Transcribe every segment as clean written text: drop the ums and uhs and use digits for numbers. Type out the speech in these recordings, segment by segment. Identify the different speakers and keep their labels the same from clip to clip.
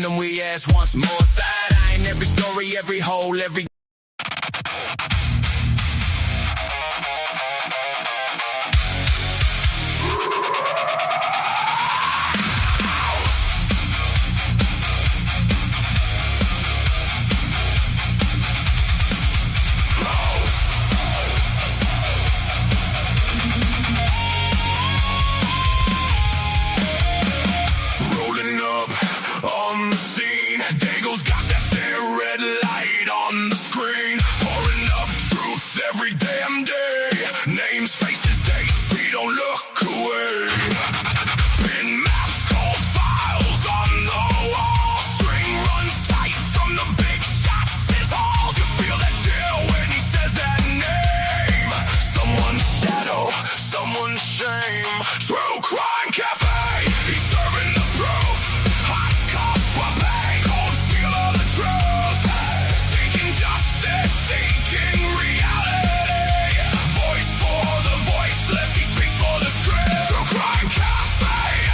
Speaker 1: then we ask once more. Side-eyeing every story, every hole, every...
Speaker 2: Someone's shame. TruCrime Cafe. He's serving the proof. Hot cup of pain. Cold steel of the truth. Seeking justice. Seeking reality. Voice for the voiceless. He speaks for the stripped. TruCrime Cafe.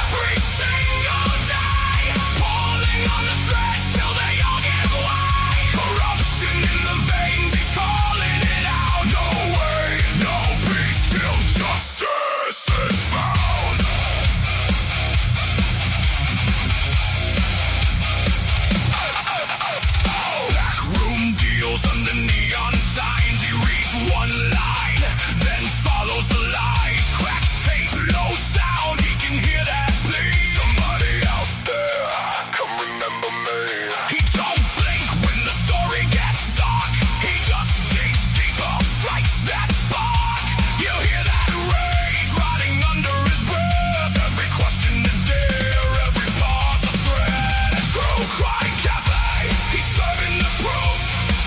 Speaker 2: Every single day. Pulling on the threads till they all give way. Corruption in the veins. He's calling it out. No way. No peace till justice is found. Backroom deals under neon signs. He reads one line, then follows the lies. Crack tape, low sound. He can hear that please. Somebody out there, come remember me. He don't blink when the story gets dark. He just digs deeper, strikes that spark. You hear that rage rotting under his breath. Every question is dear, every pause a threat. TruCrime Cafe, he's serving the proof.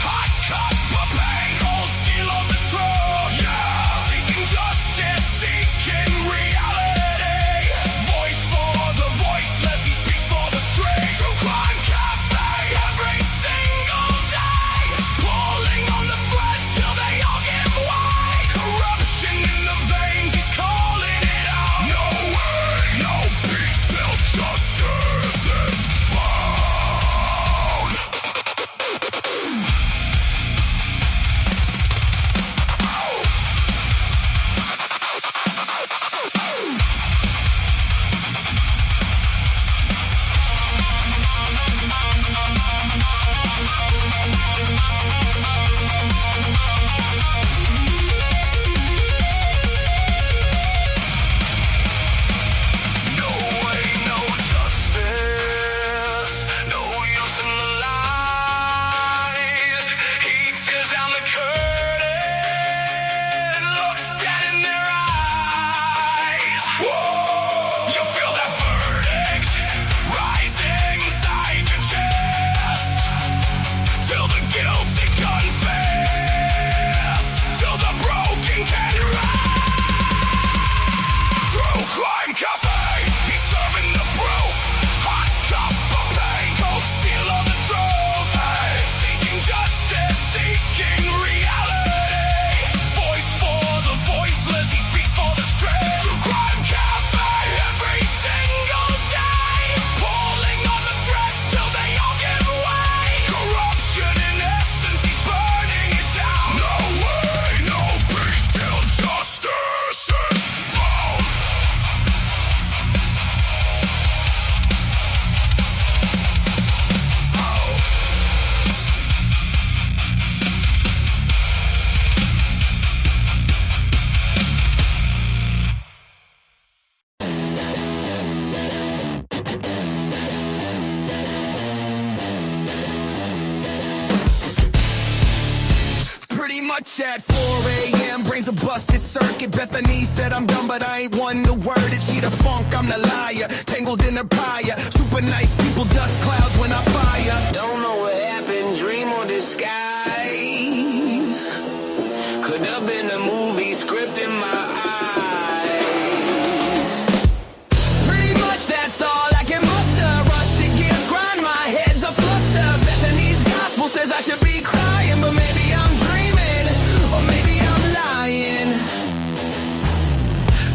Speaker 2: Hot cup of pain, cold steel of the truth. Yeah, seeking justice, seeking reality. Voice for the voiceless, he speaks for the straight. TruCrime Cafe, every single day. Pulling on the threads till they all give way. Corruption in the veins, he's calling it out. No way, no peace till justice is found. No way, no justice, no use in the lies. He tears down the curtain, looks dead in their eyes. Whoa, you feel that verdict rising inside your chest, till the guilty confess, till the broken can rest. TruCrime Cafe, he's serving the proof. Hot cup of pain, cold steel of the truth. Seeking justice, seeking reality. Voice for the voiceless, he speaks for the straight. TruCrime Cafe, every single day. Pulling on the threads till they all give way. Corruption in essence, he's burning it down. No way, no peace till justice is found.
Speaker 1: Pretty much at 4 a.m. brains a busted circuit. Bethany said I'm dumb, but I ain't one to word it. She the funk, I'm the liar. Tangled in her prior. Super nice people, dust clouds when I fire.
Speaker 3: Don't know what happened, dream or disguise. Could have been a movie script in my eyes.
Speaker 1: Pretty much that's all I can muster. Rusted gears grind, my head's a fluster. Bethany's gospel says I should be crying, but maybe I'm dreaming, or maybe I'm lying.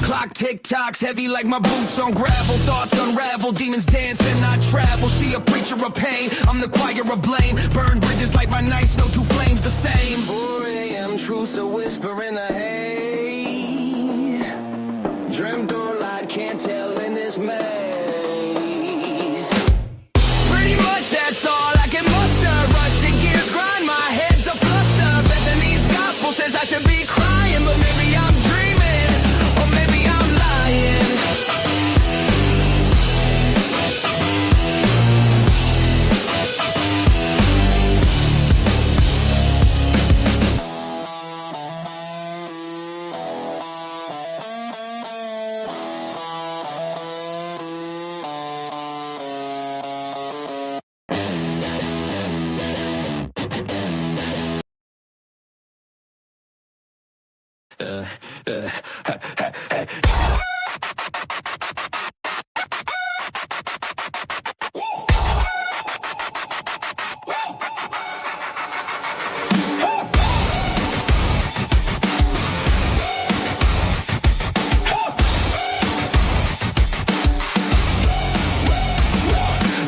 Speaker 1: Clock ticks. TikToks heavy like my boots on gravel. Thoughts unravel, demons dance and I travel. She a preacher of pain, I'm the choir of blame. Burn bridges like my nights, no two flames the same. 4 a.m. truths a whisper in the haze. Dreamt or lied, can't tell in this maze. Pretty much that's all I can muster. Rusty gears grind, my head's a fluster. Bethany's gospel says I should be crying, but maybe I'm dreaming, or maybe I'm lying.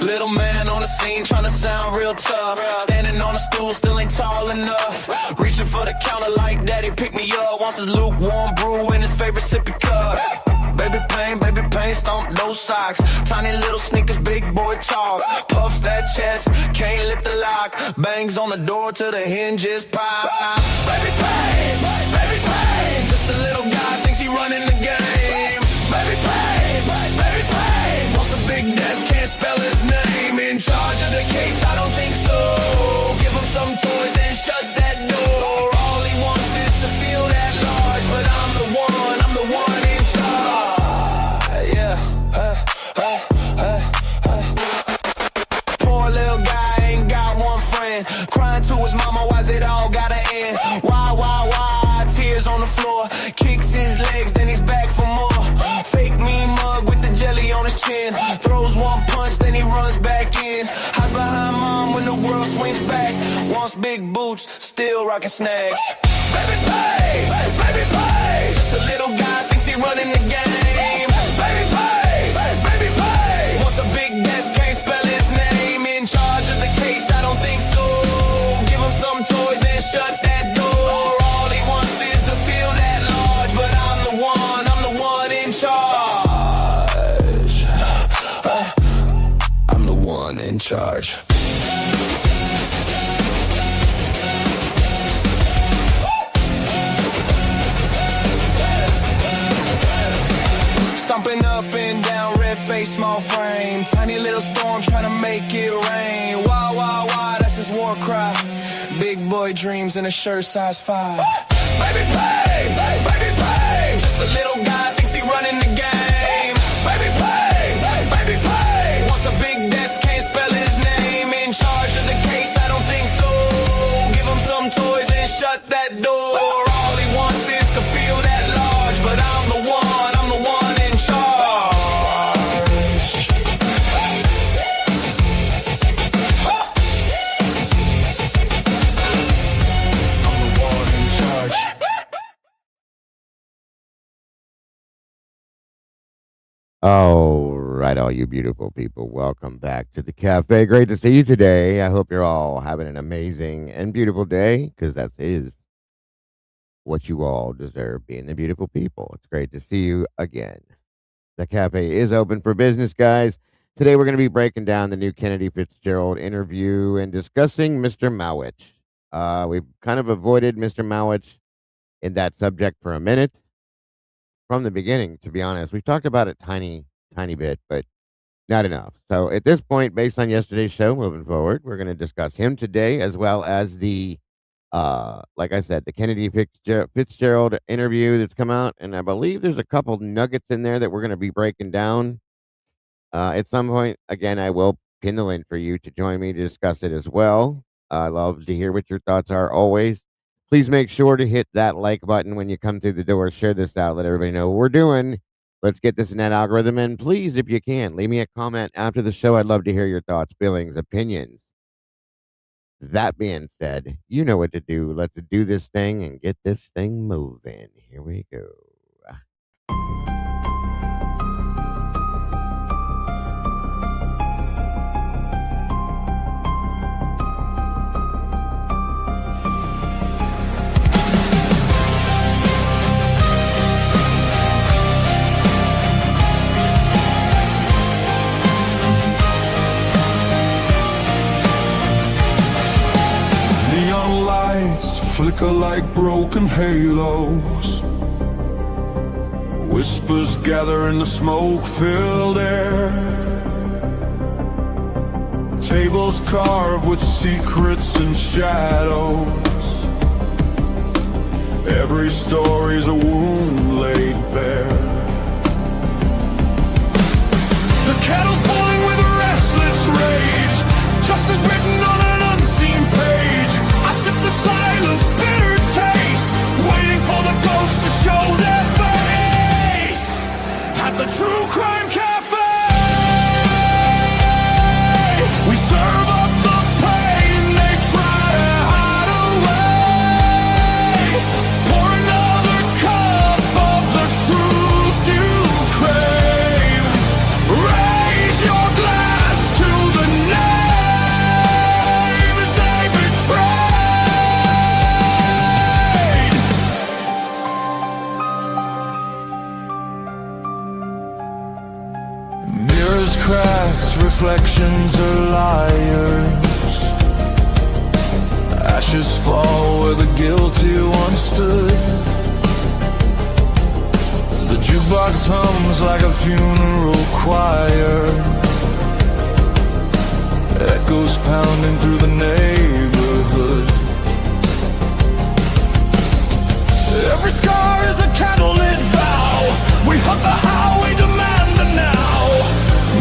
Speaker 1: Little man on the scene trying to sound real tough. Standing on a stool, still ain't tall enough. Reaching for the counter like daddy pick me up. Wants his lukewarm brew in his favorite sippy cup. Baby pain, stomp those socks. Tiny little sneakers, big boy talk. Puffs that chest, can't lift the lock. Bangs on the door till the hinges pop. Baby pain, just a little guy thinks he running the game. Baby pain, wants a big desk, can't spell his name. In charge of the case, I don't think so. Give him some toys and shut that door. All he wants is to feel that large, but I'm the one in charge. Yeah. Poor little guy ain't got one friend. Crying to his mama, why's it all gotta end? Why? Tears on the floor. Kicks his legs, then he's back for more. Fake mean mug with the jelly on his chin. Throws one punch, then he runs back in. Hides behind mom when the world swings back. Wants big boots, still rocking snags. Baby pay, just a little guy thinks he running the game. Baby pay, wants a big desk, can't spell his name. In charge of the case, I don't think so. Give him some toys and shut that door. All he wants is to feel that large, but I'm the one in charge. I'm the one in charge. Stomping up and down, red face, small frame. Tiny little storm trying to make it rain. Wah, that's his war cry. Big boy dreams in a shirt size 5. Baby pay, just a little guy thinks he running the game. Baby pay, wants a big desk, can't spell his name. In charge of the case, I don't think so. Give him some toys and shut that door. All he wants is to feel that large, but I'm the one in charge. I'm the one in charge.
Speaker 4: All right, all you beautiful people, welcome back to the cafe. Great to see you today. I hope you're all having an amazing and beautiful day, because that is what you all deserve, being the beautiful people. It's great to see you again. The cafe is open for business, guys. Today we're going to be breaking down the new Kennedy Fitzgerald interview and discussing Mr. Mowich. We've kind of avoided Mr. Mowich in that subject for a minute. From the beginning, to be honest, we've talked about it tiny bit, but not enough. So at this point, based on yesterday's show, moving forward, we're going to discuss him today, as well as the, like I said, the Kennedy Fitzgerald interview that's come out, and I believe there's a couple nuggets in there that we're going to be breaking down. At some point, again, I will pin the link for you to join me to discuss it as well. I love to hear what your thoughts are always. Please make sure to hit that like button when you come through the door. Share this out. Let everybody know what we're doing. Let's get this in that algorithm. And please, if you can, leave me a comment after the show. I'd love to hear your thoughts, feelings, opinions. That being said, you know what to do. Let's do this thing and get this thing moving. Here we go.
Speaker 2: flicker like broken halos. Whispers gather in the smoke-filled air. Tables carved with secrets and shadows. Every story's a wound laid bare. The kettle's boiling with a restless rage. Justice written on an unseen page. I sip the silence, bitter taste, waiting for the ghosts to show their face. At the TruCrime Cafe, we serve up the pain they try to hide away. Pour another cup of the truth you crave. Raise your glass to the names they betrayed. Mirrors cracked, reflections are liars. Ashes fall where the guilty once stood. The jukebox hums like a funeral choir. Echoes pounding through the neighborhood. Every scar is a candlelit vow. We hunt the how, we demand the now.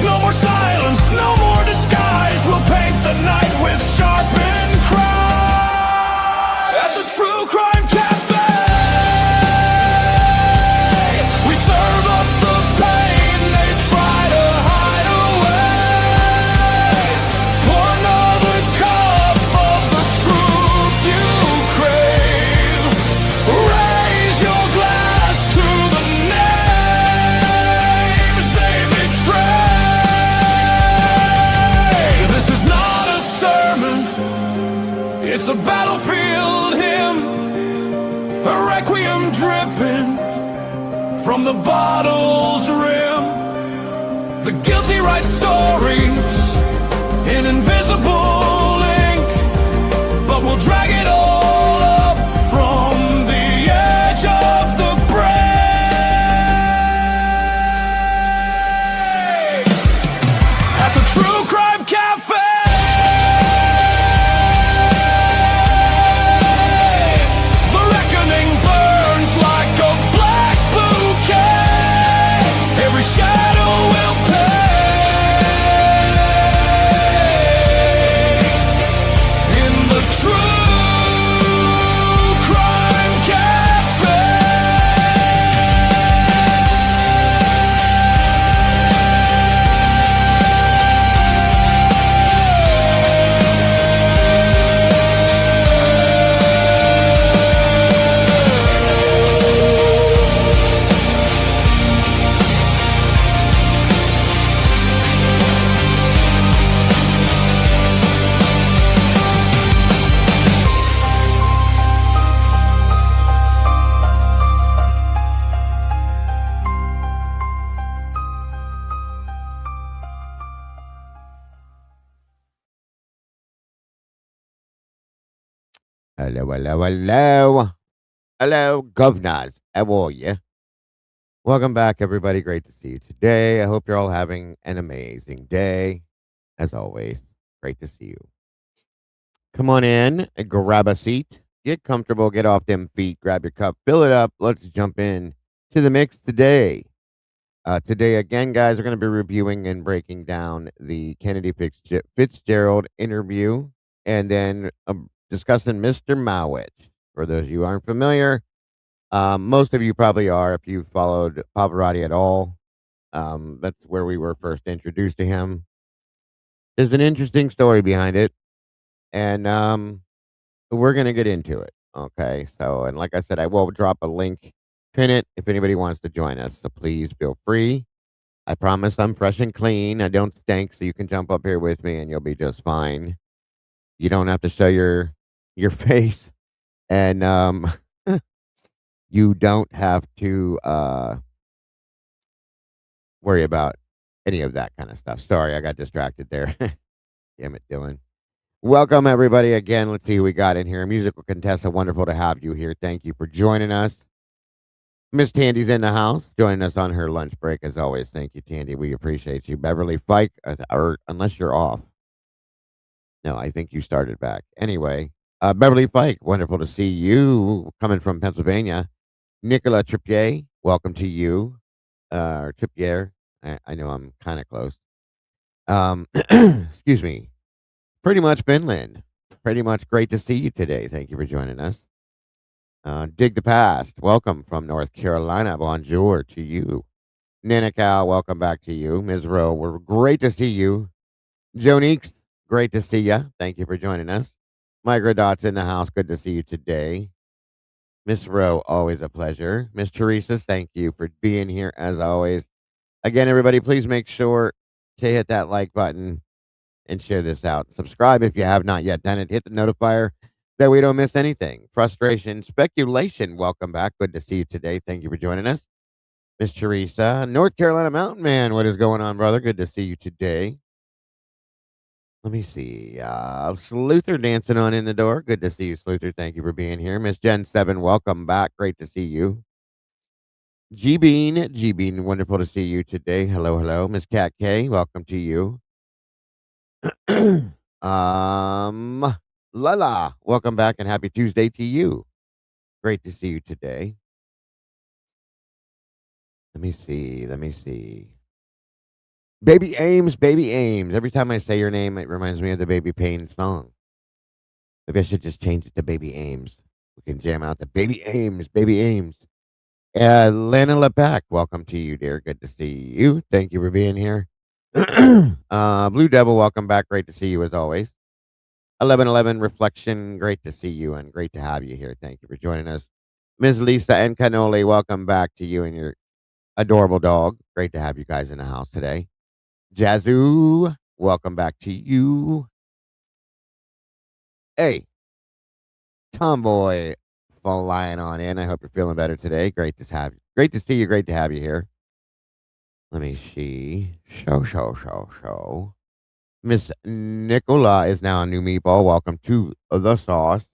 Speaker 2: No more silence, no more disguise. We'll paint the night with sharpened cry. At the TruCrime Cafe, we serve up the pain they try to hide away. Pour another cup of the truth you crave. Raise your glass to the names they betrayed. This is not a sermon, it's a battlefield hymn, a requiem dripping from the bottle's rim. The guilty write stories in invisible ink, but we'll drag it all up from the edge of the brave. At the TruCrime Cafe, the reckoning burns like a black bouquet. Every shadow will pay. In the TruCrime Cafe.
Speaker 4: Hello, hello, hello. Hello, governors. How are you? Welcome back, everybody. Great to see you today. I hope you're all having an amazing day. As always, great to see you. Come on in and grab a seat. Get comfortable. Get off them feet. Grab your cup. Fill it up. Let's jump in to the mix today. Today, again, guys, we're going to be reviewing and breaking down the Kennedy Fitzgerald interview and then discussing Mr. Mowich. For those of you who aren't familiar, most of you probably are if you followed Pavarotti at all. That's where we were first introduced to him. There's an interesting story behind it, and we're going to get into it. Okay, so, and like I said, I will drop a link, pin it if anybody wants to join us. So please feel free. I promise I'm fresh and clean. I don't stink, so you can jump up here with me and you'll be just fine. You don't have to show your face, and you don't have to worry about any of that kind of stuff. Sorry, I got distracted there. Damn it, Dylan. Welcome, everybody. Again, let's see who we got in here. Musical contestant, wonderful to have you here. Thank you for joining us. Miss Tandy's in the house, joining us on her lunch break, as always. Thank you, Tandy. We appreciate you. Beverly Fike, or unless you're off. No, I think you started back. Anyway, Beverly Fike, wonderful to see you coming from Pennsylvania. Nicola Trippier, welcome to you. Or Trippier. I know I'm kind of close. Excuse me. Pretty much Finland. Pretty much great to see you today. Thank you for joining us. Dig the Past, welcome from North Carolina. Bonjour to you. Nana Cal, welcome back to you. Ms. Rowe, we're great to see you. Joniques, great to see you. Thank you for joining us. Microdot's in the house. Good to see you today. Miss Rowe, always a pleasure. Miss Teresa, thank you for being here as always. Again, everybody, please make sure to hit that like button and share this out. Subscribe if you have not yet done it. Hit the notifier that we don't miss anything. Frustration, speculation. Welcome back. Good to see you today. Thank you for joining us. Miss Teresa, North Carolina Mountain Man. What is going on, brother? Good to see you today. Let me see. Sluther dancing on in the door. Good to see you, Sluther. Thank you for being here. Miss Jen 7, welcome back. Great to see you. G Bean, wonderful to see you today. Hello, hello. Miss Cat K, welcome to you. Lala, welcome back and happy Tuesday to you. Great to see you today. Let me see. Let me see. Baby Ames, Baby Ames. Every time I say your name, it reminds me of the Baby Payne song. Maybe I should just change it to Baby Ames. We can jam out the Baby Ames, Baby Ames. Lana LePack, welcome to you, dear. Good to see you. Thank you for being here. Blue Devil, welcome back. Great to see you as always. 1111 Reflection, great to see you and great to have you here. Thank you for joining us. Ms. Lisa and Cannoli, welcome back to you and your adorable dog. Great to have you guys in the house today. Jazoo, welcome back to you. Hey, Tomboy, flying on in. I hope you're feeling better today. Great to have you. Great to see you. Great to have you here. Let me see. Show. Miss Nicola is now a new meatball. Welcome to the sauce.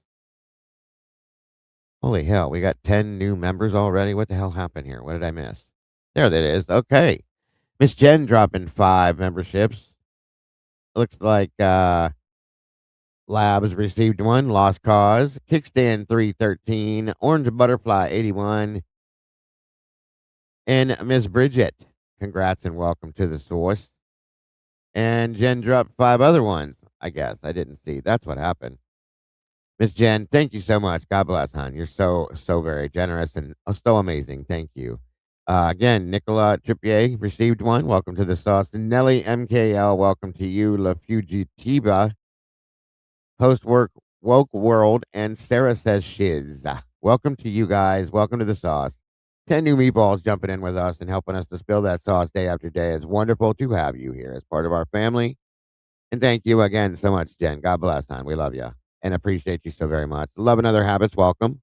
Speaker 4: Holy hell, we got 10 new members already. What the hell happened here? What did I miss? There that is. Okay. Miss Jen dropping 5 memberships. Looks like Labs received 1. Lost Cause. Kickstand 313. Orange Butterfly 81. And Miss Bridget. Congrats and welcome to the source. And Jen dropped 5 other ones, I guess. I didn't see. That's what happened. Miss Jen, thank you so much. God bless, hon. You're so very generous and so amazing. Thank you. Again, Nicola Trippier received 1. Welcome to the sauce. Nelly MKL, welcome to you. La Fugitiva, Post Work Woke World, and Sarah Says Shiz. Welcome to you guys. Welcome to the sauce. 10 new meatballs jumping in with us and helping us to spill that sauce day after day. It's wonderful to have you here as part of our family. And thank you again so much, Jen. God bless, hon. We love you and appreciate you so very much. Love and Other Habits, welcome.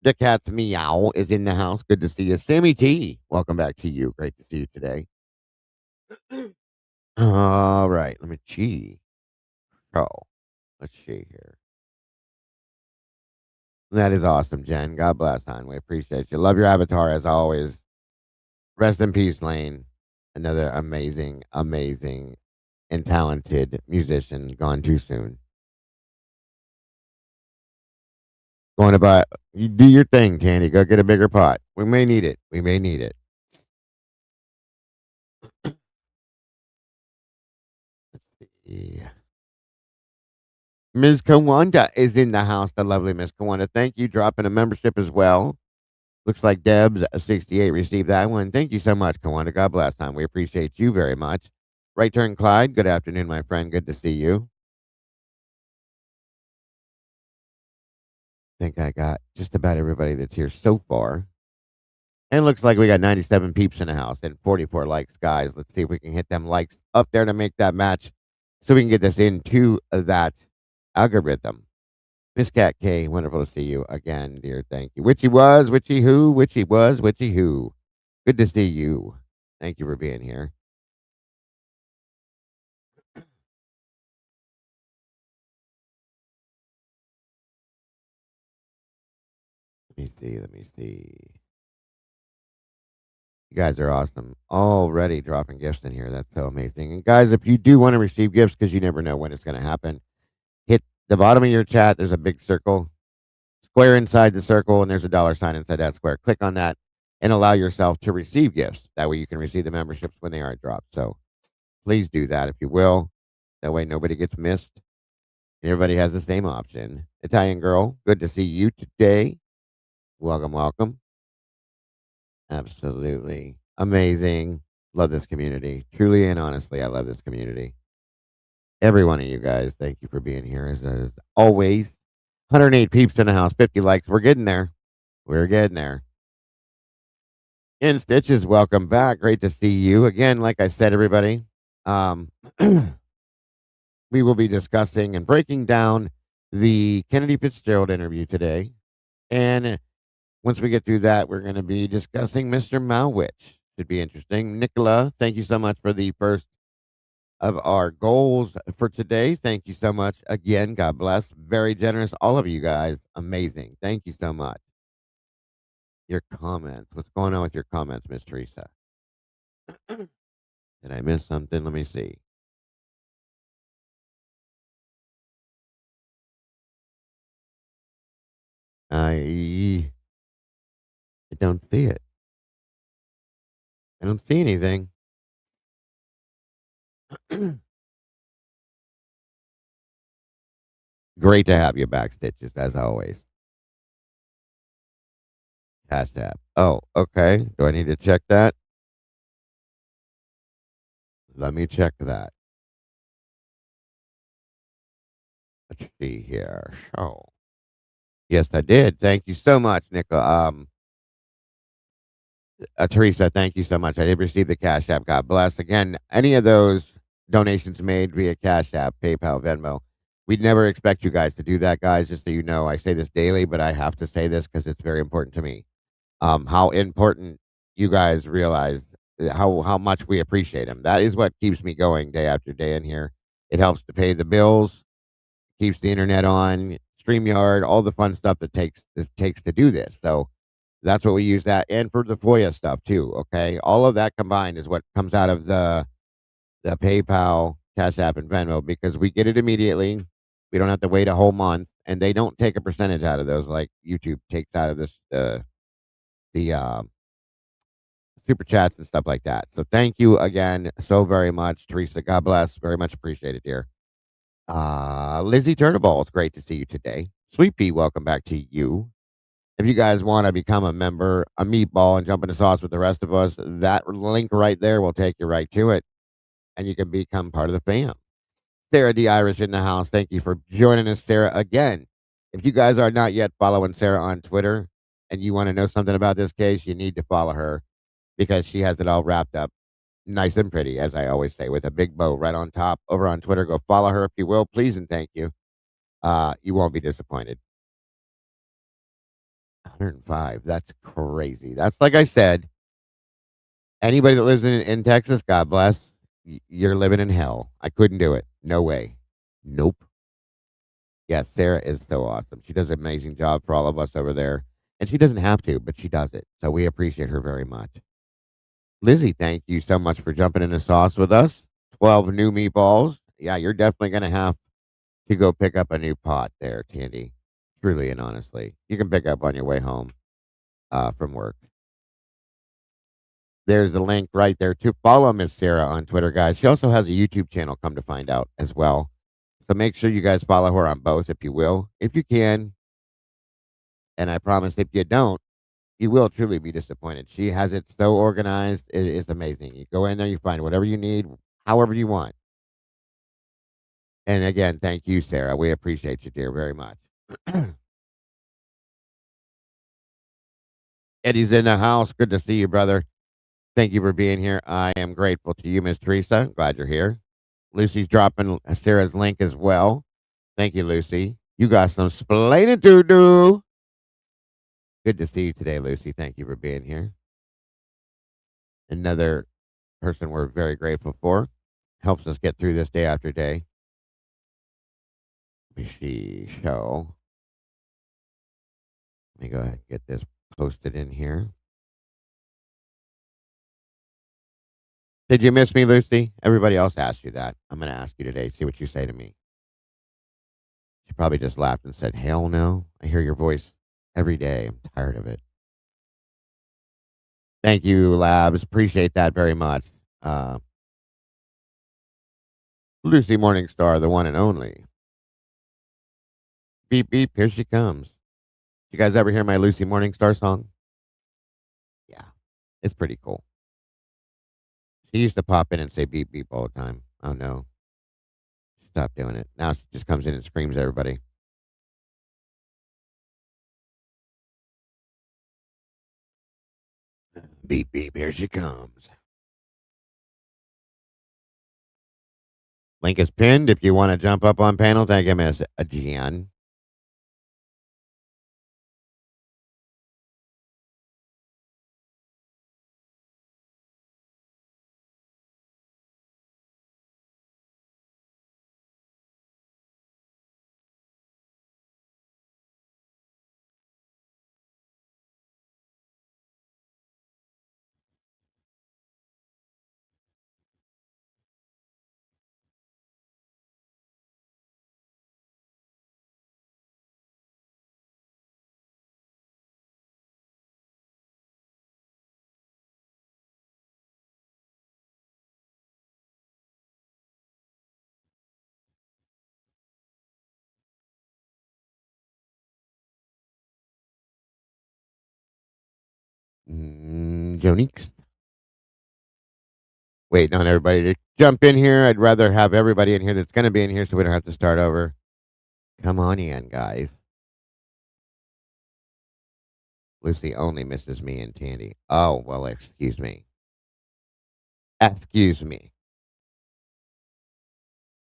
Speaker 4: The cat's meow is in the house. Good to see you. Sammy T, welcome back to you. Great to see you today. All right, let me see. Oh, let's see here. That is awesome, Jen. God bless, hon. We appreciate you. Love your avatar as always. Rest in peace, Lane. Another amazing, and talented musician gone too soon. Going to buy, you do your thing, Tandy. Go get a bigger pot. We may need it. We may need it. Let's see. Ms. Kawanda is in the house. The lovely Ms. Kawanda. Thank you. Dropping a membership as well. Looks like Deb's 68 received that one. Thank you so much, Kawanda. God bless, hon. We appreciate you very much. Right turn, Clyde. Good afternoon, my friend. Good to see you. I think I got just about everybody that's here so far. And it looks like we got 97 peeps in the house and 44 likes, guys. Let's see if we can hit them likes up there to make that match so we can get this into that algorithm. Miss Cat K, wonderful to see you again, dear. Thank you. Witchy was, witchy who, witchy was, witchy who. Good to see you. Thank you for being here. me see. Let me see. You guys are awesome. Already dropping gifts in here. That's so amazing. And guys, if you do want to receive gifts, because you never know when it's going to happen, hit the bottom of your chat. There's a big circle, square inside the circle, and there's a dollar sign inside that square. Click on that and allow yourself to receive gifts. That way you can receive the memberships when they are dropped. So please do that if you will. That way nobody gets missed. Everybody has the same option. Italian girl, good to see you today. Welcome, welcome. Absolutely amazing. Love this community. Truly and honestly, I love this community. Every one of you guys, thank you for being here. As always, 108 peeps in the house, 50 likes. We're getting there. We're getting there. In Stitches, welcome back. Great to see you again. Like I said, everybody, we will be discussing and breaking down the Kennedy Fitzgerald interview today. And once we get through that, we're going to be discussing Mr. Mowich. Should be interesting. Nicola, thank you so much for the first of our goals for today. Thank you so much again. God bless. Very generous. All of you guys. Amazing. Thank you so much. Your comments. What's going on with your comments, Miss Teresa? Did I miss something? Let me see. I don't see it. I don't see anything. Great to have you back, Stitches, as always. Cash App. Oh, okay. Do I need to check that? Let me check that. Let's see here. Show. Yes, I did. Thank you so much, Nicola. Teresa, thank you so much. I did receive the Cash App. God bless. Again, any of those donations made via Cash App, PayPal, Venmo, we'd never expect you guys to do that, guys. Just so you know, I say this daily, but I have to say this because it's very important to me. How important you guys realize how much we appreciate them. That is what keeps me going day after day in here. It helps to pay the bills, keeps the internet on, StreamYard, all the fun stuff that takes to do this. So that's what we use that, and for the FOIA stuff too. Okay, all of that combined is what comes out of the PayPal, Cash App, and Venmo because we get it immediately. We don't have to wait a whole month, and they don't take a percentage out of those like YouTube takes out of this the super chats and stuff like that. So thank you again so very much, Teresa. God bless. Very much appreciated, dear. Lizzie Turnable, it's great to see you today. Sweet Pea, welcome back to you. If you guys want to become a member, a meatball, and jump in the sauce with the rest of us, that link right there will take you right to it, and you can become part of the fam. Sarah D. Irish in the house. Thank you for joining us, Sarah. Again, if you guys are not yet following Sarah on Twitter and you want to know something about this case, you need to follow her because she has it all wrapped up nice and pretty, as I always say, with a big bow right on top. Over on Twitter, go follow her if you will, please and thank you. You won't be disappointed. 105. That's crazy. That's like I said. Anybody that lives in Texas, God bless. You're living in hell. I couldn't do it. No way. Nope. Yes, Sarah is so awesome. She does an amazing job for all of us over there. And she doesn't have to, but she does it. So we appreciate her very much. Lizzie, thank you so much for jumping in the sauce with us. 12 new meatballs. Yeah, you're definitely going to have to go pick up a new pot there, Tandy. Truly and honestly. You can pick up on your way home from work. There's the link right there to follow Miss Sarah on Twitter, guys. She also has a YouTube channel, come to find out, as well. So make sure you guys follow her on both, if you will, if you can. And I promise if you don't, you will truly be disappointed. She has it so organized. It is amazing. You go in there, you find whatever you need, however you want. And again, thank you, Sarah. We appreciate you, dear, very much. Eddie's in the house. Good to see you, brother. Thank you for being here. I am grateful to you, Miss Teresa. Glad you're here. Lucy's dropping Sarah's link as well. Thank you, Lucy. You got some splaining to do. Good to see you today, Lucy. Thank you for being here. Another person we're very grateful for. Helps us get through this day after day. Show. Let me go ahead and get this posted in here. Did you miss me, Lucy? Everybody else asked you that. I'm going to ask you today. See what you say to me. She probably just laughed and said, "Hell no. I hear your voice every day. I'm tired of it." Thank you, Labs. Appreciate that very much. Uh, Lucy Morningstar, the one and only. Beep, beep. Here she comes. You guys ever hear my Lucy Morningstar song? Yeah, it's pretty cool. She used to pop in and say beep, beep all the time. Oh, no. Stop doing it. Now she just comes in and screams at everybody. Beep, beep. Here she comes. Link is pinned if you want to jump up on panel. Thank you, Miss Gian. Jonix. Waiting on everybody to jump in here. I'd rather have everybody in here that's going to be in here so we don't have to start over. Come on in, guys. Lucy only misses me and Tandy. Oh, well, excuse me. Excuse me.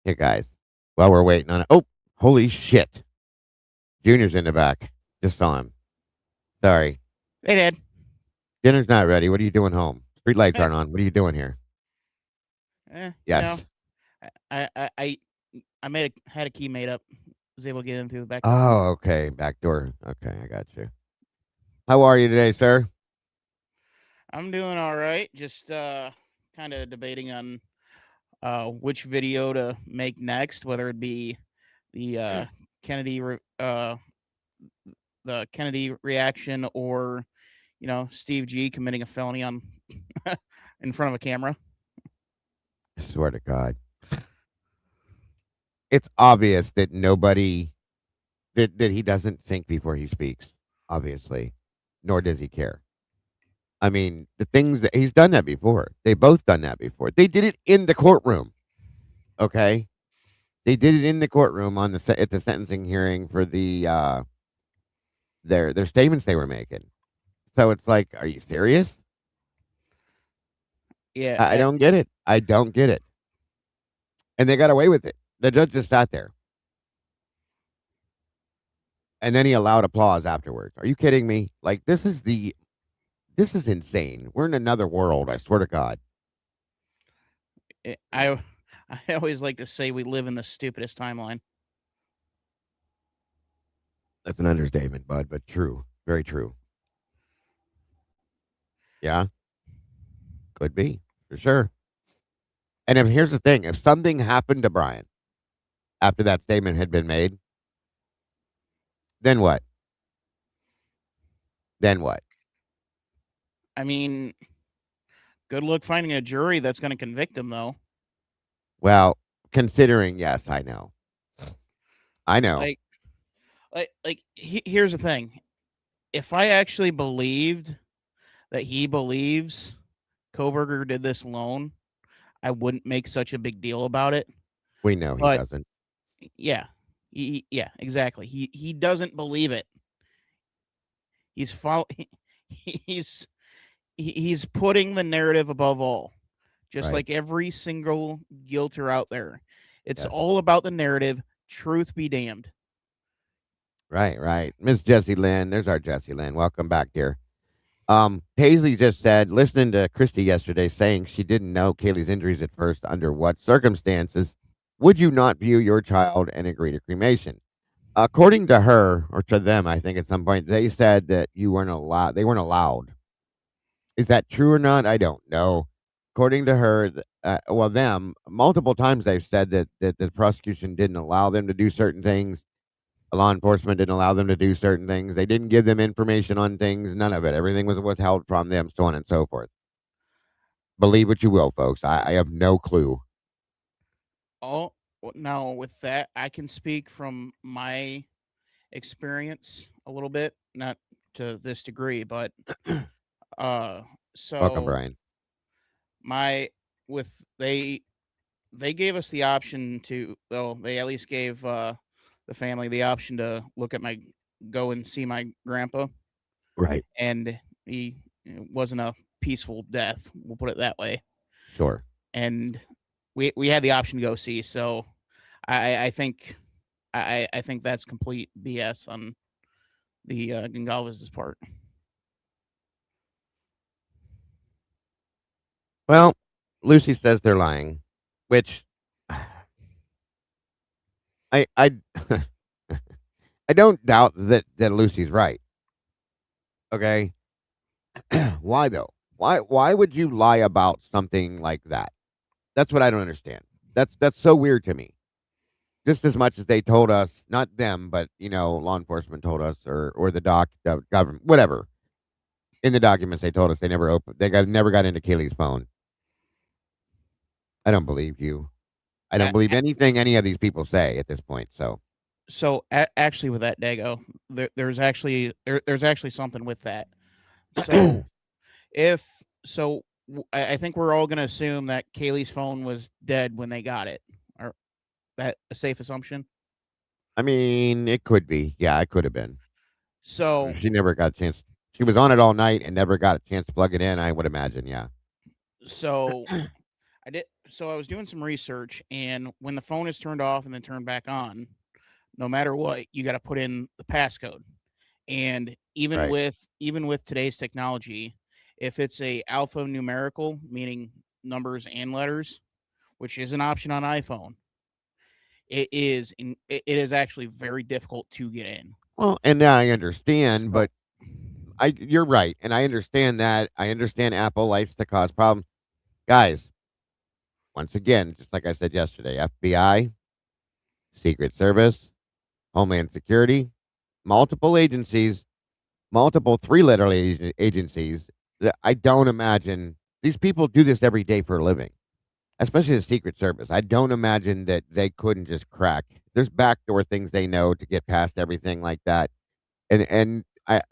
Speaker 4: Here, guys. While we're waiting on it. Oh, holy shit. Junior's in the back. Just saw him. Sorry.
Speaker 5: Hey, Dad.
Speaker 4: Dinner's not ready. What are you doing home? Street lights aren't on. What are you doing here? Yes.
Speaker 5: I had a key made up. Was able to get in through the back door.
Speaker 4: Oh, okay. Back door. Okay, I got you. How are you today, sir?
Speaker 5: I'm doing all right. Just kind of debating on which video to make next, whether it be the the Kennedy reaction or Steve G committing a felony on in front of a camera.
Speaker 4: I swear to God. It's obvious that nobody that he doesn't think before he speaks, obviously. Nor does he care. I mean, the things that he's done that before. They both done that before. They did it in the courtroom. Okay? They did it in the courtroom on at the sentencing hearing for the their statements they were making. So it's like, are you serious?
Speaker 5: Yeah.
Speaker 4: I don't get it. I don't get it. And they got away with it. The judge just sat there. And then he allowed applause afterwards. Are you kidding me? Like, this is insane. We're in another world, I swear to God.
Speaker 5: I always like to say we live in the stupidest timeline.
Speaker 4: That's an understatement, bud, but true. Very true. Yeah. Could be, for sure. And here's the thing. If something happened to Brian after that statement had been made, then what? Then what?
Speaker 5: I mean, good luck finding a jury that's going to convict him, though.
Speaker 4: Well, considering, yes, I know. I know.
Speaker 5: Here's the thing. If I actually believed that he believes Koberger did this alone, I wouldn't make such a big deal about it.
Speaker 4: We know he doesn't.
Speaker 5: Yeah. Yeah, exactly. He doesn't believe it. He's he's putting the narrative above all. Just
Speaker 4: Right.
Speaker 5: like every single guilter out there. It's all about the narrative. Truth be damned.
Speaker 4: Right. Miss Jessie Lynn. There's our Jessie Lynn. Welcome back, dear. Paisley just said, listening to Christy yesterday saying she didn't know Kaylee's injuries at first, under what circumstances would you not view your child and agree to cremation? according to her or to them, I think at some point they said that you weren't allowed. They weren't allowed. Is that true or not? I don't know. According to her, well, them multiple times they've said that the prosecution didn't allow them to do certain things. Law enforcement didn't allow them to do certain things. They didn't give them information on things. None of it. Everything was withheld from them, so on and so forth. Believe what you will, folks. I have no clue.
Speaker 5: Oh, now with that, I can speak from my experience a little bit, not to this degree, but uh,
Speaker 4: Welcome,
Speaker 5: so
Speaker 4: Brian.
Speaker 5: my with they gave us the option to, though they at least gave the family the option to look at my go and see my grandpa,
Speaker 4: Right.
Speaker 5: and he it wasn't a peaceful death. We'll put it that way.
Speaker 4: Sure.
Speaker 5: And we had the option to go see. So I think I think that's complete BS on the Gonzalez's part.
Speaker 4: Well, Lucy says they're lying, which I I don't doubt that Lucy's right. Okay. Why though? Why would you lie about something like that? That's what I don't understand. That's so weird to me. Just as much as they told us, not them, but law enforcement told us, or the government, whatever. In the documents, they told us never got into Kaylee's phone. I don't believe you. I don't
Speaker 5: A-
Speaker 4: believe anything any of these people say at this point. So,
Speaker 5: So actually, with that Dago, there's actually something with that. So if so, I think we're all gonna assume that Kaylee's phone was dead when they got it. Or that a safe assumption?
Speaker 4: I mean, it could be. Yeah, it could have been.
Speaker 5: So
Speaker 4: She never got a chance. She was on it all night and never got a chance to plug it in. I would imagine. Yeah.
Speaker 5: so I did. So I was doing some research, and when the phone is turned off and then turned back on, no matter what, you got to put in the passcode. And
Speaker 4: Right.
Speaker 5: even with today's technology, if it's a alphanumerical, meaning numbers and letters, which is an option on iPhone, it is actually very difficult to get in.
Speaker 4: Well, and now I understand,
Speaker 5: So
Speaker 4: but you're right, and I understand that. I understand Apple likes to cause problems, guys. Once again, just like I said yesterday, FBI, Secret Service, Homeland Security, multiple agencies, multiple three-letter agencies. That I don't imagine these people do this every day for a living, especially the Secret Service. I don't imagine that they couldn't just crack. There's backdoor things they know to get past everything like that. And I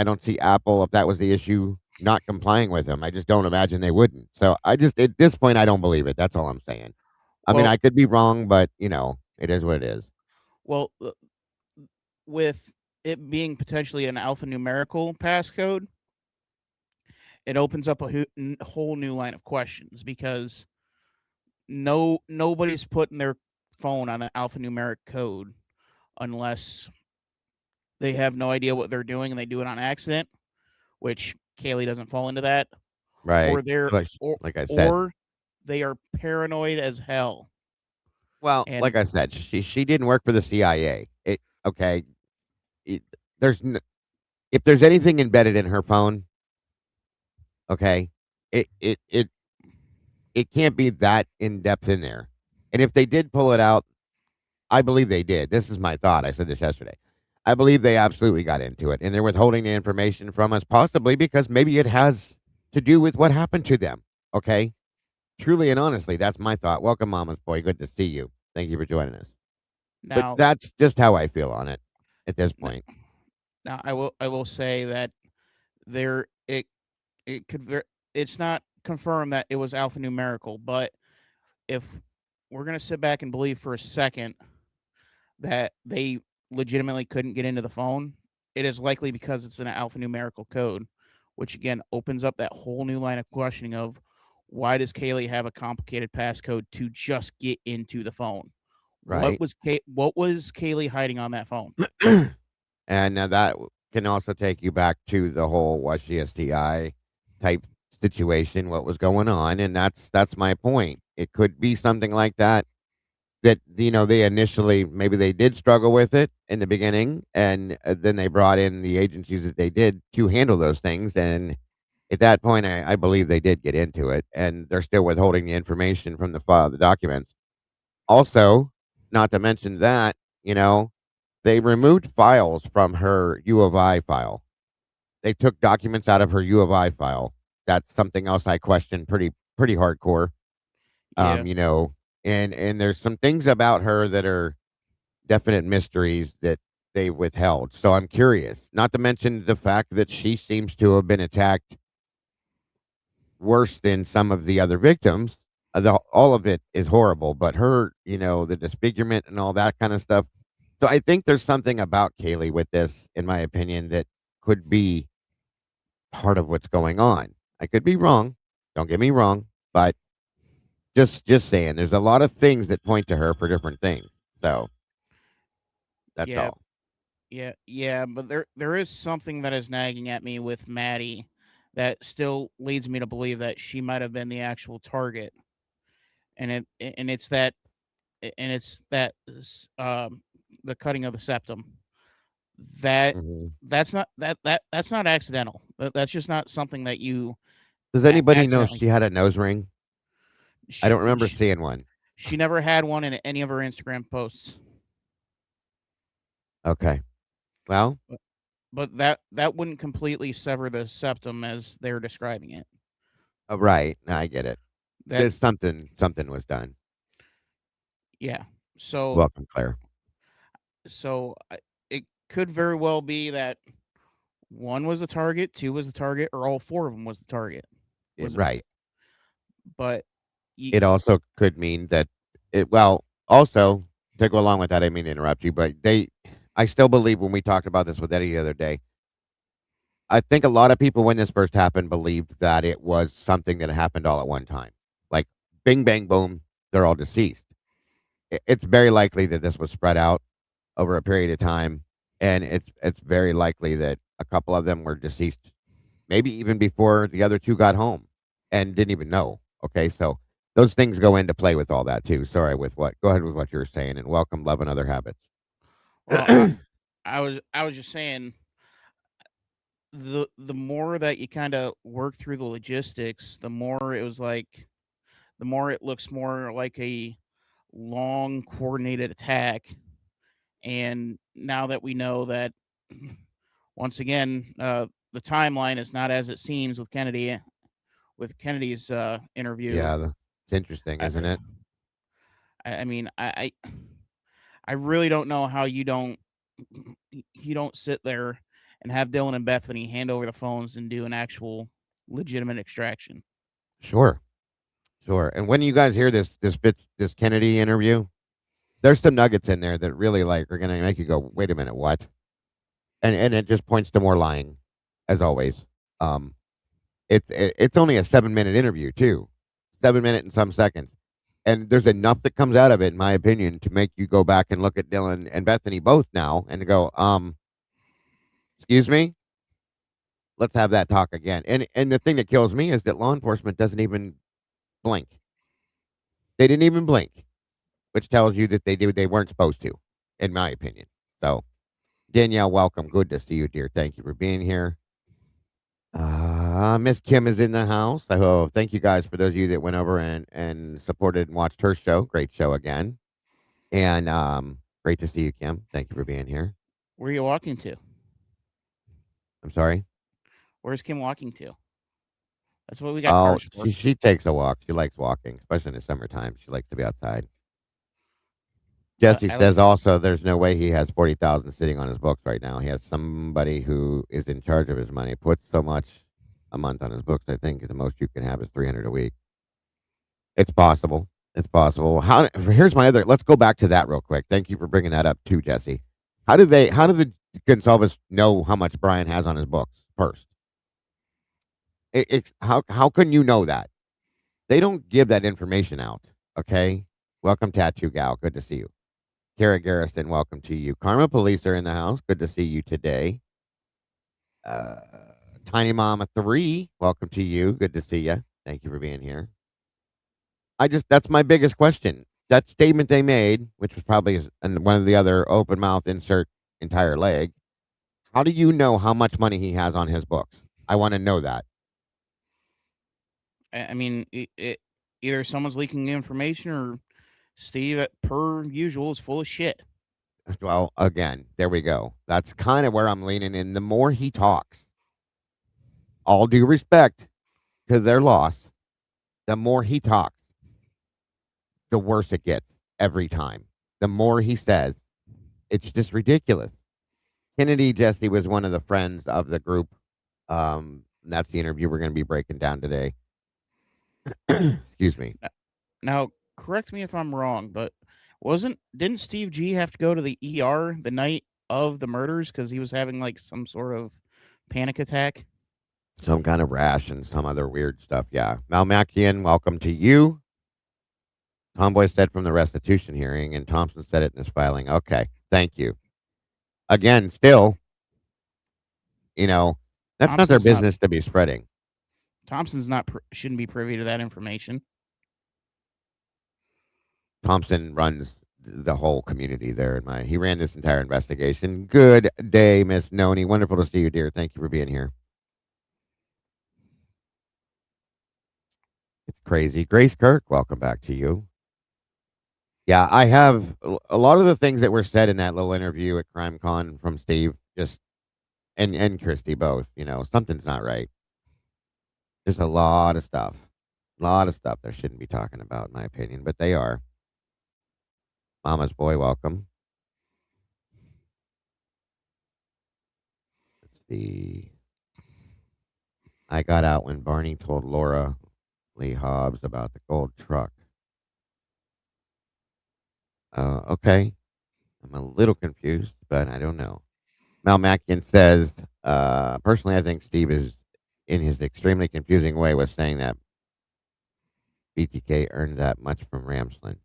Speaker 4: don't see Apple, if that was the issue, not complying with them. I just don't imagine they wouldn't. So I just at this point I don't believe it. That's all I'm saying. I mean,
Speaker 5: well,
Speaker 4: I could be wrong, but it is what it is.
Speaker 5: well, with it being potentially an alphanumerical passcode, it opens up a whole new line of questions because nobody's putting their phone on an alphanumeric code unless they have no idea what they're doing and they do it on accident, which Kaylee doesn't fall into that,
Speaker 4: Right.
Speaker 5: or they're
Speaker 4: Like,
Speaker 5: or
Speaker 4: like I said.
Speaker 5: or they are paranoid as hell.
Speaker 4: Well,
Speaker 5: And
Speaker 4: like I said, she didn't work for the CIA. It okay. It, there's if there's anything embedded in her phone, okay, it it it it can't be that in depth in there. And if they did pull it out, I believe they did. This is my thought. I said this yesterday. I believe they absolutely got into it, and they're withholding the information from us, possibly because maybe it has to do with what happened to them. Okay, truly and honestly, that's my thought. Welcome, Mama's boy. Good to see you. Thank you for joining us. But
Speaker 5: now,
Speaker 4: that's just how I feel on it at this
Speaker 5: n-
Speaker 4: point.
Speaker 5: now I will say that there it could it's not confirmed that it was alphanumerical, but if we're gonna sit back and believe for a second that they legitimately couldn't get into the phone, it is likely because it's an alphanumerical code, which again opens up that whole new line of questioning of why does Kaylee have a complicated passcode to just get into the phone?
Speaker 4: Right.
Speaker 5: What was Kaylee hiding on that phone?
Speaker 4: And now that can also take you back to the whole was she a CI type situation, what was going on, and that's my point. It could be something like that. that, they initially maybe they did struggle with it in the beginning, and then they brought in the agencies that they did to handle those things. And at that point, I believe they did get into it, and they're still withholding the information from the file, the documents. Also, not to mention that, they removed files from her U of I file. They took documents out of her U of I file. That's something else I question pretty hardcore.
Speaker 5: Yeah,
Speaker 4: You know, and there's some things about her that are definite mysteries that they withheld. So I'm curious. Not to mention the fact that she seems to have been attacked worse than some of the other victims. All of it is horrible, but her, the disfigurement and all that kind of stuff. So I think there's something about Kaylee with this, in my opinion, that could be part of what's going on. I could be wrong. Don't get me wrong, but just saying, there's a lot of things that point to her for different things. So that's
Speaker 5: yeah,
Speaker 4: all.
Speaker 5: yeah. But there is something that is nagging at me with Maddie that still leads me to believe that she might have been the actual target, and it's that the cutting of the septum. That
Speaker 4: Hmm.
Speaker 5: that's not accidental. That's just not something that you
Speaker 4: Does anybody know if
Speaker 5: accidentally.
Speaker 4: she had a nose ring? I
Speaker 5: She,
Speaker 4: don't remember
Speaker 5: she
Speaker 4: seeing one.
Speaker 5: she never had one in any of her Instagram posts.
Speaker 4: Okay. Well,
Speaker 5: But that wouldn't completely sever the septum as they're describing it.
Speaker 4: right. I get it.
Speaker 5: That
Speaker 4: There's something was done.
Speaker 5: yeah. So
Speaker 4: Welcome, Claire.
Speaker 5: it could very well be that one was the target, two was the target, or all four of them was the target. Was
Speaker 4: Right.
Speaker 5: but you,
Speaker 4: It also could mean that well, also, to go along with that, I mean to interrupt you, but I still believe when we talked about this with Eddie the other day, I think a lot of people when this first happened believed that it was something that happened all at one time. Like, bing, bang, boom, they're all deceased. It's very likely that this was spread out over a period of time, and it's very likely that a couple of them were deceased, maybe even before the other two got home and didn't even know. Okay, so those things go into play with all that too. Sorry, with what? Go ahead with what you're saying, and welcome, love, and other habits.
Speaker 5: well, I was just saying the more that you kind of work through the logistics, the more it looks more like a long coordinated attack. And now that we know that, once again, the timeline is not as it seems with Kennedy's interview.
Speaker 4: Yeah, it's interesting,
Speaker 5: I,
Speaker 4: isn't it?
Speaker 5: I mean, I really don't know how you don't sit there and have Dylan and Bethany hand over the phones and do an actual legitimate extraction.
Speaker 4: Sure, sure. And when you guys hear this Kennedy interview, there's some nuggets in there that really like are gonna make you go, wait a minute, what? And it just points to more lying, as always. Um, it's only a 7 minute interview too, 7 minute and some seconds, and there's enough that comes out of it, in my opinion, to make you go back and look at Dylan and Bethany both now and go, excuse me, let's have that talk again. And the thing that kills me is that law enforcement doesn't even blink. They didn't even blink, which tells you that they weren't supposed to, in my opinion. So Danielle, welcome. Good to see you, dear. Thank you for being here. Miss Kim is in the house. So thank you guys for those of you that went over and supported and watched her show. Great show again. And great to see you, Kim. Thank you for being here.
Speaker 5: Where are you walking to?
Speaker 4: I'm sorry.
Speaker 5: Where's Kim walking to? That's what we got
Speaker 4: Oh,
Speaker 5: cars for.
Speaker 4: she takes a walk. She likes walking, especially in the summertime. She likes to be outside. Jesse
Speaker 5: I like
Speaker 4: says also there's no way he has 40,000 sitting on his books right now. He has somebody who is in charge of his money. Puts so much a month on his books. I think the most you can have is 300 a week. It's possible. It's possible. Here's my other. Let's go back to that real quick. Thank you for bringing that up too, Jesse. How do the Gonsalves know how much Brian has on his books first? How can you know that? They don't give that information out. Okay. Welcome, Tattoo Gal. Good to see you. Kara Garrison, welcome to you. Karma Police are in the house. Good to see you today. Uh, Tiny Mama 3, welcome to you. Good to see you. Thank you for being here. That's my biggest question. that statement they made, which was probably one of the other open mouth insert entire leg. How do you know how much money he has on his books? I want to know that.
Speaker 5: I mean, either someone's leaking the information or Steve, per usual, is full of shit.
Speaker 4: Well, again, there we go. That's kind of where I'm leaning in. The more he talks, all due respect to their loss, the more he talks, the worse it gets every time. The more he says, it's just ridiculous. Kennedy Jesse was one of the friends of the group. That's the interview we're going to be breaking down today. Excuse me.
Speaker 5: Now, correct me if I'm wrong, but didn't Steve G have to go to the ER the night of the murders because he was having like some sort of panic attack?
Speaker 4: Some kind of rash and some other weird stuff. Yeah. Malmachian, welcome to you. Tomboy said from the restitution hearing, and Thompson said it in his filing. Okay. Thank you. Again, still, that's not their
Speaker 5: Thompson's not
Speaker 4: business to be spreading.
Speaker 5: Thompson's not shouldn't be privy to that information.
Speaker 4: Thompson runs the whole community there. He ran this entire investigation. Good day, Miss Noni. Wonderful to see you, dear. Thank you for being here. It's crazy. Grace Kirk, welcome back to you. Yeah, I have a lot of the things that were said in that little interview at CrimeCon from Steve, and Christy both. Something's not right. There's a lot of stuff they shouldn't be talking about, in my opinion, but they are. Mama's boy, welcome. Let's see. I got out when Barney told Laura Lee Hobbs about the gold truck. Okay. I'm a little confused, but I don't know. Mal Mackian says, personally, I think Steve is, in his extremely confusing way, was saying that BTK earned that much from Ramsland.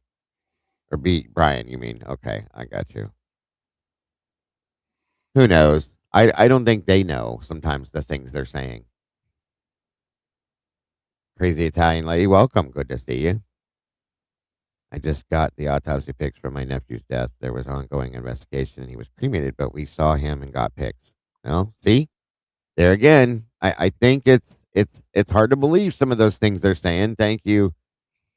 Speaker 4: Or Brian, you mean? Okay, I got you. Who knows? I don't think they know sometimes the things they're saying. Crazy Italian lady, welcome. Good to see you. I just got the autopsy pics from my nephew's death. There was ongoing investigation, and he was cremated, but we saw him and got pics. Well, see, there again. I think it's hard to believe some of those things they're saying. Thank you,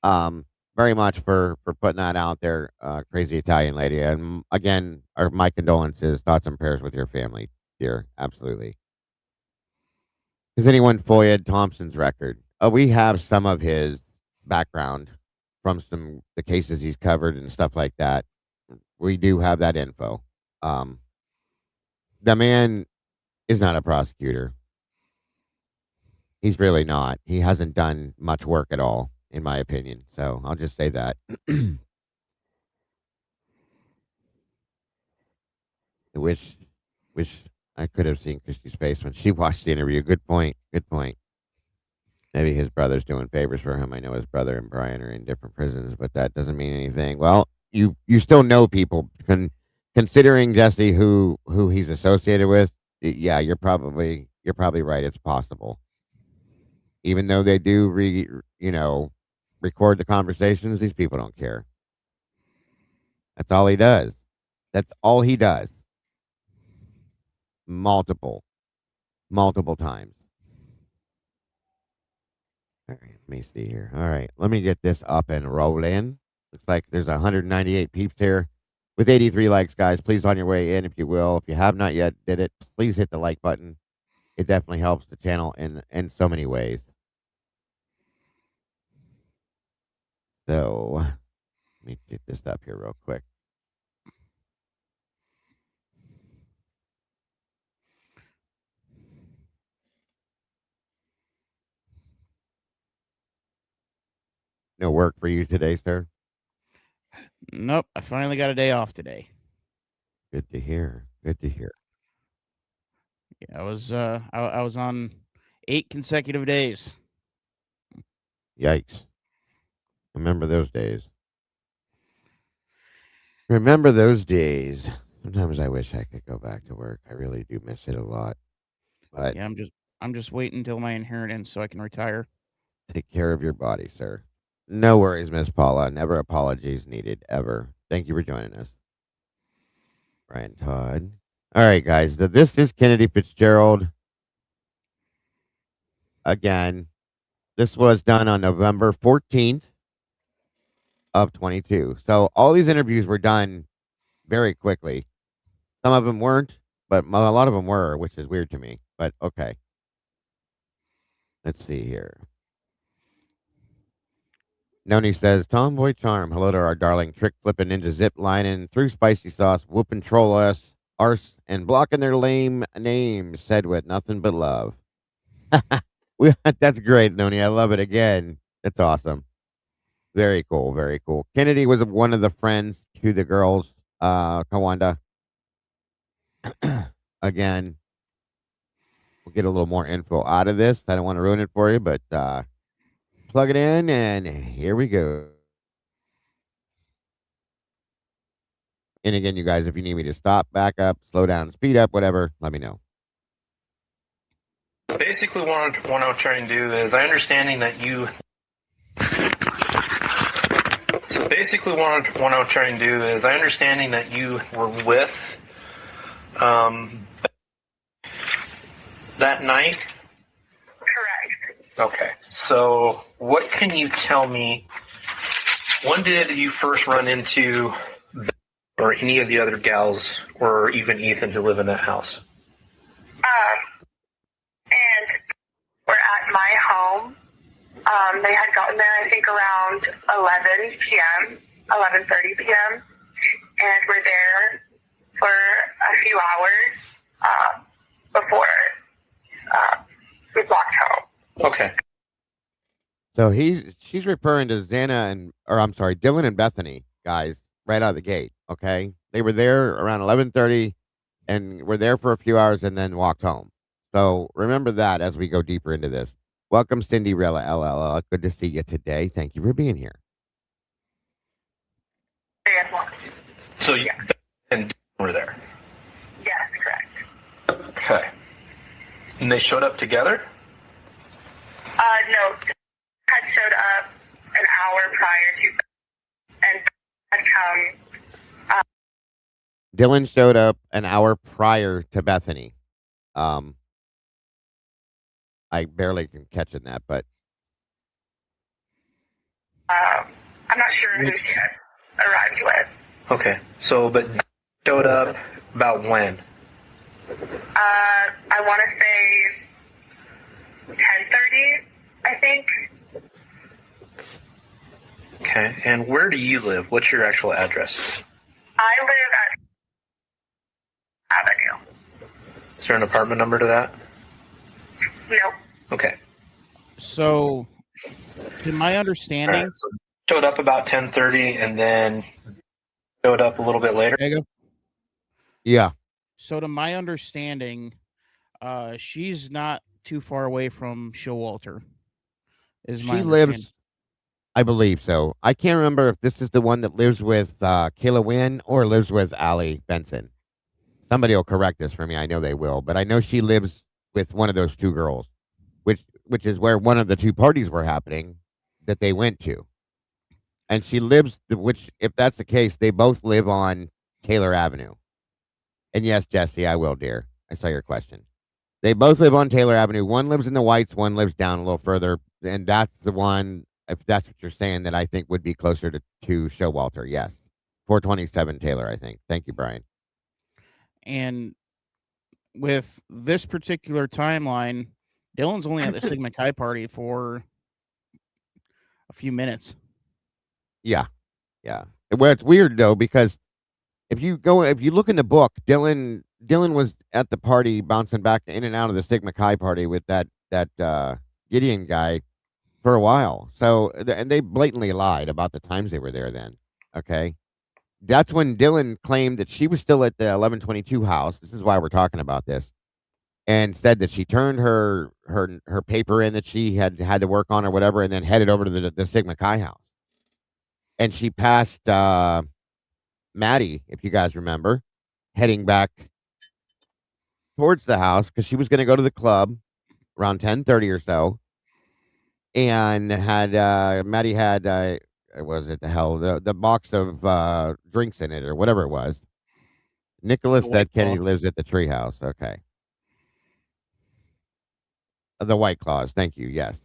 Speaker 4: very much for putting that out there, crazy Italian lady. And again, my condolences, thoughts and prayers with your family, dear. Absolutely. Has anyone FOIA'd Thompson's record? We have some of his background from the cases he's covered and stuff like that. We do have that info. The man is not a prosecutor. He's really not. He hasn't done much work at all, in my opinion. So I'll just say that. I wish I could have seen Christy's face when she watched the interview. Good point. Good point. Maybe his brother's doing favors for him. I know his brother and Brian are in different prisons, but that doesn't mean anything. Well, you still know people. Considering Jesse who he's associated with, yeah, you're probably right. It's possible. Even though they do record the conversations, these people don't care. That's all he does. That's all he does. Multiple times. All right, let me see here. All right, let me get this up and rolling. Looks like there's 198 peeps here with 83 likes, guys. Please, on your way in, if you will. If you have not yet did it, please hit the like button. It definitely helps the channel in so many ways. So, let me get this up here real quick. No work for you today, sir?
Speaker 5: Nope, I finally got a day off today.
Speaker 4: Good to hear. Good to hear.
Speaker 5: Yeah, I was on 8 consecutive days.
Speaker 4: Yikes. Remember those days. Remember those days. Sometimes I wish I could go back to work. I really do miss it a lot. But
Speaker 5: Yeah, I'm just waiting until my inheritance so I can retire.
Speaker 4: take care of your body, sir. No worries, Miss Paula. Never apologies needed, ever. Thank you for joining us, Brian Todd. All right, guys. This is Kennedy Fitzgerald. Again, this was done on November 14th of 22. So all these interviews were done very quickly. Some of them weren't, but a lot of them were, which is weird to me. But okay. Let's see here. Noni says, Tomboy Charm. Hello to our darling trick flipping ninja zip lining through spicy sauce, whooping troll us, arse, and blocking their lame names, said with nothing but love. That's great, Noni. I love it again. That's awesome. Very cool. Very cool. Kennedy was one of the friends to the girls, Kawanda. Again, we'll get a little more info out of this. I don't want to ruin it for you, but plug it in, and here we go. And again, you guys, if you need me to stop, back up, slow down, speed up, whatever, let me know.
Speaker 6: Basically, what I'm trying to do is, I understanding that you. So basically, what I'm trying to do is, I understanding that you were with, that night.
Speaker 7: Correct.
Speaker 6: Okay. So, what can you tell me? When did you first run into, or any of the other gals, or even Ethan who live in that house?
Speaker 7: And we're at my home. They had gotten there, I think, around 11 p.m., 11:30 p.m., and we're there for a few hours before we walked home.
Speaker 6: Okay.
Speaker 4: So she's referring to Dylan and Bethany, guys, right out of the gate. Okay, they were there around 11:30, and were there for a few hours, and then walked home. So remember that as we go deeper into this. Welcome, Cinderella LLL. Good to see you today. Thank you for being here.
Speaker 6: So you and were there?
Speaker 7: Yes, correct.
Speaker 6: Okay. And they showed up together?
Speaker 7: No, had showed up an hour prior to, and had come.
Speaker 4: Dylan showed up an hour prior to Bethany. I barely can catch in that, but
Speaker 7: I'm not sure who she had arrived with.
Speaker 6: Okay. So, but showed up about when?
Speaker 7: I want to say 10:30, I think.
Speaker 6: Okay. And where do you live? What's your actual address?
Speaker 7: I live at Avenue.
Speaker 6: Is there an apartment number to that?
Speaker 7: Nope.
Speaker 6: Okay.
Speaker 5: So, to my understanding,
Speaker 6: Right, so showed up about 10:30, and then showed up a little bit later.
Speaker 5: there you go.
Speaker 4: yeah,
Speaker 5: So, to my understanding, she's not too far away from Showalter.
Speaker 4: she lives. I believe so. I can't remember if this is the one that lives with Kayla Wynn or lives with Allie Benson. Somebody will correct this for me. I know they will, but I know she lives with one of those two girls, which is where one of the two parties were happening that they went to. And she lives, which, if that's the case, they both live on Taylor Avenue. And yes, Jesse, I will, dear. I saw your question. They both live on Taylor Avenue. One lives in the Whites, one lives down a little further. And that's the one, if that's what you're saying, that I think would be closer to Showalter. Yes. 427 Taylor, I think. Thank you, Brian.
Speaker 5: And with this particular timeline, Dylan's only at the Sigma Chi party for a few minutes.
Speaker 4: Yeah. Yeah. Well, it's weird, though, because if you look in the book, Dylan was at the party bouncing back in and out of the Sigma Chi party with that Gideon guy for a while. So, and they blatantly lied about the times they were there then. Okay. That's when Dylan claimed that she was still at the 1122 house. This is why we're talking about this. And said that she turned her paper in that she had to work on or whatever, and then headed over to the Sigma Chi house. And she passed Maddie, if you guys remember, heading back towards the house because she was going to go to the club around 10:30 or so. and had Maddie had was it the hell the box of drinks in it or whatever it was. Nicholas
Speaker 5: The White
Speaker 4: said Kennedy
Speaker 5: Claw.
Speaker 4: lives at the treehouse. Okay, the White Claws. Thank you. Yes.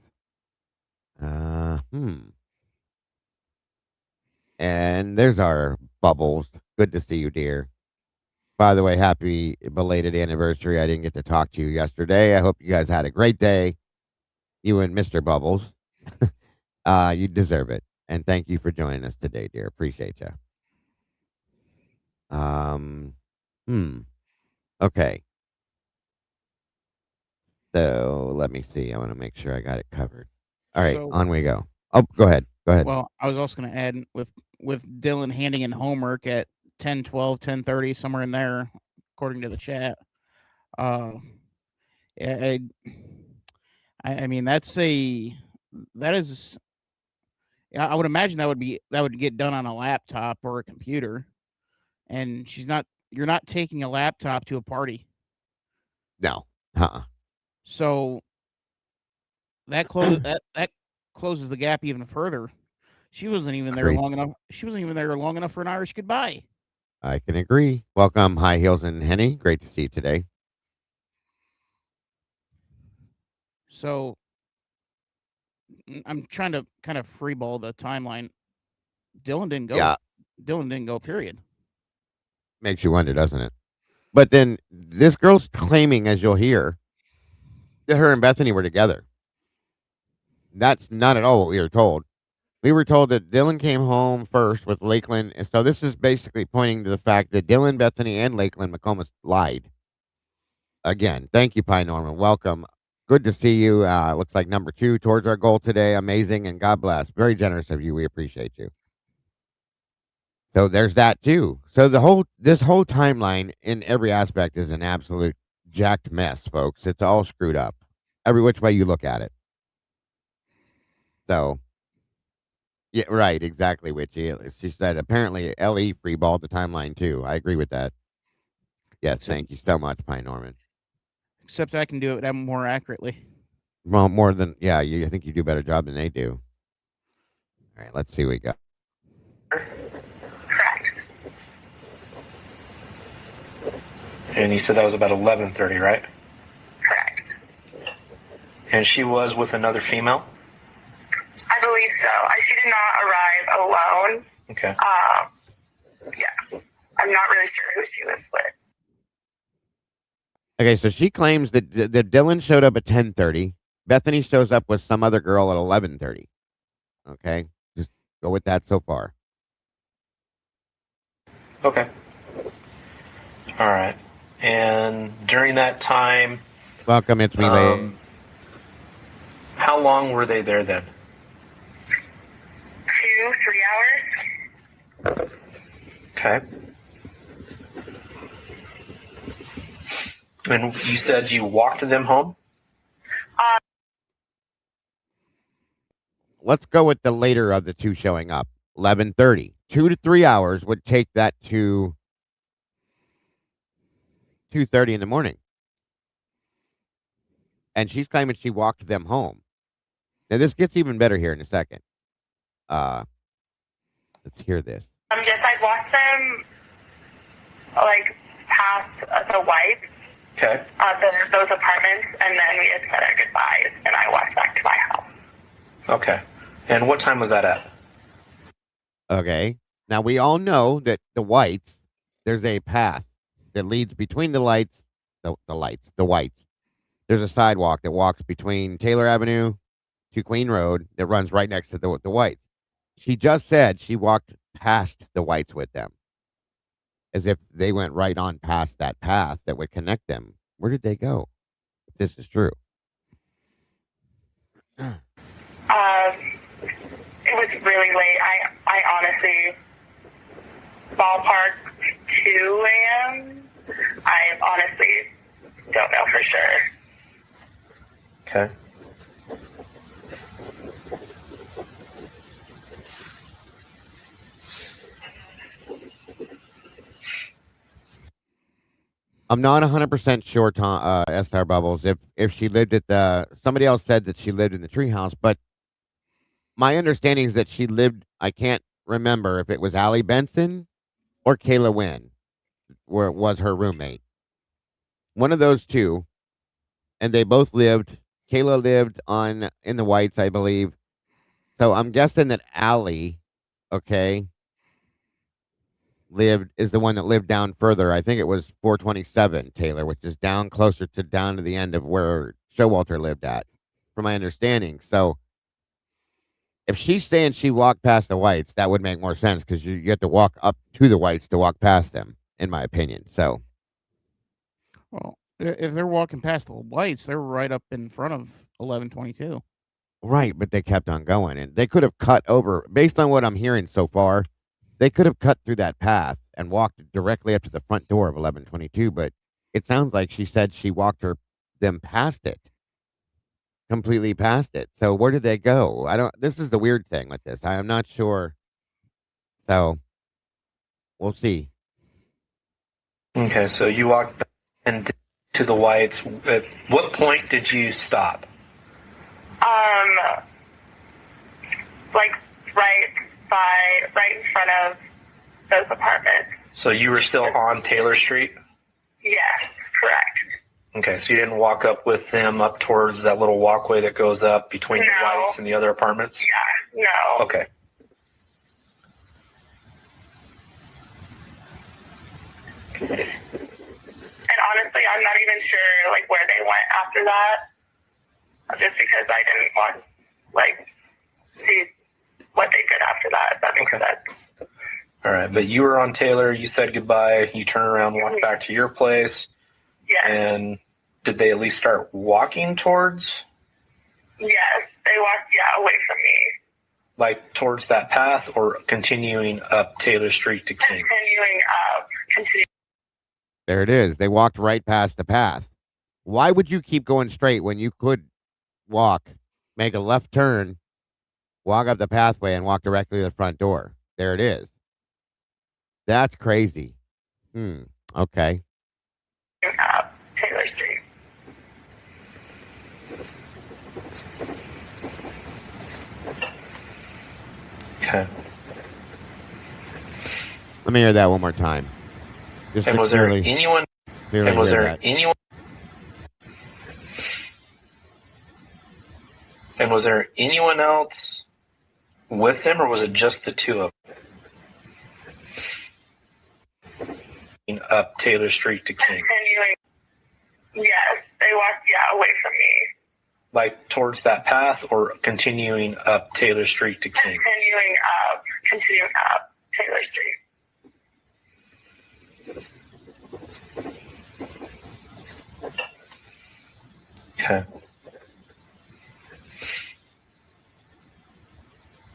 Speaker 4: And there's our Bubbles. Good to see you, dear. By the way, happy belated anniversary. I didn't get to talk to you yesterday. I hope you guys had a great day. You and Mr. Bubbles. You deserve it. And thank you for joining us today, dear. Appreciate you. Okay. So let me see. I want to make sure I got it covered. All right,
Speaker 5: So,
Speaker 4: on we go. Oh, go ahead. Go ahead.
Speaker 5: well, I was also going to add with Dylan handing in homework at 10, 12, 10:30, somewhere in there, according to the chat. Uh, I, I mean, that is. I would imagine that would get done on a laptop or a computer, and you're not taking a laptop to a party,
Speaker 4: No. Uh-uh.
Speaker 5: so that closes the gap even further. She wasn't even there
Speaker 4: Agreed.
Speaker 5: long enough. She wasn't even there long enough for an Irish goodbye.
Speaker 4: I can agree. Welcome, High Heels and Henny. Great to see you today.
Speaker 5: So I'm trying to kind of freeball the timeline. Dylan didn't go.
Speaker 4: Yeah.
Speaker 5: Dylan didn't go. Period.
Speaker 4: Makes you wonder, doesn't it? But then this girl's claiming, as you'll hear, that her and Bethany were together. That's not at all what we were told. We were told that Dylan came home first with Lakeland. And so this is basically pointing to the fact that Dylan, Bethany, and Lakeland McComas lied. Again, thank you, Pi Norman. Welcome. Good to see you. Looks like number 2 towards our goal today. Amazing, and God bless. Very generous of you. We appreciate you. So there's that too. So this whole timeline in every aspect is an absolute jacked mess, folks. It's all screwed up. Every which way you look at it. So yeah, right, exactly, Witchy. She said apparently LE freeballed the timeline too. I agree with that. Yes, thank you so much, Pi Norman.
Speaker 5: Except I can do it more accurately.
Speaker 4: Well, more than I think you do a better job than they do. All right, let's see what we got.
Speaker 7: Correct.
Speaker 6: And you said that was about 11:30, right?
Speaker 7: Correct.
Speaker 6: And she was with another female?
Speaker 7: I believe so. She did not arrive alone.
Speaker 6: Okay.
Speaker 7: Yeah. I'm not really sure who she was with.
Speaker 4: Okay, so she claims that Dylan showed up at 10:30. Bethany shows up with some other girl at 11:30. Okay, just go with that so far.
Speaker 6: Okay. All right. And during that time,
Speaker 4: welcome, it's me,
Speaker 6: how long were they there then?
Speaker 7: 2-3 hours.
Speaker 6: Okay. And you said you walked them home?
Speaker 4: Let's go with the later of the two showing up. 11:30. 2 to 3 hours would take that to 2:30 in the morning. And she's claiming she walked them home. Now this gets even better here in a second. Let's hear this.
Speaker 7: Yes, I walked them past the Whites.
Speaker 6: Okay.
Speaker 7: Those apartments, and then we had said our goodbyes, and I walked back to my house.
Speaker 6: Okay. And what time was that at?
Speaker 4: Okay. Now we all know that the Whites, there's a path that leads between the Whites. There's a sidewalk that walks between Taylor Avenue to Queen Road that runs right next to the Whites. She just said she walked past the Whites with them, as if they went right on past that path that would connect them. Where did they go? If this is true.
Speaker 7: It was really late. I honestly, ballpark 2 a.m. I honestly don't know for sure.
Speaker 6: Okay.
Speaker 4: I'm not 100% sure, Tom, SR Bubbles, if she lived at somebody else said that she lived in the treehouse, but my understanding is that she lived. I can't remember if it was Allie Benson or Kayla Wynn, where it was her roommate. One of those two, and they both lived. Kayla lived on in the Whites, I believe. So I'm guessing that Allie, okay, is the one that lived down further. I think it was 427 Taylor, which is down closer to down to the end of where Showalter lived at, from my understanding. So if she's saying she walked past the Whites, that would make more sense because you have to walk up to the Whites to walk past them, in my opinion. So
Speaker 5: Well, if they're walking past the Whites, they're right up in front of 1122.
Speaker 4: right, but they kept on going, and they could have cut over. Based on what I'm hearing so far, they could have cut through that path and walked directly up to the front door of 1122. But it sounds like she said she walked them past it, completely past it. So where did they go? I don't. This is the weird thing with this. I am not sure. So we'll see.
Speaker 6: Okay, so you walked back into the Whites. At what point did you stop?
Speaker 7: Like right in front of those apartments.
Speaker 6: So you were still on Taylor Street?
Speaker 7: Yes, correct.
Speaker 6: Okay, so you didn't walk up with them up towards that little walkway that goes up between the
Speaker 7: No.
Speaker 6: Whites and the other apartments?
Speaker 7: Yeah, no.
Speaker 6: Okay.
Speaker 7: And honestly, I'm not even sure like where they went after that. Just because I didn't want see what they did after that, if that makes sense.
Speaker 6: All right, but you were on Taylor, you said goodbye, you turned around, walked back to your place.
Speaker 7: Yes.
Speaker 6: And did they at least start walking towards?
Speaker 7: Yes, they walked, away from me.
Speaker 6: Like towards that path or continuing up Taylor Street to King?
Speaker 7: Continuing up.
Speaker 4: There it is. They walked right past the path. Why would you keep going straight when you could walk, make a left turn, walk up the pathway, and walk directly to the front door? There it is. That's crazy. Okay.
Speaker 7: Up Taylor Street.
Speaker 6: Okay.
Speaker 4: Let me hear that one more time. Just
Speaker 6: And
Speaker 4: to
Speaker 6: was there
Speaker 4: clearly-
Speaker 6: anyone?
Speaker 4: clearly
Speaker 6: And was
Speaker 4: hear
Speaker 6: there
Speaker 4: that.
Speaker 6: anyone? And was there anyone else with them, or was it just the two of them? Up Taylor Street to King.
Speaker 7: Continuing. Yes, they walked, away from me.
Speaker 6: Like towards that path or continuing up Taylor Street to King?
Speaker 7: Continuing up Taylor Street.
Speaker 6: Okay.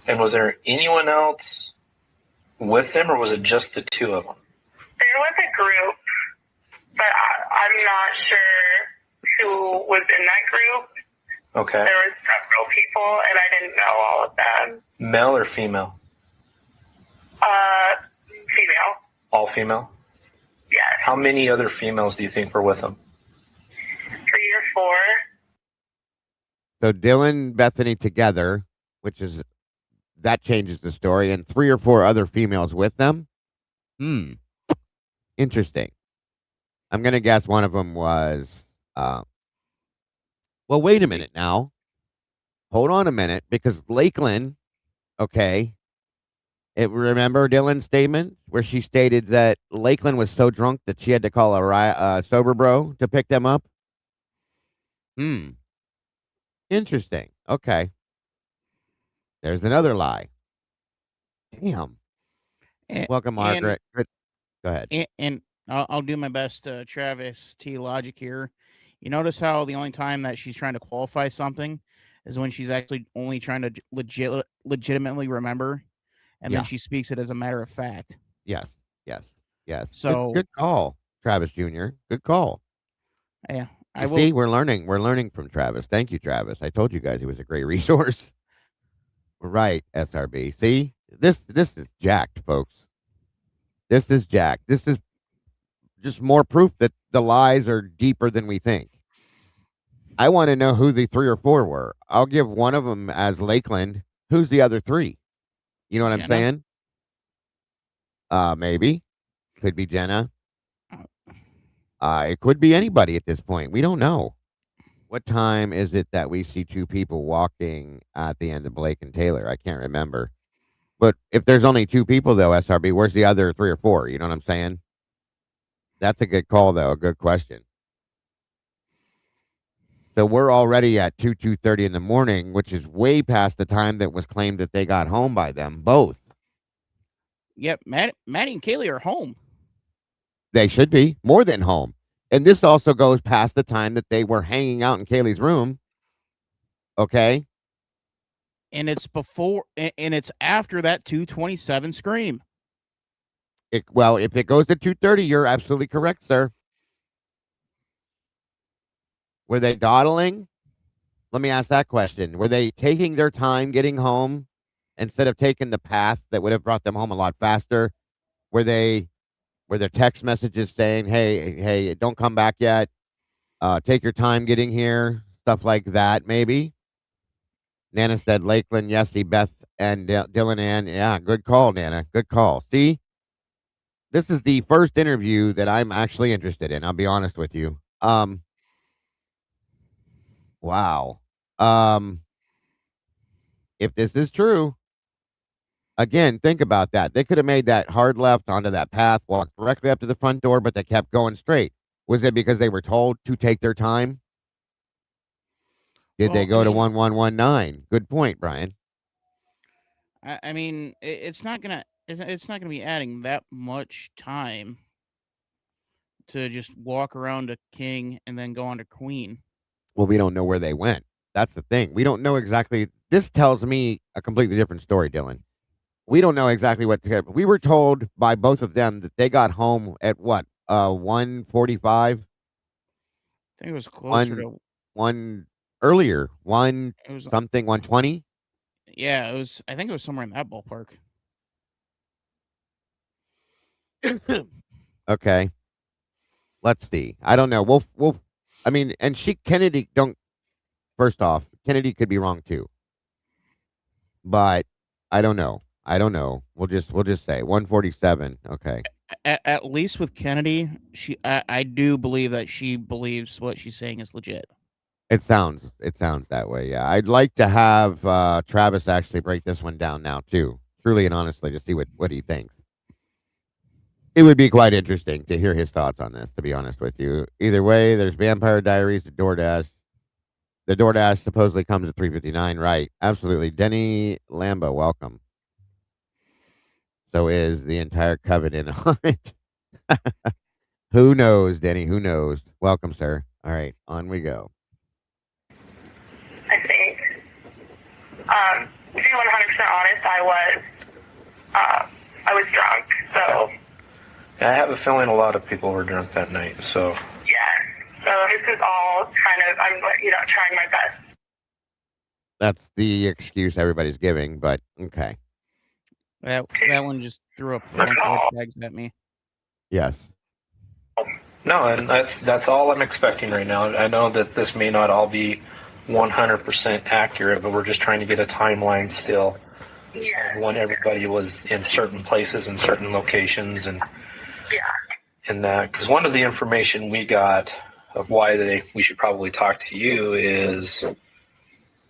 Speaker 6: And was there anyone else with them, or was it just the two of them?
Speaker 7: There was a group, but I'm not sure who was in that group.
Speaker 6: Okay.
Speaker 7: There was several people, and I didn't know all of them.
Speaker 6: Male or female?
Speaker 7: Female.
Speaker 6: All female?
Speaker 7: Yes.
Speaker 6: How many other females do you think were with them?
Speaker 7: 3 or 4.
Speaker 4: So Dylan, Bethany together, that changes the story, and 3 or 4 other females with them. Interesting. I'm going to guess one of them was, well, wait a minute now. Hold on a minute, because Lakeland, okay, remember Dylan's statement where she stated that Lakeland was so drunk that she had to call a sober bro to pick them up? Interesting. Okay. There's another lie. Damn. Welcome, Margaret. Good. Go ahead.
Speaker 5: And I'll do my best, Travis T. Logic here. You notice how the only time that she's trying to qualify something is when she's actually only trying to legitimately remember, and then she speaks it as a matter of fact.
Speaker 4: Yes.
Speaker 5: So
Speaker 4: good call, Travis Jr. Good call.
Speaker 5: Yeah.
Speaker 4: See, we're learning. We're learning from Travis. Thank you, Travis. I told you guys he was a great resource. Right, SRB. See, this is jacked, folks. This is jacked. This is just more proof that the lies are deeper than we think. I want to know who the 3 or 4 were. I'll give one of them as Lakeland. Who's the other three? You know what I'm
Speaker 5: Jenna?
Speaker 4: saying? Maybe. Could be Jenna. It could be anybody at this point. We don't know. What time is it that we see two people walking at the end of Blake and Taylor? I can't remember. But if there's only two people, though, SRB, where's the other three or four? You know what I'm saying? That's a good call, though. A good question. So we're already at 2:30 in the morning, which is way past the time that was claimed that they got home by them, both.
Speaker 5: Yep, Maddie and Kaylee are home.
Speaker 4: They should be more than home. And this also goes past the time that they were hanging out in Kaylee's room. Okay?
Speaker 5: And it's before, and it's after that 2:27 scream.
Speaker 4: Well, if it goes to 2:30, you're absolutely correct, sir. Were they dawdling? Let me ask that question. Were they taking their time getting home instead of taking the path that would have brought them home a lot faster? Were their text messages saying, hey, don't come back yet. Take your time getting here. Stuff like that, maybe. Nana said Lakeland, Yessie, Beth, and Dylan Ann. Yeah, good call, Nana. Good call. See, this is the first interview that I'm actually interested in. I'll be honest with you. Wow. If this is true, again, think about that. They could have made that hard left onto that path, walked directly up to the front door, but they kept going straight. Was it because they were told to take their time? Did they go to 1119? Good point, Brian.
Speaker 5: I mean, it's not gonna be adding that much time to just walk around to King and then go on to Queen.
Speaker 4: Well, we don't know where they went. That's the thing. We don't know exactly. This tells me a completely different story, Dylan. We don't know exactly what we were told by both of them that they got home at what 1:45.
Speaker 5: I think it was closer to
Speaker 4: one earlier, one
Speaker 5: it was
Speaker 4: something 1:20.
Speaker 5: Yeah, it was. I think it was somewhere in that ballpark.
Speaker 4: Okay, let's see. I don't know. We'll. I mean, and Kennedy don't. First off, Kennedy could be wrong too, but I don't know. We'll just say 1:47. Okay.
Speaker 5: At least with Kennedy, I do believe that she believes what she's saying is legit.
Speaker 4: It sounds that way. Yeah, I'd like to have Travis actually break this one down now too, truly and honestly, to see what he thinks. It would be quite interesting to hear his thoughts on this. To be honest with you, either way, there's Vampire Diaries, the DoorDash. The DoorDash supposedly comes at 3:59. Right? Absolutely. Denny Lambo, welcome. So is the entire covenant on it. Who knows, Denny? Who knows? Welcome, sir. All right, on we go.
Speaker 7: I think. To be 100% honest, I was drunk, so.
Speaker 6: I have a feeling a lot of people were drunk that night, so.
Speaker 7: Yes, so this is all kind of, I'm, trying my best.
Speaker 4: That's the excuse everybody's giving, but okay.
Speaker 5: That one just threw up a bunch of flags at me.
Speaker 4: Yes.
Speaker 6: No, and that's all I'm expecting right now. I know that this may not all be 100% accurate, but we're just trying to get a timeline still.
Speaker 7: Yes.
Speaker 6: When everybody was in certain places and certain locations and that. Because one of the information we got of why we should probably talk to you is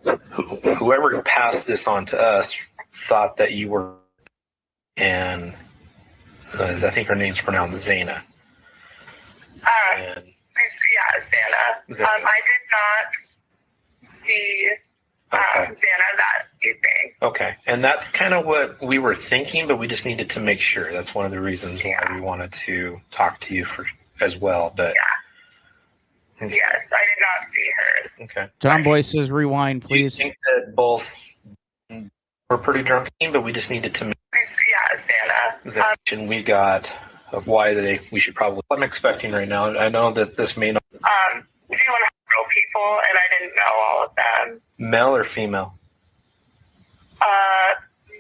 Speaker 6: whoever passed this on to us thought that you were, and I think her name's pronounced Zana.
Speaker 7: Zana. I did not see Zana that evening.
Speaker 6: Okay, and that's kind of what we were thinking, but we just needed to make sure. That's one of the reasons why we wanted to talk to you as well. But
Speaker 7: yes, I did not see her.
Speaker 6: Okay.
Speaker 5: Tomboy says rewind, please.
Speaker 6: Do you think that both were pretty drunk, but we just needed to make
Speaker 7: Zana.
Speaker 6: We got of why we should probably. I'm expecting right now. I know that this may not.
Speaker 7: Do you want to real people, and I didn't know all of them.
Speaker 6: Male or female?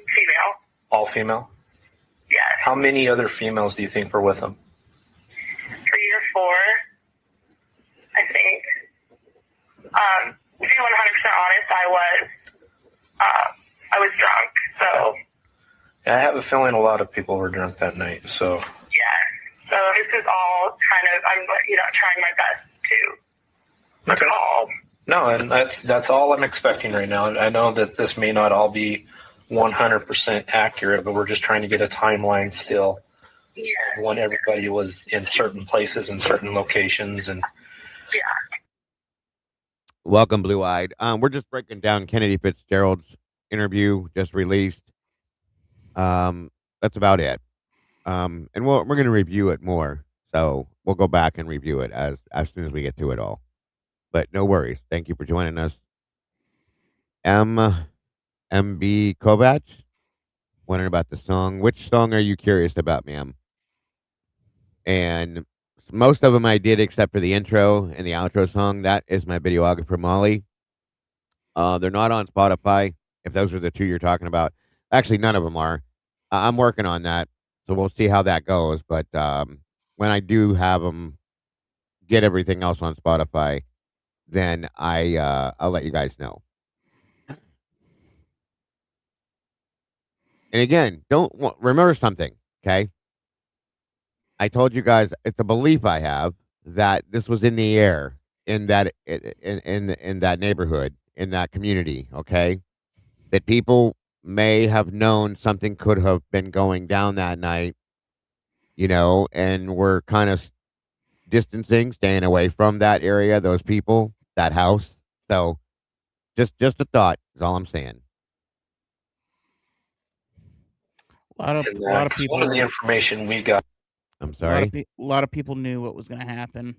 Speaker 7: Female.
Speaker 6: All female?
Speaker 7: Yes.
Speaker 6: How many other females do you think were with them?
Speaker 7: 3 or 4, I think. To be 100% honest, I was drunk, so.
Speaker 6: I have a feeling a lot of people were drunk that night, so.
Speaker 7: Yes. So this is all kind of, I'm, trying my best to recall.
Speaker 6: No, and that's all I'm expecting right now. I know that this may not all be 100% accurate, but we're just trying to get a timeline still.
Speaker 7: Yes.
Speaker 6: When everybody was in certain places and certain locations, and
Speaker 7: yeah.
Speaker 4: Welcome, Blue Eyed. We're just breaking down Kennedy Fitzgerald's interview just released. That's about it. And we're going to review it more, so we'll go back and review it as soon as we get to it all. But no worries. Thank you for joining us. MB Kovac, wondering about the song. Which song are you curious about, ma'am? And most of them I did, except for the intro and the outro song. That is my videographer, Molly. They're not on Spotify, if those are the two you're talking about. Actually, none of them are. I'm working on that, so we'll see how that goes. But when I do have them get everything else on Spotify, then I'll let you guys know. And again, don't remember something, okay? I told you guys it's a belief I have that this was in the air in that in that neighborhood, in that community, okay? That people may have known something could have been going down that night, and we're kind of distancing, staying away from that area, those people, that house. So just a thought is all I'm saying.
Speaker 5: A lot of
Speaker 6: a
Speaker 5: people.
Speaker 6: lot of the information we got.
Speaker 4: I'm sorry.
Speaker 5: A lot of people knew what was going to happen.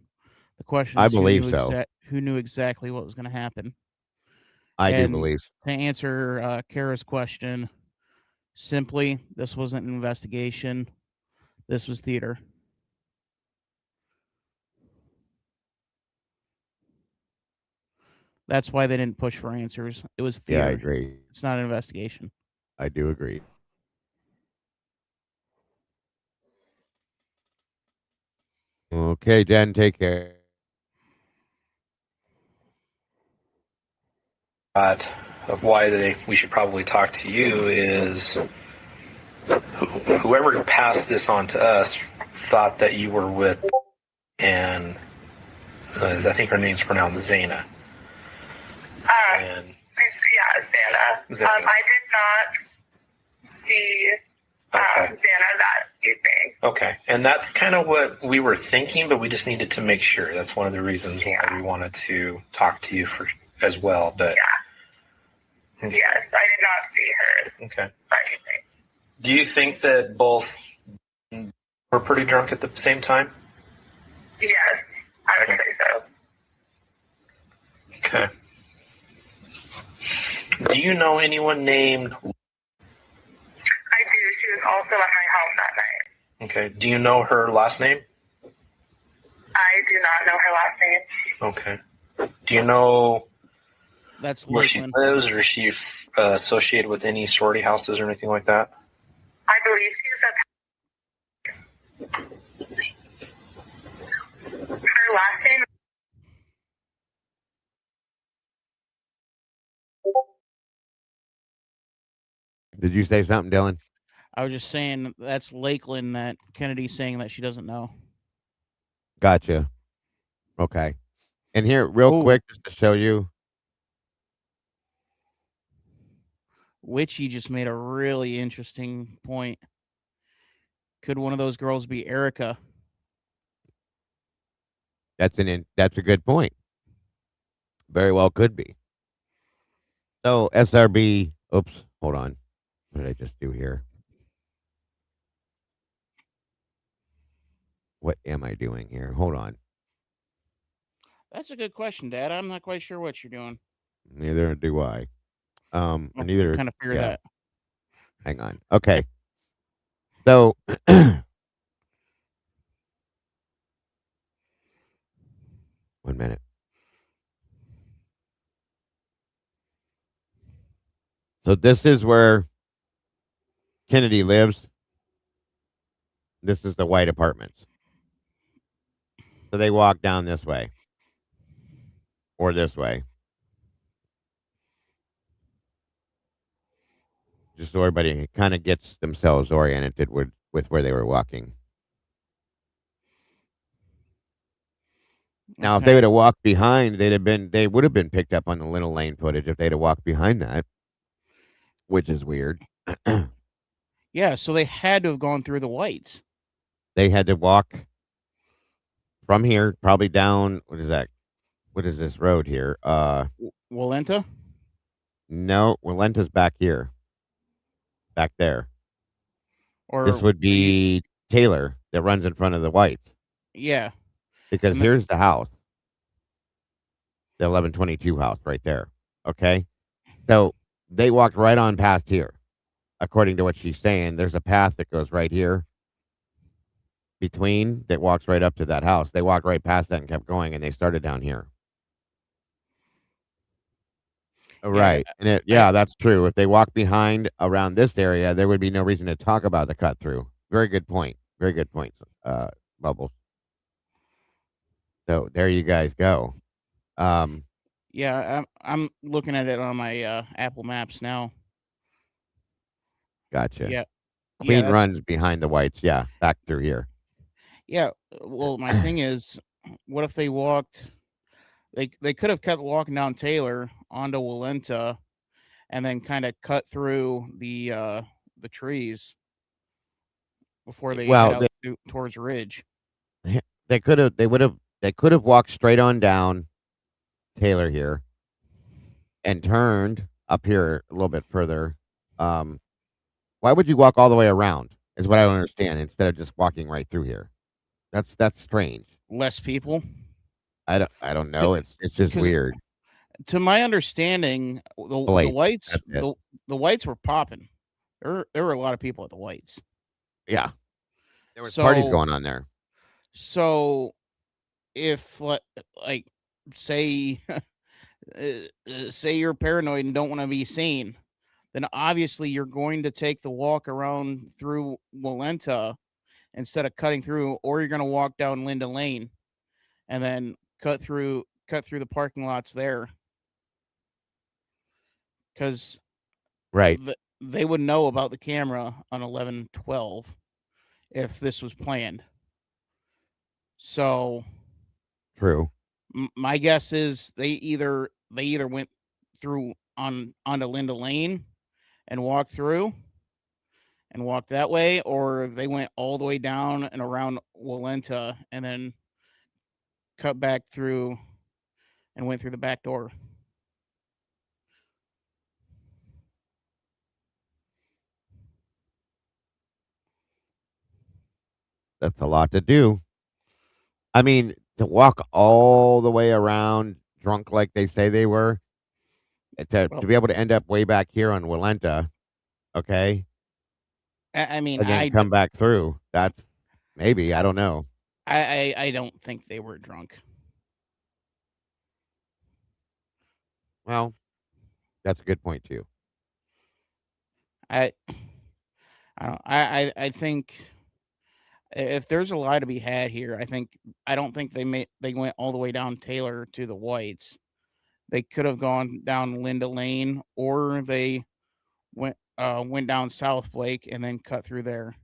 Speaker 5: The question
Speaker 4: I
Speaker 5: is,
Speaker 4: believe so.
Speaker 5: who knew exactly what was going to happen?
Speaker 4: I do
Speaker 5: And
Speaker 4: believe.
Speaker 5: to answer Kara's question, simply, this wasn't an investigation. This was theater. That's why they didn't push for answers. It was theater.
Speaker 4: Yeah, I agree.
Speaker 5: It's not an investigation.
Speaker 4: I do agree. Okay, Jen, take care.
Speaker 6: Of why we should probably talk to you is whoever passed this on to us thought that you were with, and I think her name's pronounced Zaina.
Speaker 7: Yeah, Xana. I did not see Xana that evening.
Speaker 6: Okay, and that's kind of what we were thinking, but we just needed to make sure. That's one of the reasons why we wanted to talk to you as well. But
Speaker 7: yes, I did not see her.
Speaker 6: Okay.
Speaker 7: That evening.
Speaker 6: Do you think that both were pretty drunk at the same time?
Speaker 7: Yes, I would say so.
Speaker 6: Okay. Do you know anyone named?
Speaker 7: I do. She was also at my home that night.
Speaker 6: Okay. Do you know her last name?
Speaker 7: I do not know her last name.
Speaker 6: Okay. Do you know
Speaker 5: That's
Speaker 6: where she lives, or is she associated with any sorority houses or anything like that?
Speaker 7: I believe she's her last name.
Speaker 4: Did you say something, Dylan?
Speaker 5: I was just saying that's Lakeland that Kennedy's saying that she doesn't know.
Speaker 4: Gotcha. Okay. And here, real quick, just to show you.
Speaker 5: Witchy just made a really interesting point. Could one of those girls be Erica?
Speaker 4: That's a good point. Very well could be. So SRB. Oops, hold on. What did I just do here? What am I doing here? Hold on.
Speaker 5: That's a good question, Dad. I'm not quite sure what you're doing.
Speaker 4: Neither do I. Neither.
Speaker 5: Kind of figure that.
Speaker 4: Hang on. Okay. So. 1 minute. So this is where Kennedy lives. This is the white apartments. So they walk down this way. Or this way. just so everybody kind of gets themselves oriented with where they were walking. Now, if they would
Speaker 5: Okay.
Speaker 4: have walked behind, they would have been picked up on the Little Lane footage if they'd have walked behind that, which is weird.
Speaker 5: Yeah, so they had to have gone through the whites.
Speaker 4: They had to walk from here, probably down. What is that? What is this road here?
Speaker 5: Walenta?
Speaker 4: No, Walenta's back here, back there. This
Speaker 5: Or
Speaker 4: would
Speaker 5: are you
Speaker 4: be Taylor that runs in front of the whites
Speaker 5: yeah.
Speaker 4: because
Speaker 5: And the,
Speaker 4: here's the house, the 1122 house right there. Okay, so they walked right on past here, according to what she's saying. There's a path that goes right here between that walks right up to that house. They walked right past that and kept going, and they started down here.
Speaker 5: yeah,
Speaker 4: Right, and
Speaker 5: I
Speaker 4: that's true. If they walked behind around this area, there would be no reason to talk about the cut through. Very good point. Very good point, Bubbles. So there you guys go. Um,
Speaker 5: yeah, I'm looking at it on my Apple Maps now.
Speaker 4: gotcha.
Speaker 5: Yeah. Yeah,
Speaker 4: Queen
Speaker 5: that's
Speaker 4: runs behind the whites. Yeah, back through here.
Speaker 5: yeah. Well, my thing is, what if they walked? They could have kept walking down Taylor onto Walenta, and then kind of cut through the trees before they head
Speaker 4: Well,
Speaker 5: out towards Ridge.
Speaker 4: they could have. They could have walked straight on down Taylor here and turned up here a little bit further. Um, why would you walk all the way around? Is what I don't understand. Instead of just walking right through here, that's strange.
Speaker 5: Less people,
Speaker 4: I don't know. It's just
Speaker 5: because
Speaker 4: weird.
Speaker 5: to my understanding, the
Speaker 4: Blake,
Speaker 5: whites
Speaker 4: that's it.
Speaker 5: the whites were popping. There were a lot of people at the whites.
Speaker 4: Yeah, there was parties
Speaker 5: So
Speaker 4: going on there.
Speaker 5: so if like say say you're paranoid and don't want to be seen, then obviously you're going to take the walk around through Walenta instead of cutting through, or you're going to walk down Linda Lane and then cut through the parking lots there, because
Speaker 4: Right.
Speaker 5: they would know about the camera on 11/12 if this was planned. So
Speaker 4: True.
Speaker 5: my guess is they either went through onto Linda Lane and walked through and walked that way, or they went all the way down and around Walenta and then cut back through and went through the back door.
Speaker 4: That's a lot to do. I mean, to walk all the way around drunk like they say they were, to
Speaker 5: Well,
Speaker 4: be able to end up way back here on Walenta, okay,
Speaker 5: I mean,
Speaker 4: and then come back through. That's maybe, I don't know.
Speaker 5: I don't think they were drunk.
Speaker 4: Well, that's a good point too.
Speaker 5: I I don't I think if there's a lie to be had here, I don't think they went all the way down Taylor to the whites. They could have gone down Linda Lane, or they went down South Blake and then cut through there.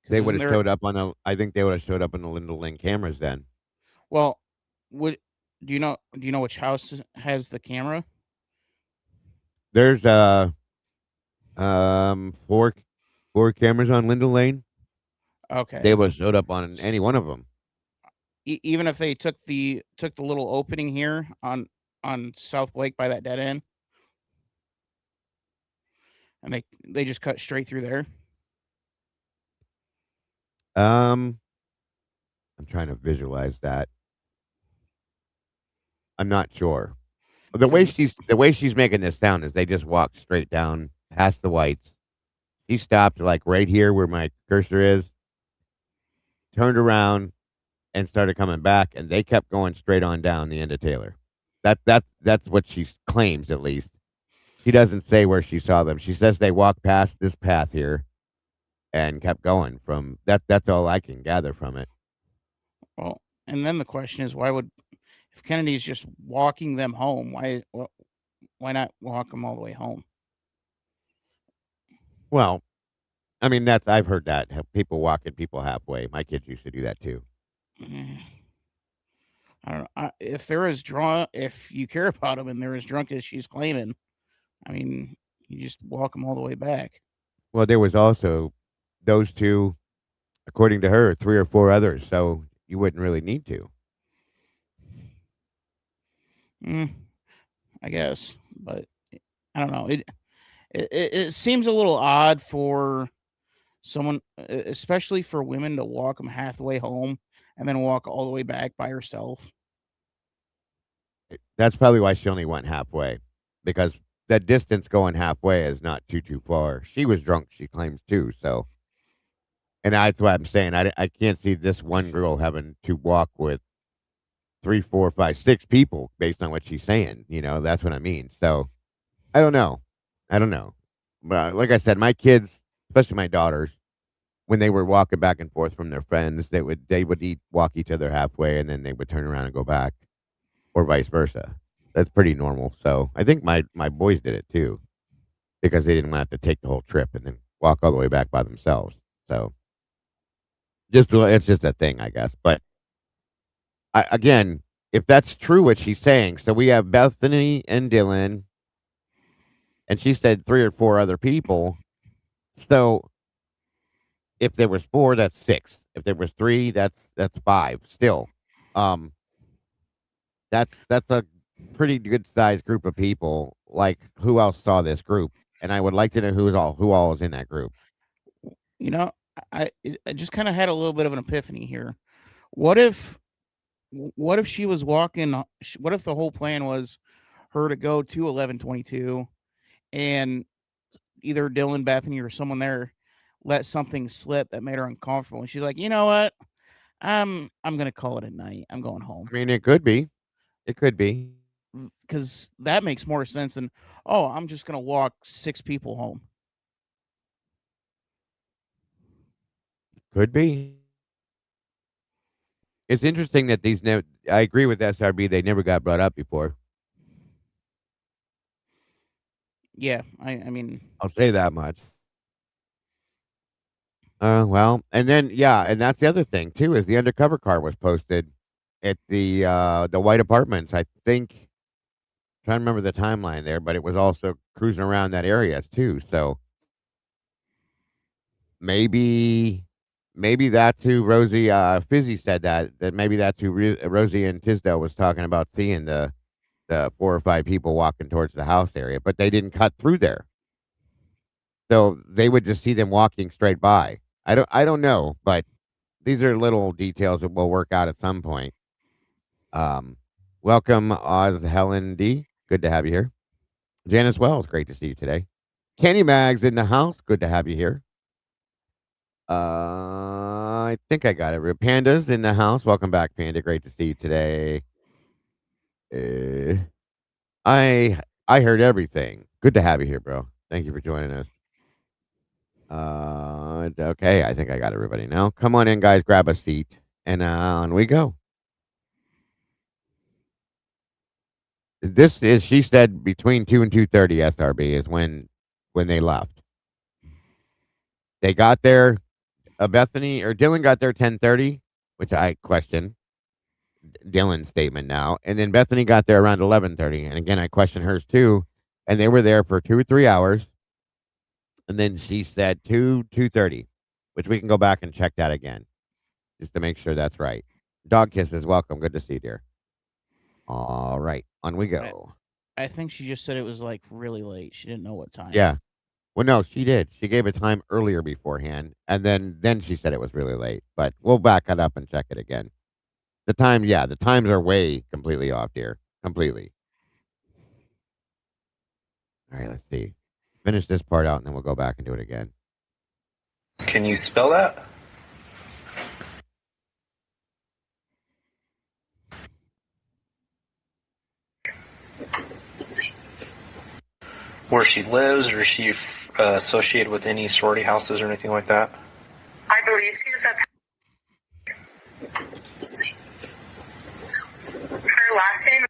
Speaker 4: They
Speaker 5: Because
Speaker 4: would
Speaker 5: isn't
Speaker 4: have
Speaker 5: there?
Speaker 4: showed up on a. I think they would have showed up on the Linda Lynn cameras then.
Speaker 5: Well, would do you know which house has the camera?
Speaker 4: There's four cameras on Linda Lane.
Speaker 5: Okay.
Speaker 4: They would have showed up on any one of them.
Speaker 5: Even if they took the little opening here on South Blake by that dead end, and they just cut straight through there.
Speaker 4: I'm trying to visualize that. I'm not sure. The way she's making this sound is they just walked straight down past the whites. She stopped like right here where my cursor is, turned around and started coming back, and they kept going straight on down the end of Taylor. That's what she claims, at least. She doesn't say where she saw them. She says they walked past this path here and kept going from that. That's all I can gather from it.
Speaker 5: Well, and then the question is, if Kennedy's just walking them home, why not walk them all the way home?
Speaker 4: Well, I mean, I've heard that people walking people halfway. My kids used to do that too.
Speaker 5: Mm, I don't know. If they're as drunk, if you care about them and they're as drunk as she's claiming, I mean, you just walk them all the way back.
Speaker 4: Well, there was also those two, according to her, 3 or 4 others, so you wouldn't really need to.
Speaker 5: Mm, I guess, but I don't know. It seems a little odd for someone, especially for women, to walk them halfway home and then walk all the way back by herself.
Speaker 4: That's probably why she only went halfway, because that distance going halfway is not too far. She was drunk, she claims too. So, and that's what I'm saying. I can't see this one girl having to walk with 3, 4, 5, 6 people based on what she's saying. That's what I mean. So I don't know. I don't know. But like I said, my kids, especially my daughters, when they were walking back and forth from their friends, they would walk each other halfway, and then they would turn around and go back, or vice versa. That's pretty normal. So I think my boys did it too, because they didn't want to have to take the whole trip and then walk all the way back by themselves. So it's just a thing, I guess. But again, if that's true what she's saying, so we have Bethany and Dylan, and she said 3 or 4 other people. So if there was 4, that's 6. If there was 3, that's 5. Still, um, that's a pretty good sized group of people. Like, who else saw this group? And I would like to know who all is in that group.
Speaker 5: You know, I just kind of had a little bit of an epiphany here. What if what if she was walking? What if the whole plan was her to go to 1122 and either Dylan, Bethany, or someone there let something slip that made her uncomfortable, and she's like, you know what, I'm gonna call it a night. I'm going home.
Speaker 4: I mean, it could be. It could be.
Speaker 5: Because that makes more sense than, oh, I'm just gonna walk 6 people home.
Speaker 4: Could be. It's interesting that I agree with SRB. They never got brought up before.
Speaker 5: Yeah, I mean,
Speaker 4: I'll say that much. Well, and then and that's the other thing too, is the undercover car was posted at the white apartments. I think, trying to remember the timeline there, but it was also cruising around that area too. So maybe that's who Rosie Fizzy said that maybe that's who Rosie and Tisdale was talking about, seeing the 4 or 5 people walking towards the house area, but they didn't cut through there. So they would just see them walking straight by. I don't know, but these are little details that will work out at some point. Welcome, Oz Helen D. Good to have you here. Janice Wells, great to see you today. Kenny Mags in the house. Good to have you here. I think I got it. Panda's in the house. Welcome back, Panda. Great to see you today. I heard everything. Good to have you here, bro. Thank you for joining us. Okay, I think I got everybody now. Come on in, guys. Grab a seat, and on we go. This is, she said, between 2 and 2:30 SRB is when they left. They got there. Bethany or Dylan got there 10:30, which I question Dylan's statement now, and then Bethany got there around 11:30, and again I question hers too. And they were there for 2 or 3 hours, and then she said 2:30, which we can go back and check that again just to make sure that's right. Dog kisses, welcome. Good to see you, dear. All right, on we go.
Speaker 5: I think she just said it was like really late. She didn't know what time.
Speaker 4: Yeah. Well, no, she did. She gave a time earlier beforehand, and then she said it was really late. But we'll back it up and check it again. The times are way completely off, dear. Completely. All right, let's see. Finish this part out, and then we'll go back and do it again.
Speaker 6: Can you spell that? Where she lives, or is she associated with any sorority houses or anything like that?
Speaker 7: I believe she's her last name.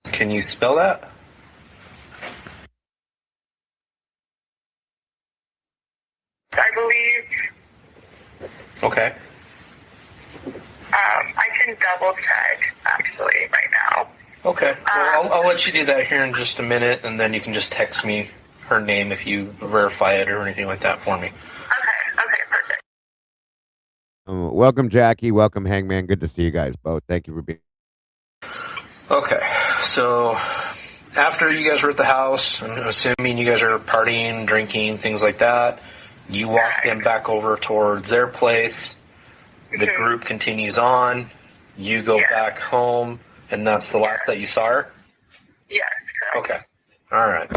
Speaker 6: Can you spell that?
Speaker 7: I believe.
Speaker 6: Okay.
Speaker 7: I can double check actually right now.
Speaker 6: Okay. Well, I'll let you do that here in just a minute, and then you can just text me her name if you verify it or anything like that for me.
Speaker 7: Okay, perfect.
Speaker 4: Welcome, Jackie. Welcome, Hangman. Good to see you guys both. Thank you for being.
Speaker 6: Okay. So after you guys were at the house, I'm assuming you guys are partying, drinking, things like that. You walk them back over towards their place. The group continues on. You go back home, and that's the last that you saw her?
Speaker 7: Yes, correct.
Speaker 6: Okay. All right.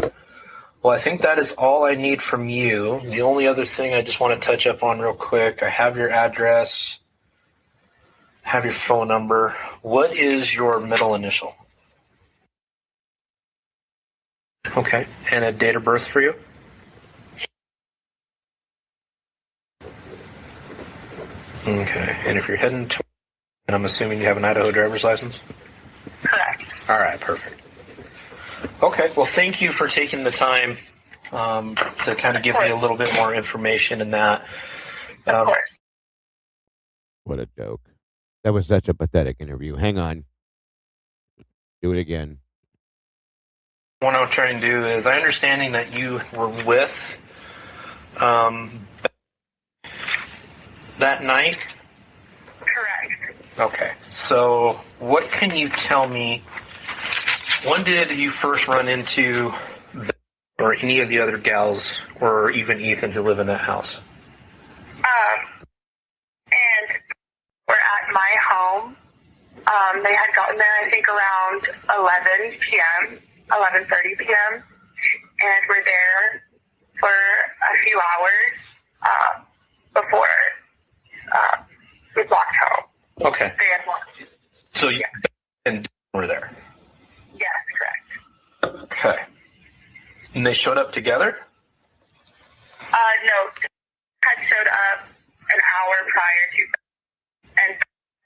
Speaker 6: Well, I think that is all I need from you. The only other thing I just want to touch up on real quick, I have your address, have your phone number. What is your middle initial? Okay. And a date of birth for you? Okay. And if you're heading to, and I'm assuming you have an Idaho driver's license?
Speaker 7: Correct.
Speaker 6: All right, perfect. Okay, well, thank you for taking the time to kind of give me a little bit more information in that.
Speaker 7: Of course.
Speaker 4: What a joke. That was such a pathetic interview. Hang on. Do it again.
Speaker 6: What I'm trying to do is, I understanding that you were with that night?
Speaker 7: Correct.
Speaker 6: Okay, so what can you tell me? When did you first run into or any of the other gals, or even Ethan, who live in that house?
Speaker 7: And we're at my home. They had gotten there, I think, around 11 p.m., 11:30 p.m., and we're there for a few hours before we walked home.
Speaker 6: Okay.
Speaker 7: They had walked.
Speaker 6: So you and were there?
Speaker 7: Yes, correct.
Speaker 6: Okay. And they showed up together?
Speaker 7: No, had showed up an hour prior to, and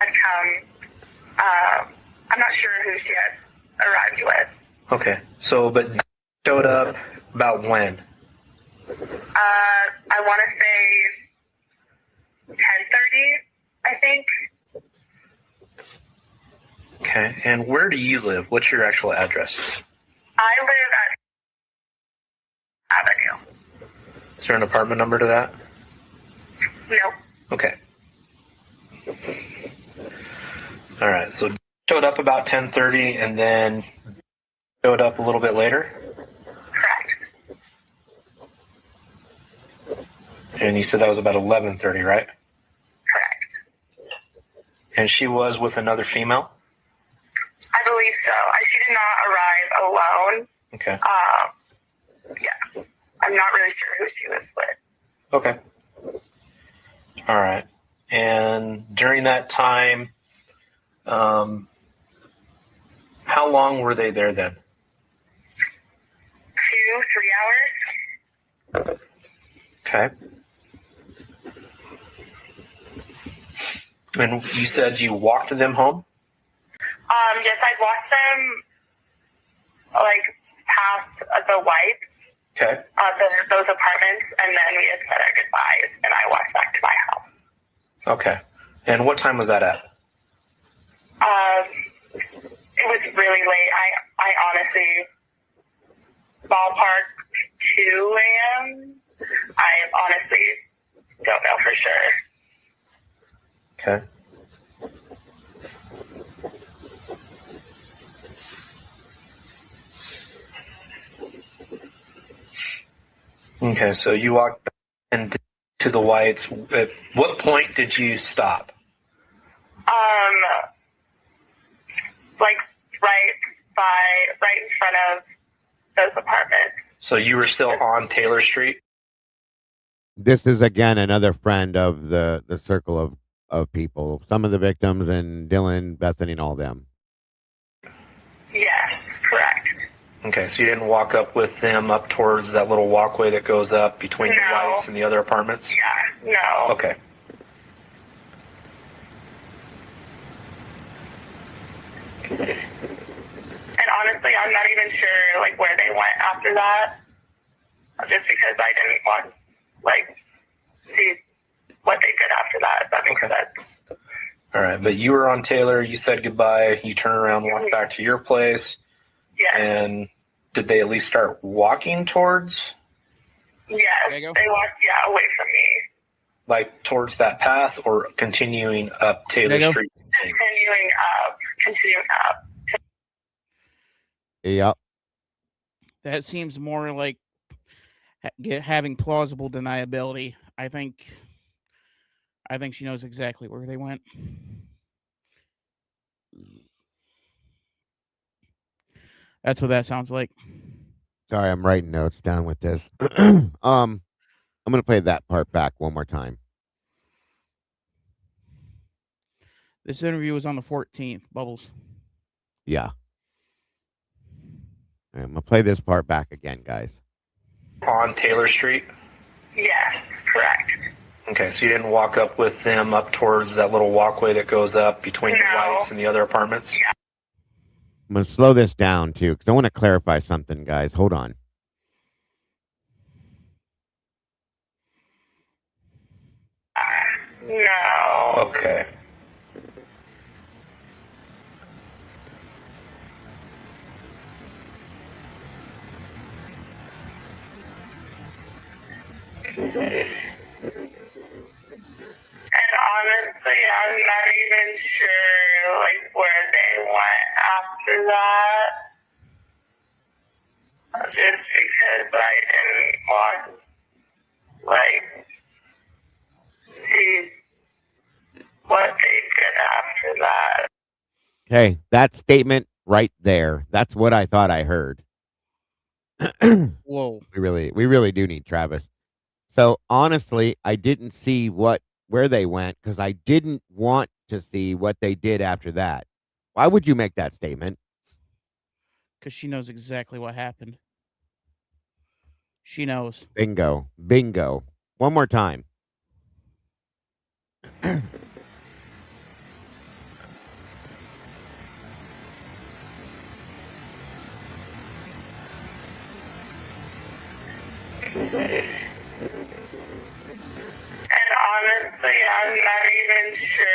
Speaker 7: had come. I'm not sure who she had arrived with.
Speaker 6: Okay. So, but showed up about when?
Speaker 7: I want to say 10:30, I think.
Speaker 6: Okay. And where do you live? What's your actual address?
Speaker 7: I live at Avenue.
Speaker 6: Is there an apartment number to that?
Speaker 7: Nope.
Speaker 6: Okay. All right. So showed up about 10:30, and then showed up a little bit later?
Speaker 7: Correct.
Speaker 6: And you said that was about 11:30, right?
Speaker 7: Correct.
Speaker 6: And she was with another female?
Speaker 7: I believe so. She did not arrive alone.
Speaker 6: Okay.
Speaker 7: Yeah. I'm not really sure who she was with.
Speaker 6: Okay. All right. And during that time, how long were they there then?
Speaker 7: 2-3 hours.
Speaker 6: Okay. And you said you walked them home?
Speaker 7: Yes, I walked them past the Whites.
Speaker 6: Okay.
Speaker 7: Those apartments, and then we had said our goodbyes, and I walked back to my house.
Speaker 6: Okay. And what time was that at?
Speaker 7: It was really late. I honestly, ballpark 2 a.m. I honestly don't know for sure.
Speaker 6: Okay. Okay, so you walked into the Whites. At what point did you stop?
Speaker 7: Right in front of those apartments.
Speaker 6: So you were still on Taylor Street?
Speaker 4: This is, again, another friend of the circle of people. Some of the victims, and Dylan, Bethany, and all them.
Speaker 7: Yes, correct.
Speaker 6: Okay, so you didn't walk up with them up towards that little walkway that goes up between the Whites and the other apartments?
Speaker 7: Yeah, no.
Speaker 6: Okay.
Speaker 7: And honestly, I'm not even sure where they went after that. Just because I didn't see what they did after that, if that makes sense.
Speaker 6: All right, but you were on Taylor. You said goodbye. You turn around, walk back to your place.
Speaker 7: Yes.
Speaker 6: And did they at least start walking towards?
Speaker 7: Yes, they walked, away from me.
Speaker 6: Like towards that path or continuing up Taylor Street?
Speaker 7: Continuing up.
Speaker 4: Yep.
Speaker 5: That seems more like having plausible deniability. I think she knows exactly where they went. That's what that sounds like.
Speaker 4: Sorry, I'm writing notes down with this. I'm going to play that part back one more time.
Speaker 5: This interview was on the 14th, Bubbles.
Speaker 4: Yeah. I'm going to play this part back again, guys.
Speaker 6: On Taylor Street?
Speaker 7: Yes, correct.
Speaker 6: Okay, so you didn't walk up with them up towards that little walkway that goes up between the lights and the other apartments?
Speaker 7: Yeah.
Speaker 4: I'm going to slow this down, too, because I want to clarify something, guys. Hold on.
Speaker 7: No.
Speaker 6: Okay.
Speaker 7: And honestly, I'm not even sure, like, where they went after that. Just because I didn't want, like, see what they did after that.
Speaker 4: Okay, that statement right there. That's what I thought I heard.
Speaker 5: Whoa.
Speaker 4: We really do need Travis. So honestly, I didn't see where they went because I didn't want to see what they did after that. Why would you make that statement?
Speaker 5: Because she knows exactly what happened. She knows.
Speaker 4: Bingo. Bingo. One more time.
Speaker 7: And honestly, I'm not even sure,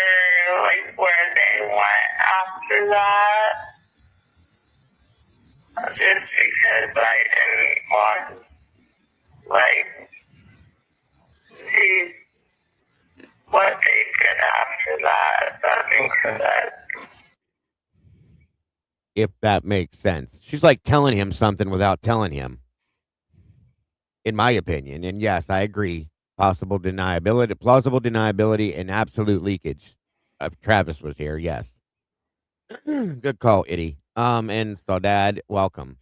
Speaker 7: like, where they went after that. Just because I didn't want, like, see what they did after that, if that makes sense.
Speaker 4: If that makes sense. She's like telling him something without telling him, in my opinion. And yes, I agree. Plausible deniability, and absolute leakage. If Travis was here, yes. Good call, Itty. And so, Dad, welcome.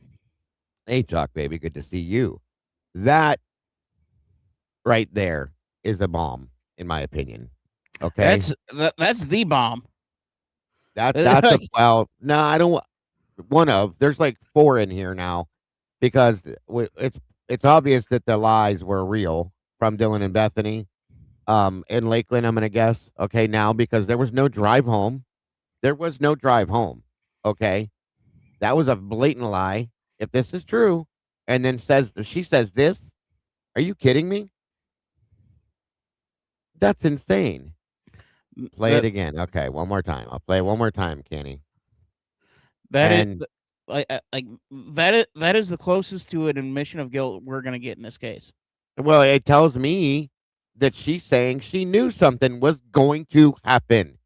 Speaker 4: Hey, Chuck, baby, good to see you. That right there is a bomb, in my opinion. Okay,
Speaker 5: That's the bomb.
Speaker 4: that's well, no, I don't. There's like 4 in here now, because it's obvious that the lies were real from Dylan and Bethany, in Lakeland. I'm gonna guess. Okay, now because there was no drive home. Okay, that was a blatant lie. If this is true, and then she says this, are you kidding me? That's insane. Play it again. Okay, one more time. I'll play it one more time, Kenny.
Speaker 5: That is the closest to an admission of guilt we're going to get in this case.
Speaker 4: Well, it tells me that she's saying she knew something was going to happen.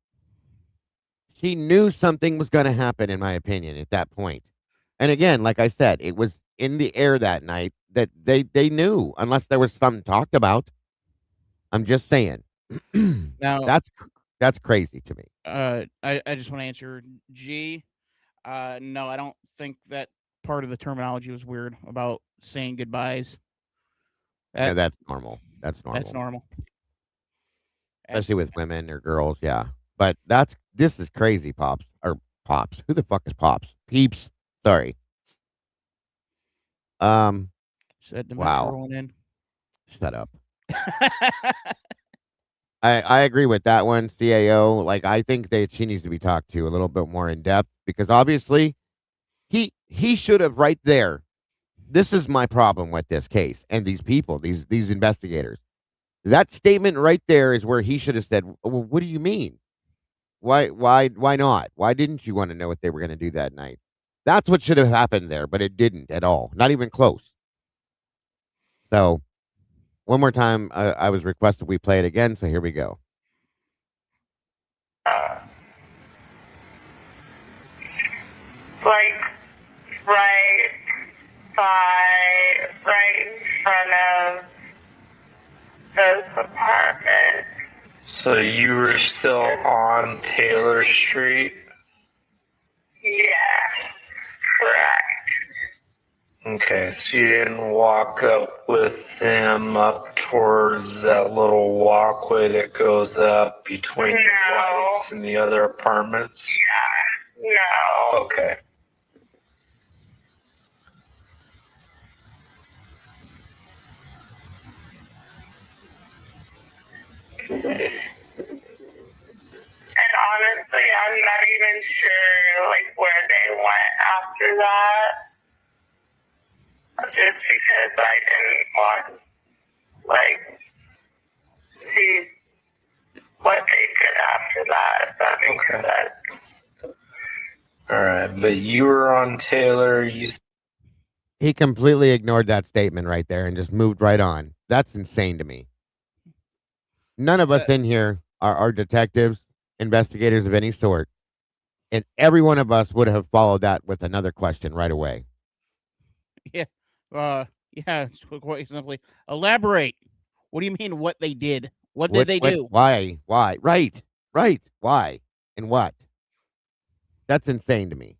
Speaker 4: She knew something was going to happen, in my opinion, at that point. And again, like I said, it was in the air that night that they knew, unless there was something talked about. I'm just saying.
Speaker 5: Now
Speaker 4: that's crazy to me.
Speaker 5: I just want to answer G. No, I don't think that part of the terminology was weird about saying goodbyes.
Speaker 4: Yeah, that's normal. That's normal. Especially with women or girls, yeah. But this is crazy, Pops. Or Pops. Who the fuck is Pops? Peeps. Sorry. Wow.
Speaker 5: Rolling in.
Speaker 4: Shut up. I agree with that one, CAO. Like, I think that she needs to be talked to a little bit more in depth, because obviously he should have right there. This is my problem with this case and these people, these investigators. That statement right there is where he should have said, "Well, what do you mean? Why not? Why didn't you want to know what they were going to do that night?" That's what should have happened there, but it didn't at all. Not even close. So, one more time, I was requested we play it again, so here we go.
Speaker 7: Like right in front of those apartments.
Speaker 6: So you were still on Taylor Street?
Speaker 7: Yes, correct.
Speaker 6: Okay, so you didn't walk up with him up towards that little walkway that goes up between the lights and the other apartments?
Speaker 7: Yeah, no.
Speaker 6: Okay.
Speaker 7: And honestly, I'm not even sure like where they went after that. Just because I didn't want like see what they did after that, if that makes sense.
Speaker 6: All right, but you were on Taylor.
Speaker 4: He completely ignored that statement right there and just moved right on. That's insane to me. None of us in here are detectives, investigators of any sort, and every one of us would have followed that with another question right away.
Speaker 5: Yeah. Yeah. Quite simply, elaborate. What do you mean? What they did? What did they do?
Speaker 4: Why? Right. Why? And what? That's insane to me.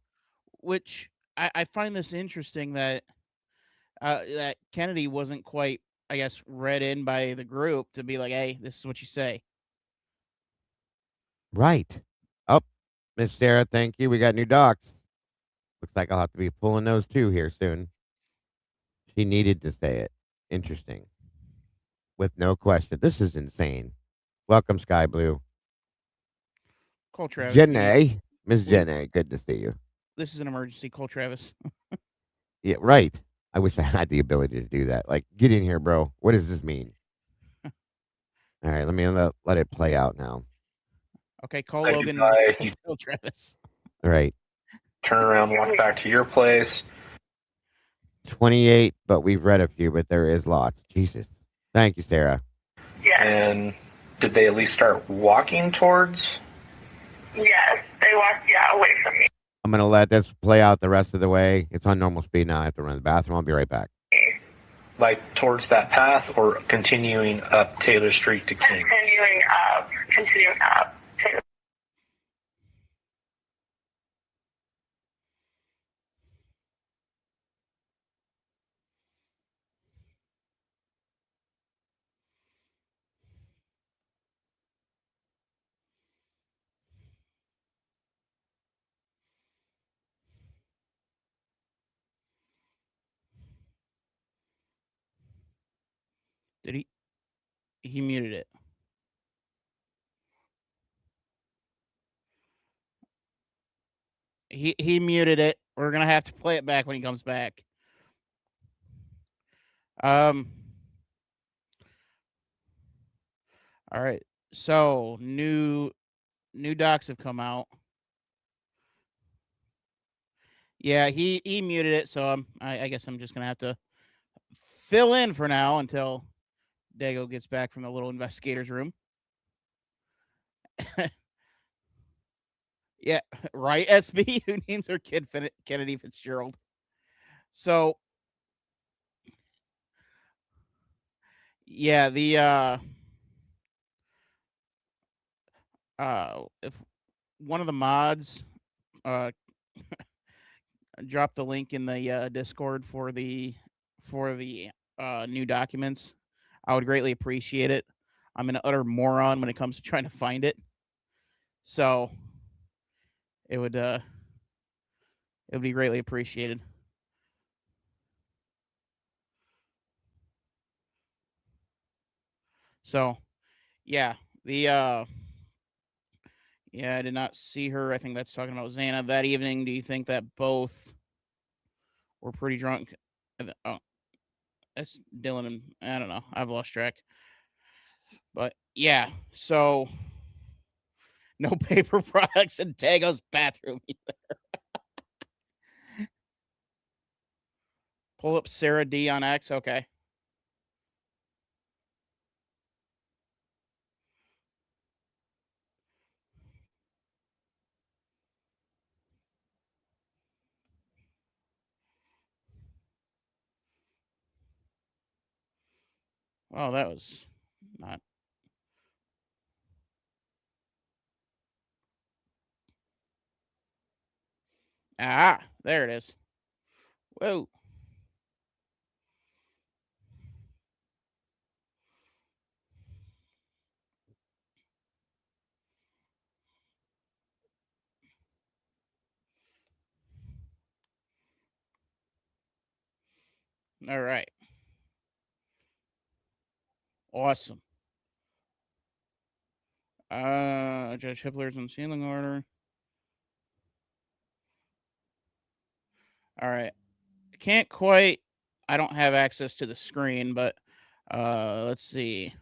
Speaker 5: Which I find this interesting that that Kennedy wasn't quite, I guess, read in by the group to be like, hey, this is what you say.
Speaker 4: Right. Oh, Miss Sarah, thank you. We got new docs. Looks like I'll have to be pulling those too here soon. She needed to say it. Interesting. With no question. This is insane. Welcome, Sky Blue.
Speaker 5: Call Travis.
Speaker 4: Jenny. Miss Jenny, good to see you.
Speaker 5: This is an emergency. Call Travis.
Speaker 4: Yeah, right. I wish I had the ability to do that. Like, get in here, bro. What does this mean? All right, let me let it play out now.
Speaker 5: Okay, call
Speaker 6: Say
Speaker 5: Logan.
Speaker 6: goodbye.
Speaker 5: And tell Travis.
Speaker 4: All right.
Speaker 6: Turn around, walk back to your place.
Speaker 4: 28, but we've read a few, but there is lots. Jesus. Thank you, Sarah.
Speaker 7: Yes.
Speaker 6: And did they at least start walking towards?
Speaker 7: Yes, they walked away from me.
Speaker 4: I'm going to let this play out the rest of the way. It's on normal speed now. I have to run to the bathroom. I'll be right back.
Speaker 6: Like towards that path or continuing up Taylor Street to King?
Speaker 7: Continuing up.
Speaker 5: Did he? He muted it. He muted it. We're gonna have to play it back when he comes back. All right. So new docs have come out. Yeah, he muted it, so I guess I'm just gonna have to fill in for now until Dago gets back from the little investigator's room. Yeah, right, SB, who names her kid Kennedy Fitzgerald. So, yeah, the if one of the mods drop the link in the Discord for the new documents, I would greatly appreciate it. I'm an utter moron when it comes to trying to find it, so it would be greatly appreciated. So, yeah, I did not see her. I think that's talking about Xana that evening. Do you think that both were pretty drunk? Oh, that's Dylan and I don't know. I've lost track. But yeah, so no paper products in Dago's bathroom. Pull up Sarah D on X. Okay. Oh, that was not. Ah, there it is. Whoa. All right. Awesome. Judge Hippler's unsealing order. All right. Can't quite. I don't have access to the screen, but let's see.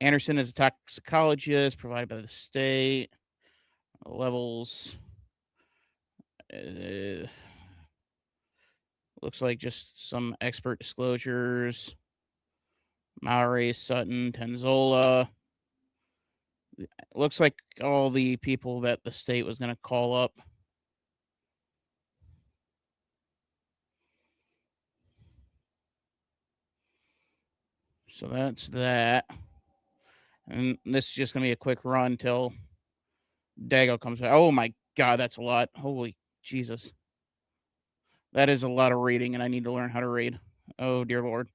Speaker 5: Anderson is a toxicologist provided by the state. Levels. Looks like just some expert disclosures. Mowich, Sutton, Tenzola. Looks like all the people that the state was going to call up. So that's that. And this is just going to be a quick run till Dago comes back. Oh my God, that's a lot. Holy Jesus. That is a lot of reading, and I need to learn how to read. Oh, dear Lord.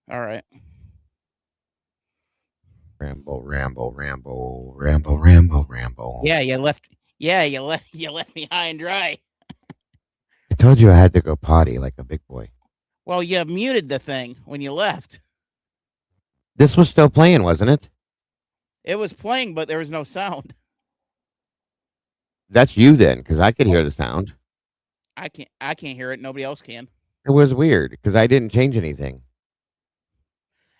Speaker 5: All right.
Speaker 4: Ramble, ramble, ramble, ramble, ramble, ramble.
Speaker 5: Yeah, you left. Yeah, you left me high and dry.
Speaker 4: I told you I had to go potty like a big boy.
Speaker 5: Well, you muted the thing when you left.
Speaker 4: This was still playing, wasn't it?
Speaker 5: It was playing, but there was no sound.
Speaker 4: That's you then, because I could hear the sound.
Speaker 5: I can't hear it. Nobody else can.
Speaker 4: It was weird because I didn't change anything.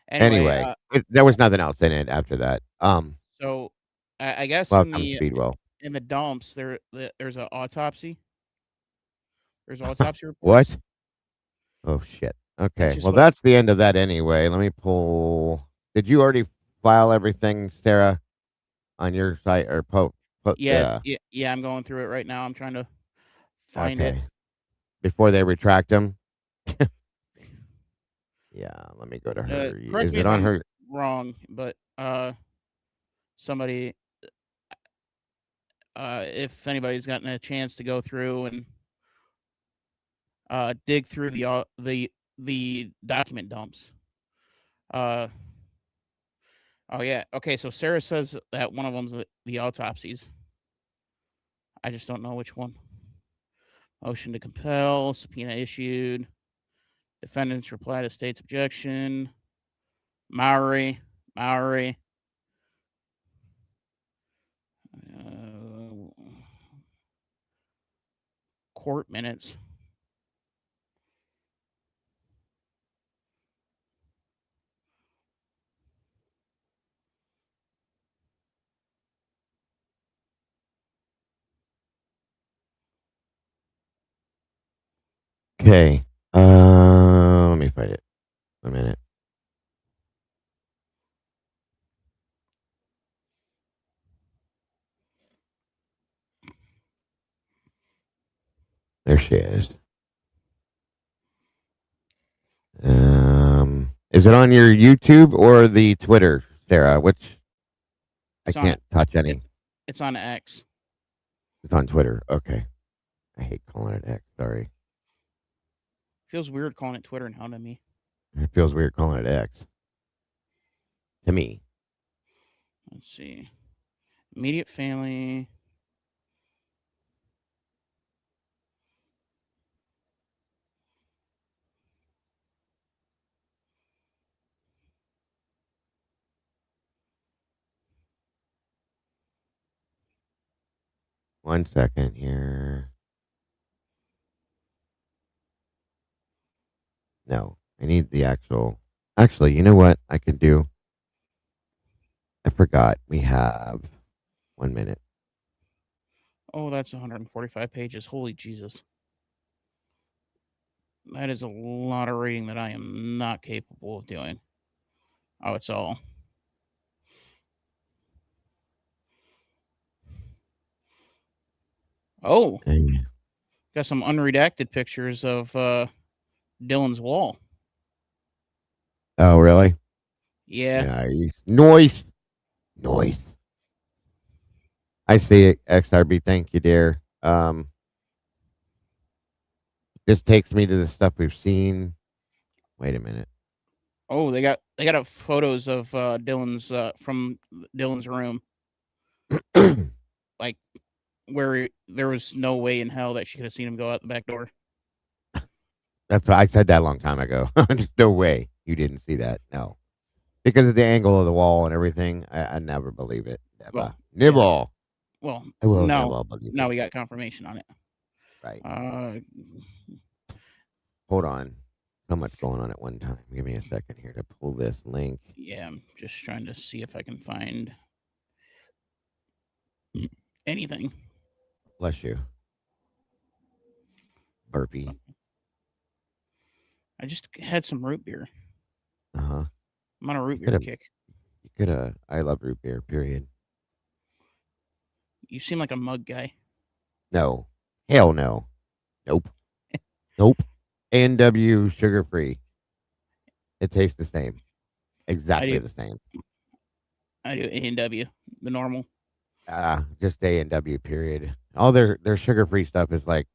Speaker 4: Anyway, there was nothing else in it after that.
Speaker 5: So I guess
Speaker 4: Welcome, Speedwell.
Speaker 5: in the dumps there's an autopsy. There's autopsy
Speaker 4: What?
Speaker 5: reports.
Speaker 4: Oh shit. Okay.
Speaker 5: just
Speaker 4: Well,
Speaker 5: what-
Speaker 4: that's the end of that anyway. Let me pull. Did you already file everything, Sarah, on your site or
Speaker 5: Yeah, I'm going through it right now. I'm trying to find it.
Speaker 4: Before they retract them. Yeah, let me go to her.
Speaker 5: Correct
Speaker 4: Is
Speaker 5: me
Speaker 4: it
Speaker 5: if
Speaker 4: on
Speaker 5: I'm
Speaker 4: her?
Speaker 5: wrong, but somebody if anybody's gotten a chance to go through and dig through the document dumps. Oh yeah. Okay, so Sarah says that one of them's the autopsies. I just don't know which one. Motion to compel, subpoena issued. Defendants reply to state's objection. Mowich. Court minutes.
Speaker 4: Okay. Let me find it. A minute. There she is. Is it on your YouTube or the Twitter, Sarah? Which I can't touch any.
Speaker 5: It's on X.
Speaker 4: It's on Twitter. Okay. I hate calling it X. Sorry.
Speaker 5: Feels weird calling it Twitter now to me.
Speaker 4: It feels weird calling it X. To me.
Speaker 5: Let's see. Immediate family.
Speaker 4: One second here. No, I need the actual Actually, you know what I could do? I forgot we have 1 minute.
Speaker 5: Oh, that's 145 pages. Holy Jesus. That is a lot of reading that I am not capable of doing. Oh, it's all. Oh,
Speaker 4: Hey.
Speaker 5: got some unredacted pictures of Dylan's wall.
Speaker 4: Oh, really?
Speaker 5: Yeah.
Speaker 4: Nice. Noise. Noise. I see it, XRB. Thank you, dear. This takes me to the stuff we've seen. Wait a minute.
Speaker 5: Oh, they got photos of Dylan's from Dylan's room, like where there was no way in hell that she could have seen him go out the back door.
Speaker 4: That's what I said that a long time ago. There's no way you didn't see that. No. Because of the angle of the wall and everything, I never believe it. Never.
Speaker 5: Well,
Speaker 4: Nibble.
Speaker 5: Well,
Speaker 4: I will
Speaker 5: no,
Speaker 4: never believe
Speaker 5: now
Speaker 4: it.
Speaker 5: we got confirmation on it.
Speaker 4: Right.
Speaker 5: Uh,
Speaker 4: Hold on. So much going on at one time. Give me a second here to pull this link.
Speaker 5: yeah, I'm just trying to see if I can find anything.
Speaker 4: Bless you. Burpee.
Speaker 5: I just had some root beer.
Speaker 4: Uh huh.
Speaker 5: I'm on a root beer
Speaker 4: Could've-
Speaker 5: kick.
Speaker 4: You could have. I love root beer, period.
Speaker 5: You seem like a mug guy.
Speaker 4: No. Hell no. Nope. Nope. A&W sugar free. It tastes the same. Exactly the same.
Speaker 5: I do A&W, the normal.
Speaker 4: Just A&W, period. All their sugar free stuff is like,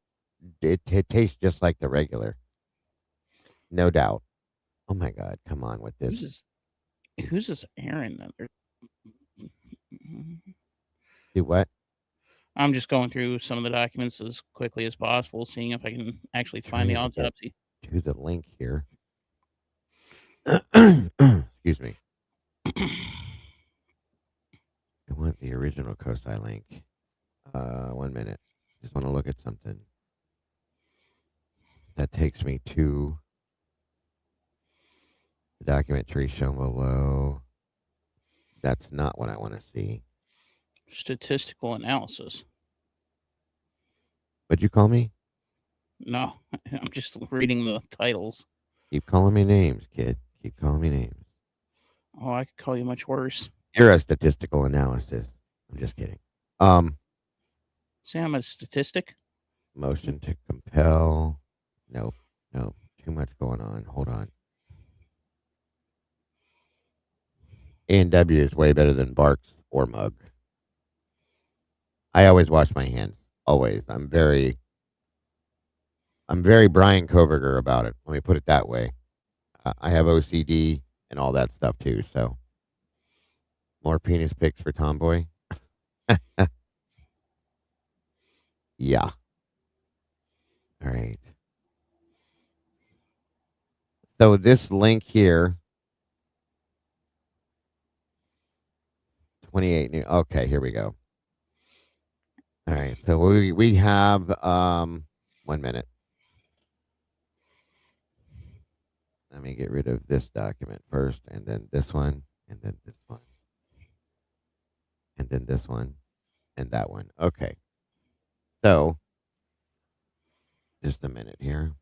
Speaker 4: it tastes just like the regular. No doubt. Oh my God. Come on with this.
Speaker 5: Who's this Aaron?
Speaker 4: Do what?
Speaker 5: I'm just going through some of the documents as quickly as possible, seeing if I can actually find the
Speaker 4: Trying to get
Speaker 5: autopsy.
Speaker 4: to the link here. Excuse me. I want the original COSI link. 1 minute. Just want to look at something. That takes me to the document tree shown below. That's not what I want to see.
Speaker 5: Statistical analysis.
Speaker 4: What'd you call me?
Speaker 5: No, I'm just reading the titles.
Speaker 4: Keep calling me names, kid. Keep calling me names.
Speaker 5: Oh, I could call you much worse.
Speaker 4: You're a statistical analysis. I'm just kidding.
Speaker 5: Say I'm a statistic?
Speaker 4: Motion to compel. Nope. Nope. Too much going on. Hold on. A&W is way better than Barks or Mug. I always wash my hands. Always. I'm very Brian Koberger about it. Let me put it that way. I have OCD and all that stuff too. So more penis pics for Tomboy. Yeah. All right. So this link here, 28 new. Okay, here we go. All right. So we have 1 minute. Let me get rid of this document first, and then this one, and then this one, and then this one, and that one. Okay. So just a minute here.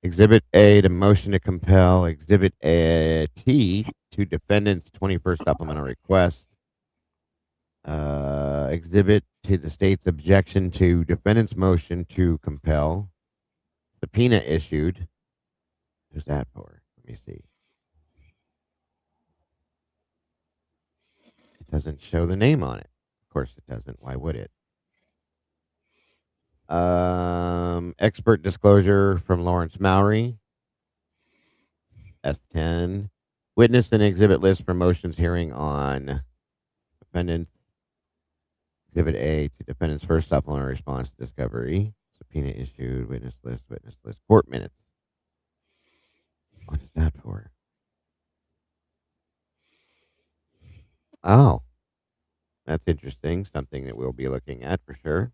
Speaker 4: Exhibit A to motion to compel. Exhibit T to defendant's 21st supplemental request. Exhibit to the state's objection to defendant's motion to compel. Subpoena issued. Who's that for? Let me see. It doesn't show the name on it. Of course it doesn't. Why would it? Expert disclosure from Lawrence Mowry. S10. Witness and exhibit list for motions hearing on defendant. Exhibit A to defendant's first supplemental response to discovery. Subpoena issued. Witness list. Court minutes. What is that for? Oh, that's interesting. Something that we'll be looking at for sure.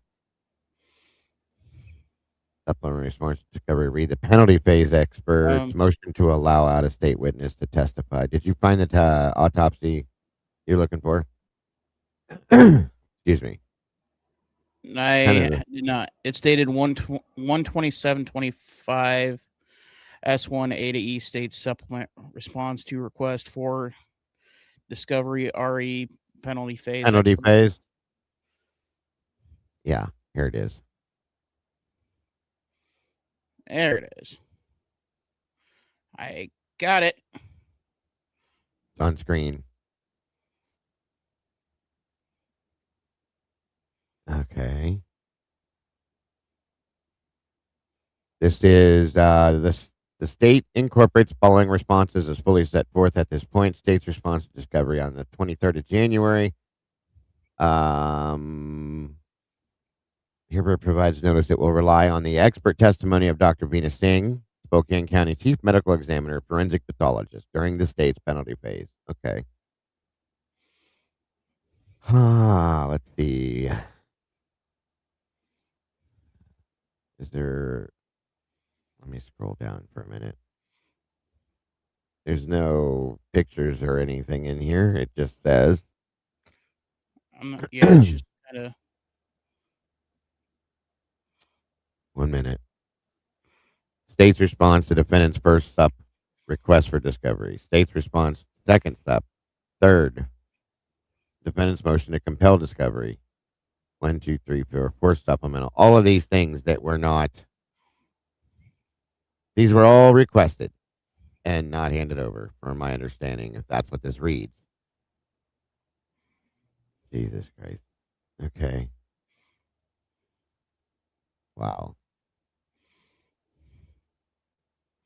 Speaker 4: Supplementary response to discovery. Read the penalty phase experts.
Speaker 5: Um,
Speaker 4: Motion to allow out-of-state witness to testify. Did you find the autopsy you're looking for? Excuse me. Kind of
Speaker 5: I did not. It's dated 1/27/25. S1 A to E states supplement response to request for discovery RE penalty phase
Speaker 4: penalty
Speaker 5: expert.
Speaker 4: phase. Yeah, here it is.
Speaker 5: There it is. I got it.
Speaker 4: It's on screen. Okay. This is the state incorporates following responses as fully set forth at this point. State's response to discovery on the 23rd of January. Hereby provides notice it will rely on the expert testimony of Dr. Veena Singh, Spokane County Chief Medical Examiner, Forensic Pathologist, during the state's penalty phase. Okay. Let's see. Is there... Let me scroll down for a minute. There's no pictures or anything in here. It just says...
Speaker 5: I'm not, yeah, it's just kind of
Speaker 4: 1 minute. State's response to defendant's first sup request for discovery. State's response second sup. Third, defendant's motion to compel discovery. 1, 2, 3, 4, fourth supplemental. All of these things that were not. These were all requested and not handed over, from my understanding, if that's what this reads. Jesus Christ. Okay. Wow.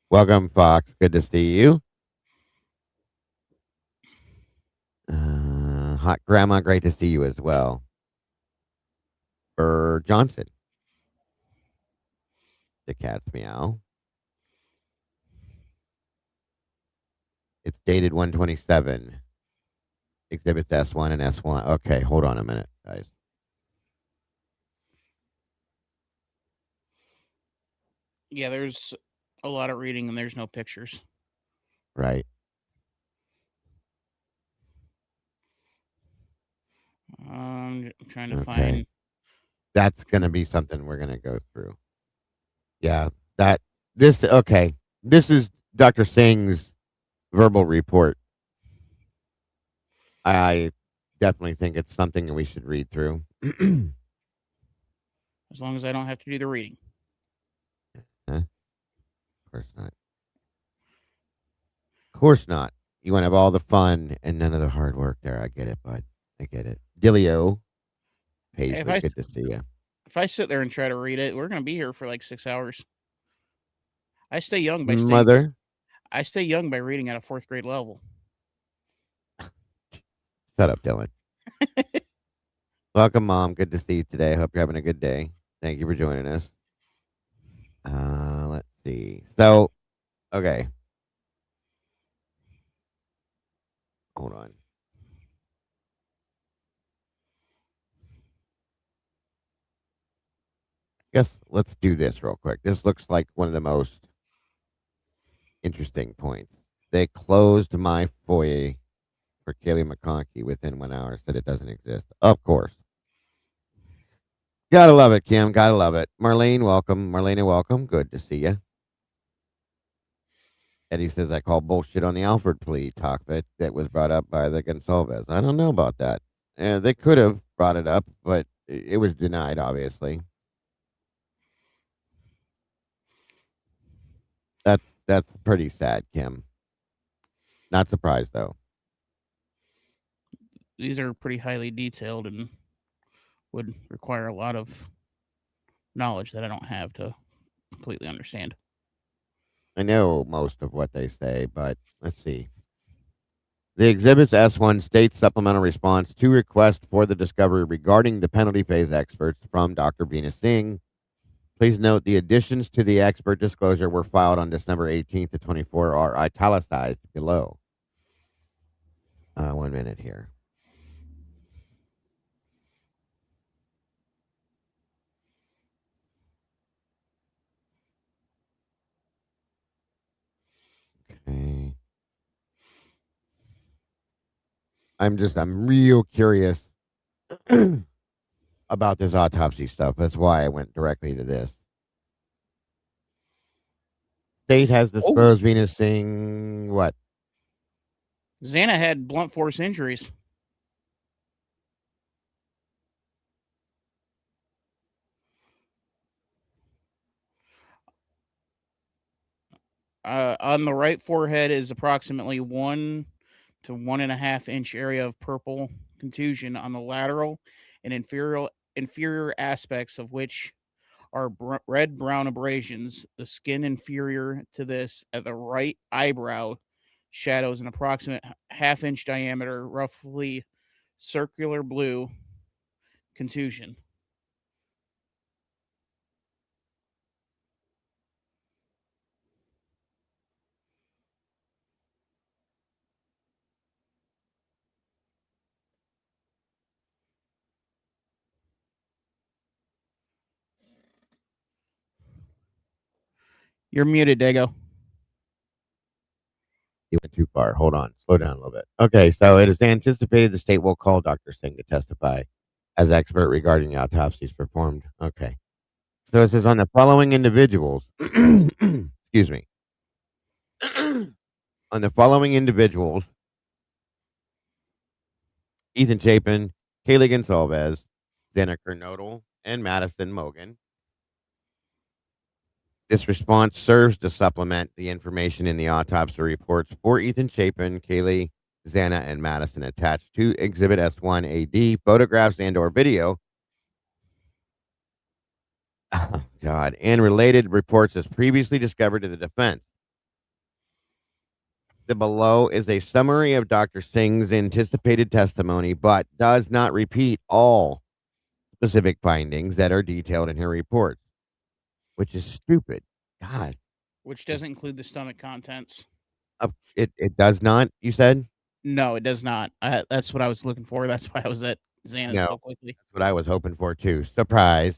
Speaker 4: Welcome, Fox. Good to see you. Hot Grandma, great to see you as well. Johnson. The cat's meow. It's dated 127. Exhibits S1 and S1. Okay, hold on a minute, guys.
Speaker 5: yeah. There's a lot of reading and there's no pictures.
Speaker 4: Right.
Speaker 5: I'm trying to
Speaker 4: Okay.
Speaker 5: find.
Speaker 4: That's going to be something we're going to go through. Yeah, okay. This is Dr. Singh's verbal report. I definitely think it's something that we should read through.
Speaker 5: As long as I don't have to do the reading.
Speaker 4: Huh? Of course not. Of course not. You want to have all the fun and none of the hard work there. I get it, bud. I get it. Dilio, Paisley, good to see you.
Speaker 5: If I sit there and try to read it, we're going to be here for like 6 hours. I stay young by
Speaker 4: Mother.
Speaker 5: I stay young by reading at a 4th grade level.
Speaker 4: Shut up, Dylan. Welcome, Mom. Good to see you today. Hope you're having a good day. Thank you for joining us. Let's see. So, okay. Hold on. Guess let's do this real quick. This looks like one of the most interesting points. They closed my FOIA for Kaylee McConkey within 1 hour, said it doesn't exist. Of course. Gotta love it, Kim. Gotta love it. Marlene, welcome. Marlena, welcome. Good to see you. Eddie says I call bullshit on the Alfred plea talk that was brought up by the Gonsalves. I don't know about that. They could have brought it up, but it was denied, obviously. That's pretty sad, Kim. Not surprised, though.
Speaker 5: These are pretty highly detailed and would require a lot of knowledge that I don't have to completely understand.
Speaker 4: I know most of what they say, but let's see. The exhibits S1 states supplemental response to request for the discovery regarding the penalty phase experts from Dr. Veena Singh. Please note the additions to the expert disclosure were filed on December 18th to 24 are italicized below. 1 minute here. I'm real curious about this autopsy stuff. That's why I went directly to this. State has
Speaker 5: Oh,
Speaker 4: disclosed Venus Singh what?
Speaker 5: Xana had blunt force injuries. On the right forehead is approximately 1 to 1.5 inch area of purple contusion on the lateral and inferior aspects of which are red brown abrasions. The skin inferior to this at the right eyebrow shadows an approximate half-inch diameter, roughly circular blue contusion. You're muted, Dago.
Speaker 4: You went too far. Hold on. Slow down a little bit. Okay, so it is anticipated the state will call Dr. Singh to testify as expert regarding the autopsies performed. Okay. So it says on the following individuals, excuse me, on the following individuals, Ethan Chapin, Kaylee Gonsalves, Xana Kernodle, and Madison Mogan. This response serves to supplement the information in the autopsy reports for Ethan Chapin, Kaylee, Xana, and Madison attached to Exhibit S1 AD, photographs and/or video. Oh, God, and related reports as previously discovered to the defense. The below is a summary of Dr. Singh's anticipated testimony, but does not repeat all specific findings that are detailed in her reports, which is stupid. God,
Speaker 5: Which doesn't include the stomach contents.
Speaker 4: it does not. You said
Speaker 5: No, it does not. That's what I was looking for. That's why I was at Xana's
Speaker 4: no.
Speaker 5: so quickly.
Speaker 4: That's what I was hoping for too. Surprise.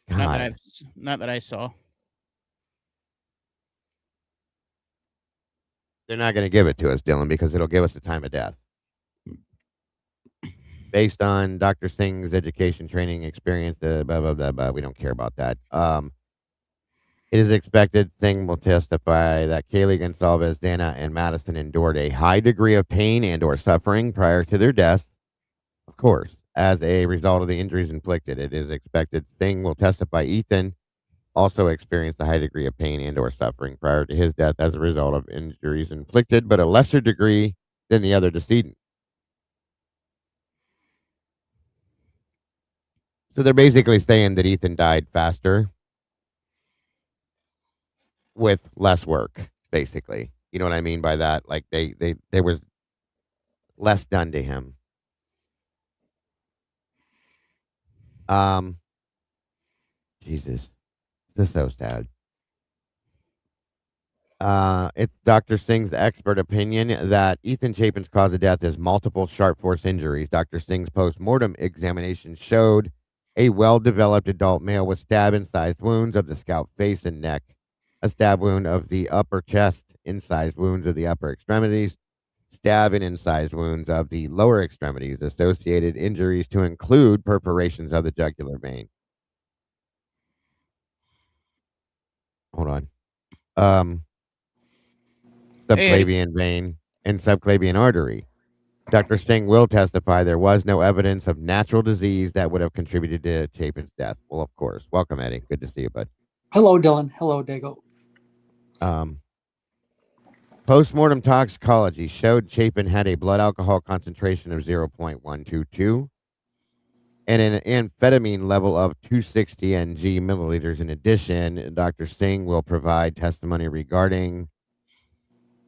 Speaker 4: God,
Speaker 5: Not that I saw.
Speaker 4: they're not going to give it to us, Dylan, because it'll give us the time of death. Based on Dr. Singh's education, training, experience, blah, blah, blah, blah. We don't care about that. It is expected Singh will testify that Kaylee Gonsalves, Xana, and Madison endured a high degree of pain and or suffering prior to their deaths. Of course, as a result of the injuries inflicted, it is expected Singh will testify Ethan also experienced a high degree of pain and or suffering prior to his death as a result of injuries inflicted, but a lesser degree than the other decedent. So they're basically saying that Ethan died faster with less work, basically. You know what I mean by that? Like there was less done to him. Um, Jesus, this is so sad. It's Dr. Singh's expert opinion that Ethan Chapin's cause of death is multiple sharp force injuries. Dr. Singh's post-mortem examination showed a well-developed adult male with stab-incised wounds of the scalp, face, and neck, a stab wound of the upper chest, incised wounds of the upper extremities, stab and incised wounds of the lower extremities, associated injuries to include perforations of the jugular vein. Hold on. Subclavian vein and subclavian artery. Dr. Singh will testify there was no evidence of natural disease that would have contributed to Chapin's death. Well, of course. Welcome, Eddie. Good to see you, bud.
Speaker 8: Hello, Dylan. Hello, Dago.
Speaker 4: Postmortem toxicology showed Chapin had a blood alcohol concentration of 0.122 and an amphetamine level of 260 ng milliliters. In addition, Dr. Singh will provide testimony regarding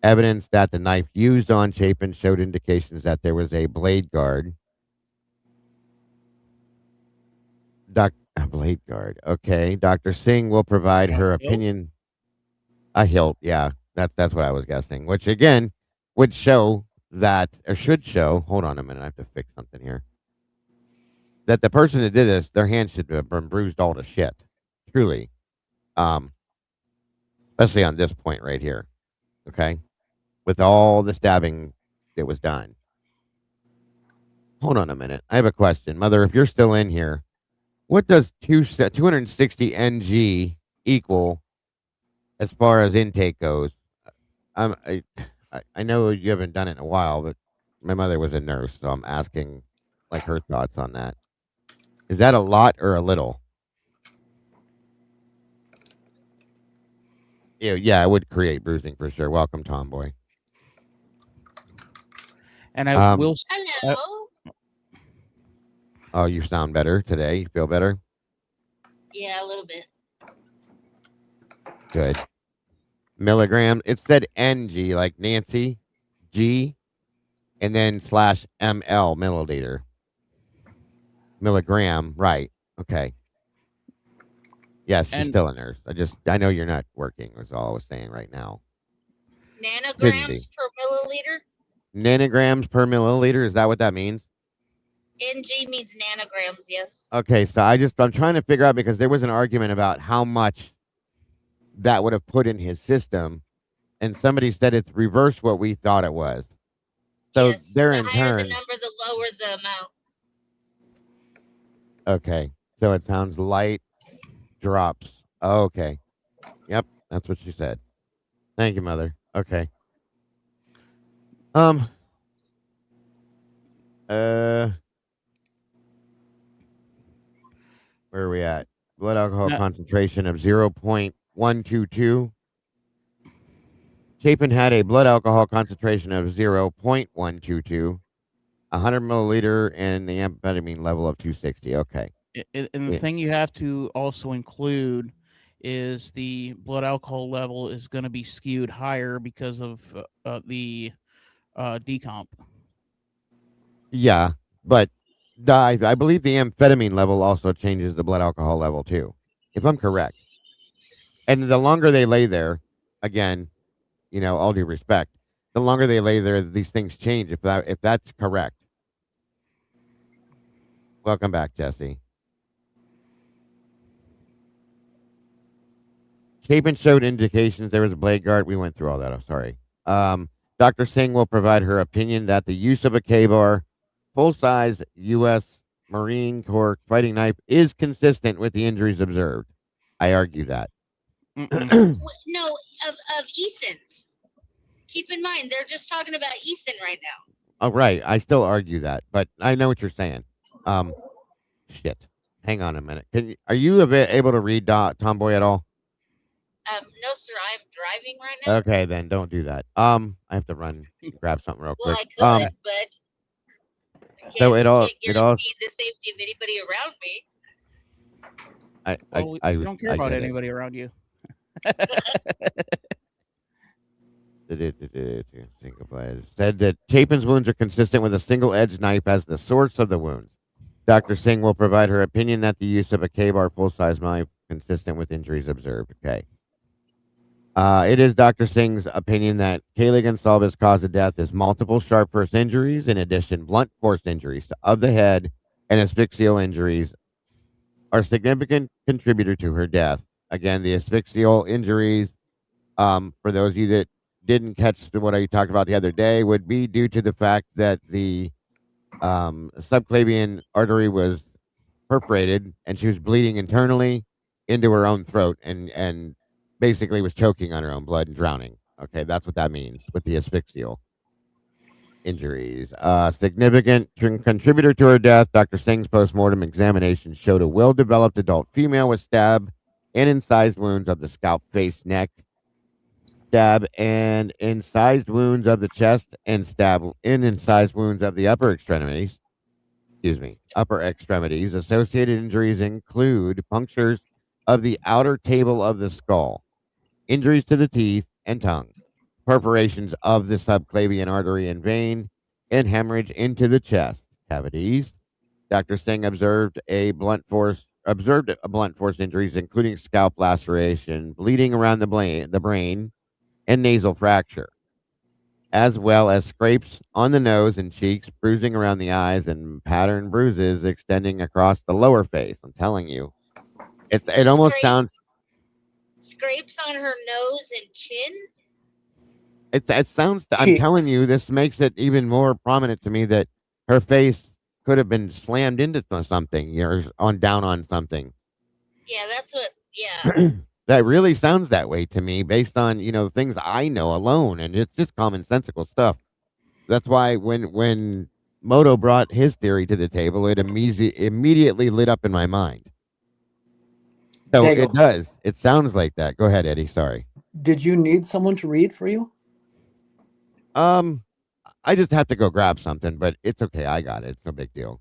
Speaker 4: evidence that the knife used on Chapin showed indications that there was a blade guard. A blade guard. Okay. Dr. Singh will provide her opinion. A hilt. Yeah. That's what I was guessing, which again would show that, or should show, hold on a minute. I have to fix something here. That the person that did this, their hand should have been bruised all to shit. Truly. Especially on this point right here. Okay. With all the stabbing that was done. Hold on a minute. I have a question. Mother, if you're still in here, what does 260 ng equal as far as intake goes? Um, I, I know you haven't done it in a while, but my mother was a nurse, so I'm asking like her thoughts on that. Is that a lot or a little? Yeah, it would create bruising for sure. Welcome, Tomboy.
Speaker 5: And I
Speaker 4: Um,
Speaker 5: will.
Speaker 9: Hello.
Speaker 4: oh, you sound better today. You feel better?
Speaker 9: Yeah, a little bit.
Speaker 4: Good. Milligrams. It said NG, like Nancy, G, and then slash ML, milliliter. Milligram, right. Okay. Yes, she's
Speaker 5: And
Speaker 4: still a nurse. I know you're not working, was all I was saying right now. Shouldn't be.
Speaker 9: Nanograms per milliliter.
Speaker 4: Nanograms per milliliter, is that what that means?
Speaker 9: NG means nanograms. Yes.
Speaker 4: Okay, so I'm trying to figure out because there was an argument about how much that would have put in his system, and somebody said it's reverse what we thought it was. So
Speaker 9: Yes.
Speaker 4: they're
Speaker 9: The
Speaker 4: in
Speaker 9: higher
Speaker 4: turn.
Speaker 9: the number, the lower the amount.
Speaker 4: Okay, so it sounds light drops. Oh, okay. Yep, that's what she said. Thank you, Mother. Okay. Uh, where are we at? Blood alcohol
Speaker 5: no,
Speaker 4: concentration of 0.122. Chapin had a blood alcohol concentration of 0.122, 100 milliliter, and the amphetamine level of 260. Okay.
Speaker 5: and the
Speaker 4: Yeah.
Speaker 5: thing you have to also include is the blood alcohol level is going to be skewed higher because of the decomp.
Speaker 4: Yeah, but I believe the amphetamine level also changes the blood alcohol level too, if I'm correct. And the longer they lay there, again, all due respect, the longer they lay there, these things change. If that's correct. Welcome back, Jesse. Chapin showed indications there was a blade guard. We went through all that. I'm sorry. Dr. Singh will provide her opinion that the use of a K-bar, full-size U.S. Marine Corps fighting knife is consistent with the injuries observed. I argue that.
Speaker 9: No, of Ethan's. Keep in mind, they're just talking about Ethan right now.
Speaker 4: Oh, right. I still argue that, but I know what you're saying. Shit. Hang on a minute. Are you able to read Tomboy at all?
Speaker 9: No, sir. I'm driving right now.
Speaker 4: Okay, then don't do that. I have to run grab something real
Speaker 9: Well,
Speaker 4: quick.
Speaker 9: I could, but I
Speaker 4: So
Speaker 9: can't
Speaker 4: it all
Speaker 9: guarantee the safety of anybody around me.
Speaker 5: We don't care about anybody around you.
Speaker 4: Said that Chapin's wounds are consistent with a single-edged knife as the source of the wounds. Dr. Singh will provide her opinion that the use of a K-bar full-size knife consistent with injuries observed. Okay. It is Dr. Singh's opinion that Kaylee Gonsalves' cause of death is multiple sharp force injuries, in addition, blunt force injuries of the head and asphyxial injuries are significant contributor to her death. Again, the asphyxial injuries, for those of you that didn't catch what I talked about the other day, would be due to the fact that the subclavian artery was perforated and she was bleeding internally into her own throat and basically was choking on her own blood and drowning. Okay, that's what that means with the asphyxial injuries. Significant contributor to her death, Dr. Singh's postmortem examination showed a well-developed adult female with stab and incised wounds of the scalp, face, neck, stab and incised wounds of the chest, and stab and incised wounds of the upper extremities. Upper extremities. Associated injuries include punctures of the outer table of the skull, injuries to the teeth and tongue, perforations of the subclavian artery and vein, and hemorrhage into the chest cavities. Dr. Singh observed a blunt force injuries, including scalp laceration, bleeding around the brain, and nasal fracture, as well as scrapes on the nose and cheeks, bruising around the eyes, and pattern bruises extending across the lower face. I'm telling you, it almost sounds.
Speaker 9: Scrapes on her nose and chin.
Speaker 4: It sounds. I'm telling you, this makes it even more prominent to me that her face could have been slammed into something or down on something.
Speaker 9: Yeah, that's what. Yeah.
Speaker 4: That really sounds that way to me based on, the things I know alone, and it's just commonsensical stuff. That's why when Moto brought his theory to the table, it immediately lit up in my mind. So it
Speaker 8: Dago,
Speaker 4: does. It sounds like that. Go ahead, Eddie. Sorry.
Speaker 8: did you need someone to read for you?
Speaker 4: Um, I just have to go grab something, but it's okay. I got it. It's no big deal.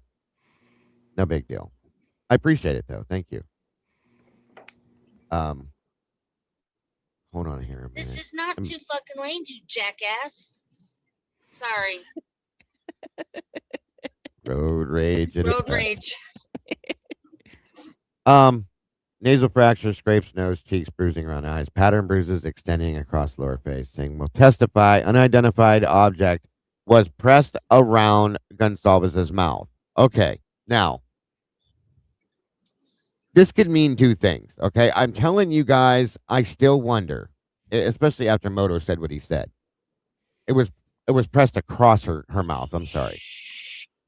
Speaker 4: No big deal. I appreciate it though. Thank you. Um, hold on here a minute.
Speaker 9: This is not Two Fucking Lanes, you jackass. Sorry.
Speaker 4: Road rage.
Speaker 9: Road rage.
Speaker 4: Nasal fracture, scrapes, nose, cheeks, bruising around eyes, pattern bruises extending across lower face. Saying will testify unidentified object was pressed around Gonsalves's mouth. Okay, now this could mean two things. Okay, I'm telling you guys, I still wonder, especially after Moto said what he said. It was pressed across her mouth. I'm sorry.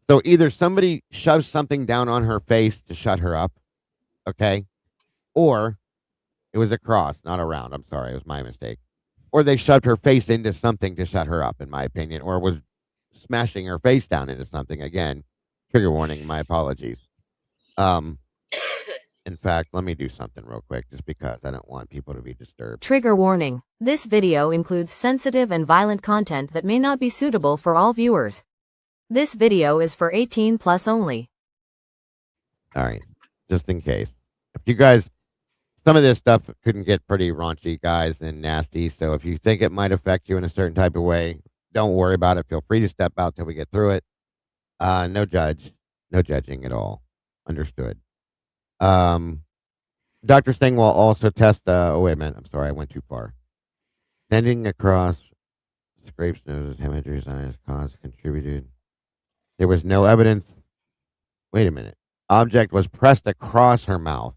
Speaker 4: So either somebody shoves something down on her face to shut her up, okay, or it was across, not around. I'm sorry, it was my mistake. Or they shoved her face into something to shut her up, in my opinion, or was smashing her face down into something. Again, trigger warning. My apologies. In fact, let me do something real quick, just because I don't want people to be disturbed.
Speaker 10: Trigger warning. This video includes sensitive and violent content that may not be suitable for all viewers. This video is for 18 plus only.
Speaker 4: All right, just in case. If you guys, some of this stuff couldn't get pretty raunchy, guys, and nasty. So if you think it might affect you in a certain type of way, don't worry about it. Feel free to step out till we get through it. No judging at all. Understood. Dr. Singh will also test. Oh wait a minute. I'm sorry, I went too far. Sending across scrapes, noses, hemorrhages, eyes, cause contributed. There was no evidence. Wait a minute. Object was pressed across her mouth.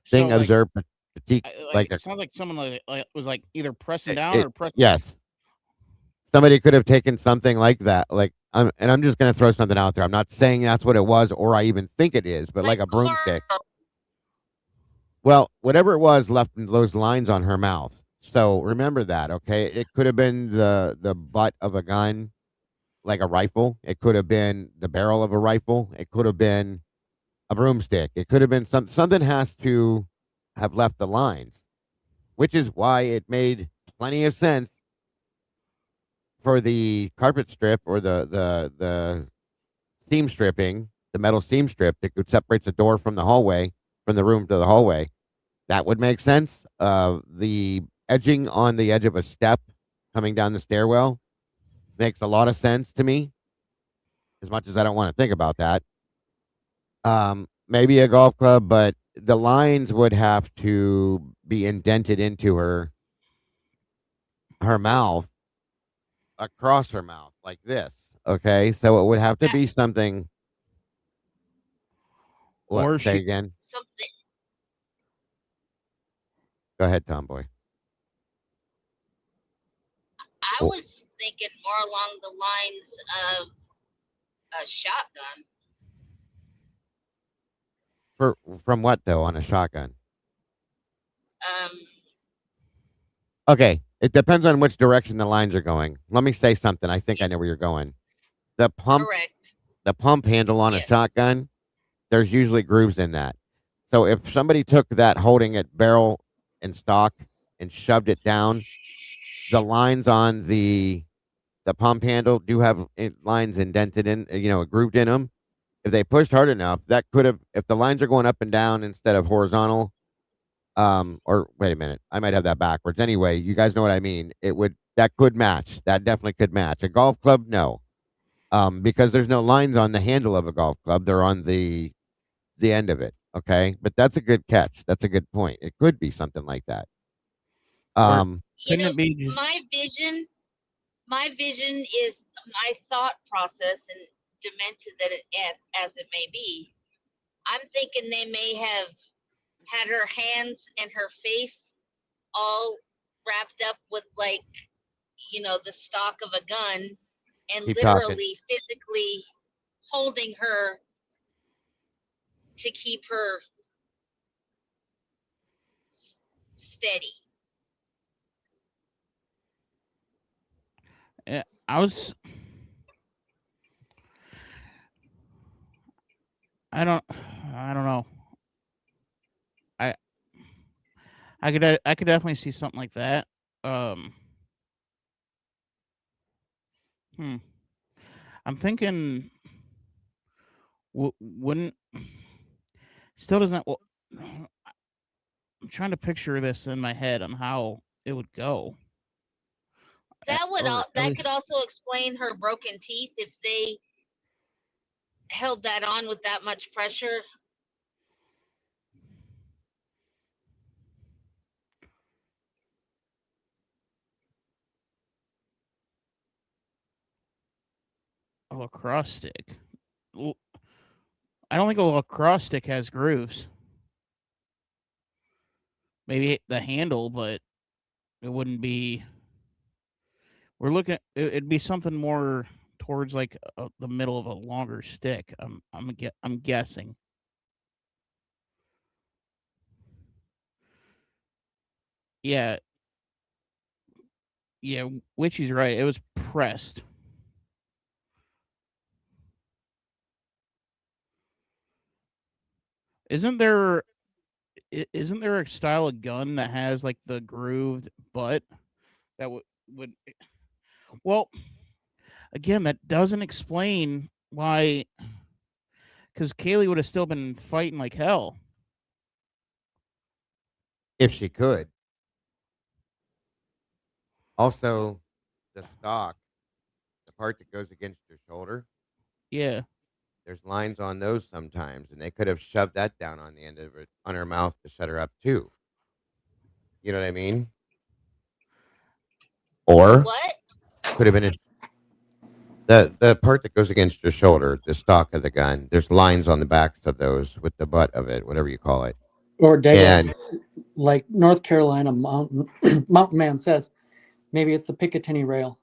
Speaker 4: Singh observed fatigue,
Speaker 5: it sounds like someone was either pressing down or pressing.
Speaker 4: Yes. Somebody could have taken something like that. I'm just going to throw something out there. I'm not saying that's what it was, or I even think it is, but like a broomstick. Well, whatever it was left those lines on her mouth. So remember that, okay? It could have been the butt of a gun, like a rifle. It could have been the barrel of a rifle. It could have been a broomstick. It could have been something has to have left the lines, which is why it made plenty of sense for the carpet strip or the seam stripping, the metal seam strip that separates the door from the hallway, from the room to the hallway. That would make sense. The edging on the edge of a step coming down the stairwell makes a lot of sense to me, as much as I don't want to think about that. Maybe a golf club, but the lines would have to be indented into her mouth, across her mouth, like this. Okay, so it would have to be something. What?
Speaker 5: Or
Speaker 4: Say again.
Speaker 9: Something.
Speaker 4: Go ahead, Tomboy.
Speaker 9: I was thinking more along the lines of a shotgun.
Speaker 4: From what though? On a shotgun?
Speaker 9: Um.
Speaker 4: Okay, it depends on which direction the lines are going. Let me say something. I think I know where you're going. The pump,
Speaker 9: Correct.
Speaker 4: the pump handle on a shotgun, there's usually grooves in that. So if somebody took that holding it barrel and stock and shoved it down, the lines on the pump handle do have lines indented in, grooved in them. If they pushed hard enough, that could have, if the lines are going up and down instead of horizontal, or wait a minute, I might have that backwards. Anyway, you guys know what I mean. That could match. That definitely could match. A golf club, no. Because there's no lines on the handle of a golf club. They're on the end of it. Okay. But that's a good catch. That's a good point. It could be something like that.
Speaker 5: Couldn't it be just...
Speaker 9: my vision is my thought process, and demented that as it may be, I'm thinking they may have had her hands and her face all wrapped up with the stock of a gun, and
Speaker 4: Keep
Speaker 9: literally
Speaker 4: talking.
Speaker 9: physically holding her to keep her steady.
Speaker 5: I don't know. I I could definitely see something like that. Um, hmm. I'm thinking wouldn't still doesn't. I'm trying to picture this in my head on how it would go. Or at
Speaker 9: That
Speaker 5: least
Speaker 9: could also explain her broken teeth if they held that on with that much pressure.
Speaker 5: a lacrosse stick. I don't think a lacrosse stick has grooves. Maybe the handle, but it wouldn't be. We're looking. It'd be something more towards like the middle of a longer stick. I'm guessing. Yeah, yeah. Witchy's right. It was pressed. Isn't there? Isn't there a style of gun that has like the grooved butt that would? Well, again, that doesn't explain why. Because Kaylee would have still been fighting like hell.
Speaker 4: If she could. Also, the stock, the part that goes against your shoulder,
Speaker 5: Yeah.
Speaker 4: there's lines on those sometimes, and they could have shoved that down on the end of it on her mouth to shut her up too. You know what I mean? Or
Speaker 9: What?
Speaker 4: could have been the part that goes against your shoulder, the stock of the gun. There's lines on the backs of those with the butt of it, whatever you call it.
Speaker 8: Or
Speaker 4: And
Speaker 8: like North Carolina mountain mountain man says, maybe it's the Picatinny rail.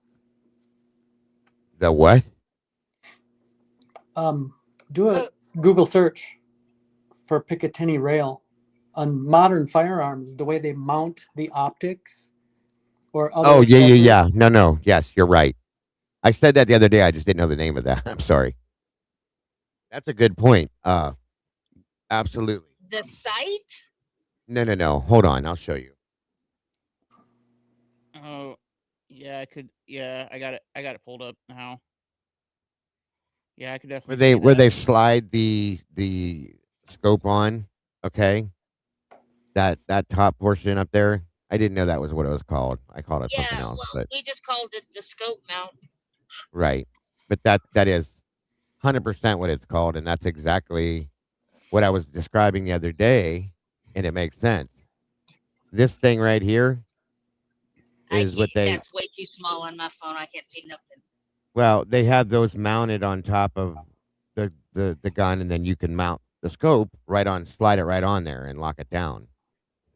Speaker 4: the what?
Speaker 8: Do a Google search for Picatinny rail on modern firearms. The way they mount the optics or other
Speaker 4: Oh, yeah, yeah,
Speaker 8: accessories.
Speaker 4: yeah. No. Yes, you're right. I said that the other day. I just didn't know the name of that. I'm sorry. That's a good point. Absolutely.
Speaker 9: The site?
Speaker 4: No. Hold on. I'll show you.
Speaker 5: Oh, yeah. I could. Yeah, I got it. I got it pulled up now. Yeah, I could definitely see
Speaker 4: Where
Speaker 5: that.
Speaker 4: they slide the scope on. Okay. That top portion up there. I didn't know that was what it was called. I called it something
Speaker 9: Yeah,
Speaker 4: else,
Speaker 9: well,
Speaker 4: but
Speaker 9: we just called it the scope mount.
Speaker 4: right. But that is 100% what it's called, and that's exactly what I was describing the other day, and it makes sense. This thing right here is what they
Speaker 9: That's way too small on my phone. I can't see nothing.
Speaker 4: well, they have those mounted on top of the gun, and then you can mount the scope right on, slide it right on there, and lock it down,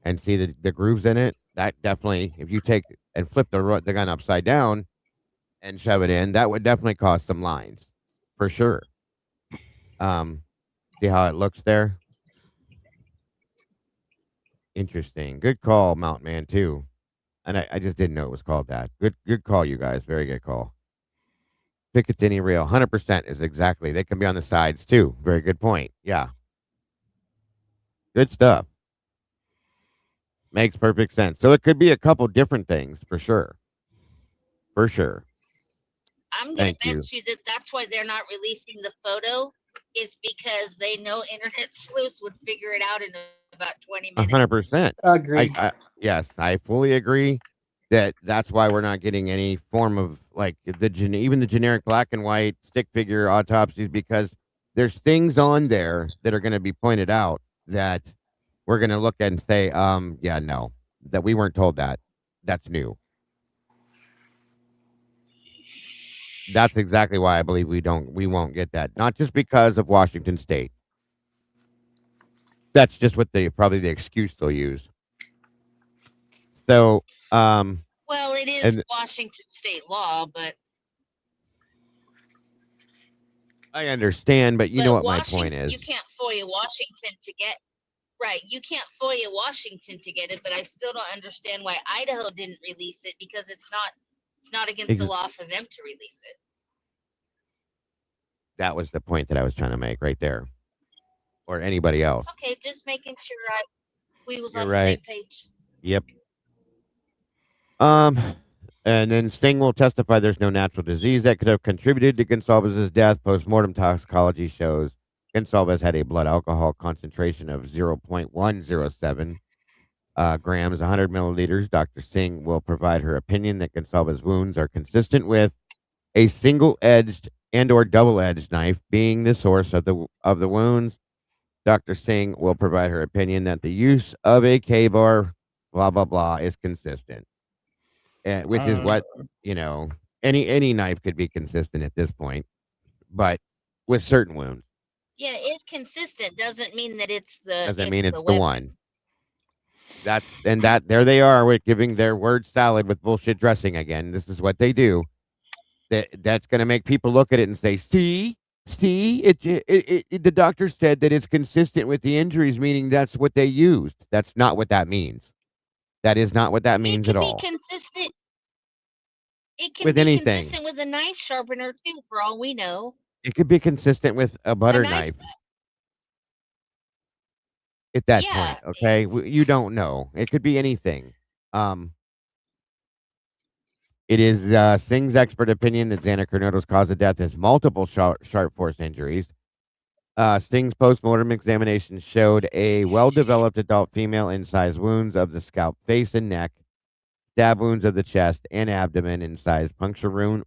Speaker 4: and see the grooves in it. That definitely, if you take and flip the gun upside down and shove it in, that would definitely cause some lines, for sure. Um, see how it looks there? Interesting. Good call, Mount Man, too. And I just didn't know it was called that. Good call, you guys. Very good call. Picatinny rail, 100% is exactly. They can be on the sides too. Very good point. Yeah, good stuff. Makes perfect sense. So it could be a couple different things for sure. For sure.
Speaker 9: I'm going to
Speaker 4: Thank you.
Speaker 9: bet you that that's why they're not releasing the photo, is because they know internet sleuths would figure it out in about 20 minutes.
Speaker 4: 100%.
Speaker 8: Agree.
Speaker 4: Yes, I fully agree that's why we're not getting any form of like even the generic black and white stick figure autopsies, because there's things on there that are going to be pointed out that we're going to look at and say, yeah, no, that we weren't told that. That's new. That's exactly why I believe we won't get that. Not just because of Washington State. That's just what probably the excuse they'll use. So,
Speaker 9: Well, it is
Speaker 4: and
Speaker 9: Washington state law, but
Speaker 4: I understand, but you know
Speaker 9: But
Speaker 4: what my point
Speaker 9: Washington, you
Speaker 4: is.
Speaker 9: can't FOIA Washington to get right. You can't FOIA Washington to get it, but I still don't understand why Idaho didn't release it because it's not against the
Speaker 4: Ex-
Speaker 9: law for them to release it.
Speaker 4: That was the point that I was trying to make right there, or anybody else.
Speaker 9: Okay, just making sure we was
Speaker 4: You're
Speaker 9: on the same
Speaker 4: right.
Speaker 9: page.
Speaker 4: Yep. Um, and then Singh will testify there's no natural disease that could have contributed to Gonsalves' death. Postmortem toxicology shows Gonsalves had a blood alcohol concentration of 0.107 grams, 100 milliliters. Dr. Singh will provide her opinion that Gonsalves' wounds are consistent with a single-edged and or double-edged knife being the source of the wounds. Dr. Singh will provide her opinion that the use of a K-bar, blah blah blah, is consistent, which is what you know. Any knife could be consistent at this point, but with certain wounds
Speaker 9: Yeah, it's consistent. Doesn't mean that it's the
Speaker 4: doesn't mean it's the
Speaker 9: weapon.
Speaker 4: one. That there they are with giving their word salad with bullshit dressing again. This is what they do. That's going to make people look at it and say, see, the doctor said that it's consistent with the injuries, meaning that's what they used. That's not what that means. That is not what that
Speaker 9: It
Speaker 4: means
Speaker 9: could
Speaker 4: at
Speaker 9: be
Speaker 4: all.
Speaker 9: consistent. It can
Speaker 4: With
Speaker 9: be
Speaker 4: anything,
Speaker 9: consistent with a knife sharpener too, for all we know.
Speaker 4: it could be consistent with a
Speaker 9: A
Speaker 4: butter
Speaker 9: knife,
Speaker 4: knife at that
Speaker 9: yeah.
Speaker 4: point. Okay, you don't know. It could be anything. Um, it is Singh's expert opinion that Xana Kernodle's cause of death is multiple sharp force injuries. Sting's postmortem examination showed a well-developed adult female incised wounds of the scalp, face, and neck, stab wounds of the chest and abdomen, incised puncture wounds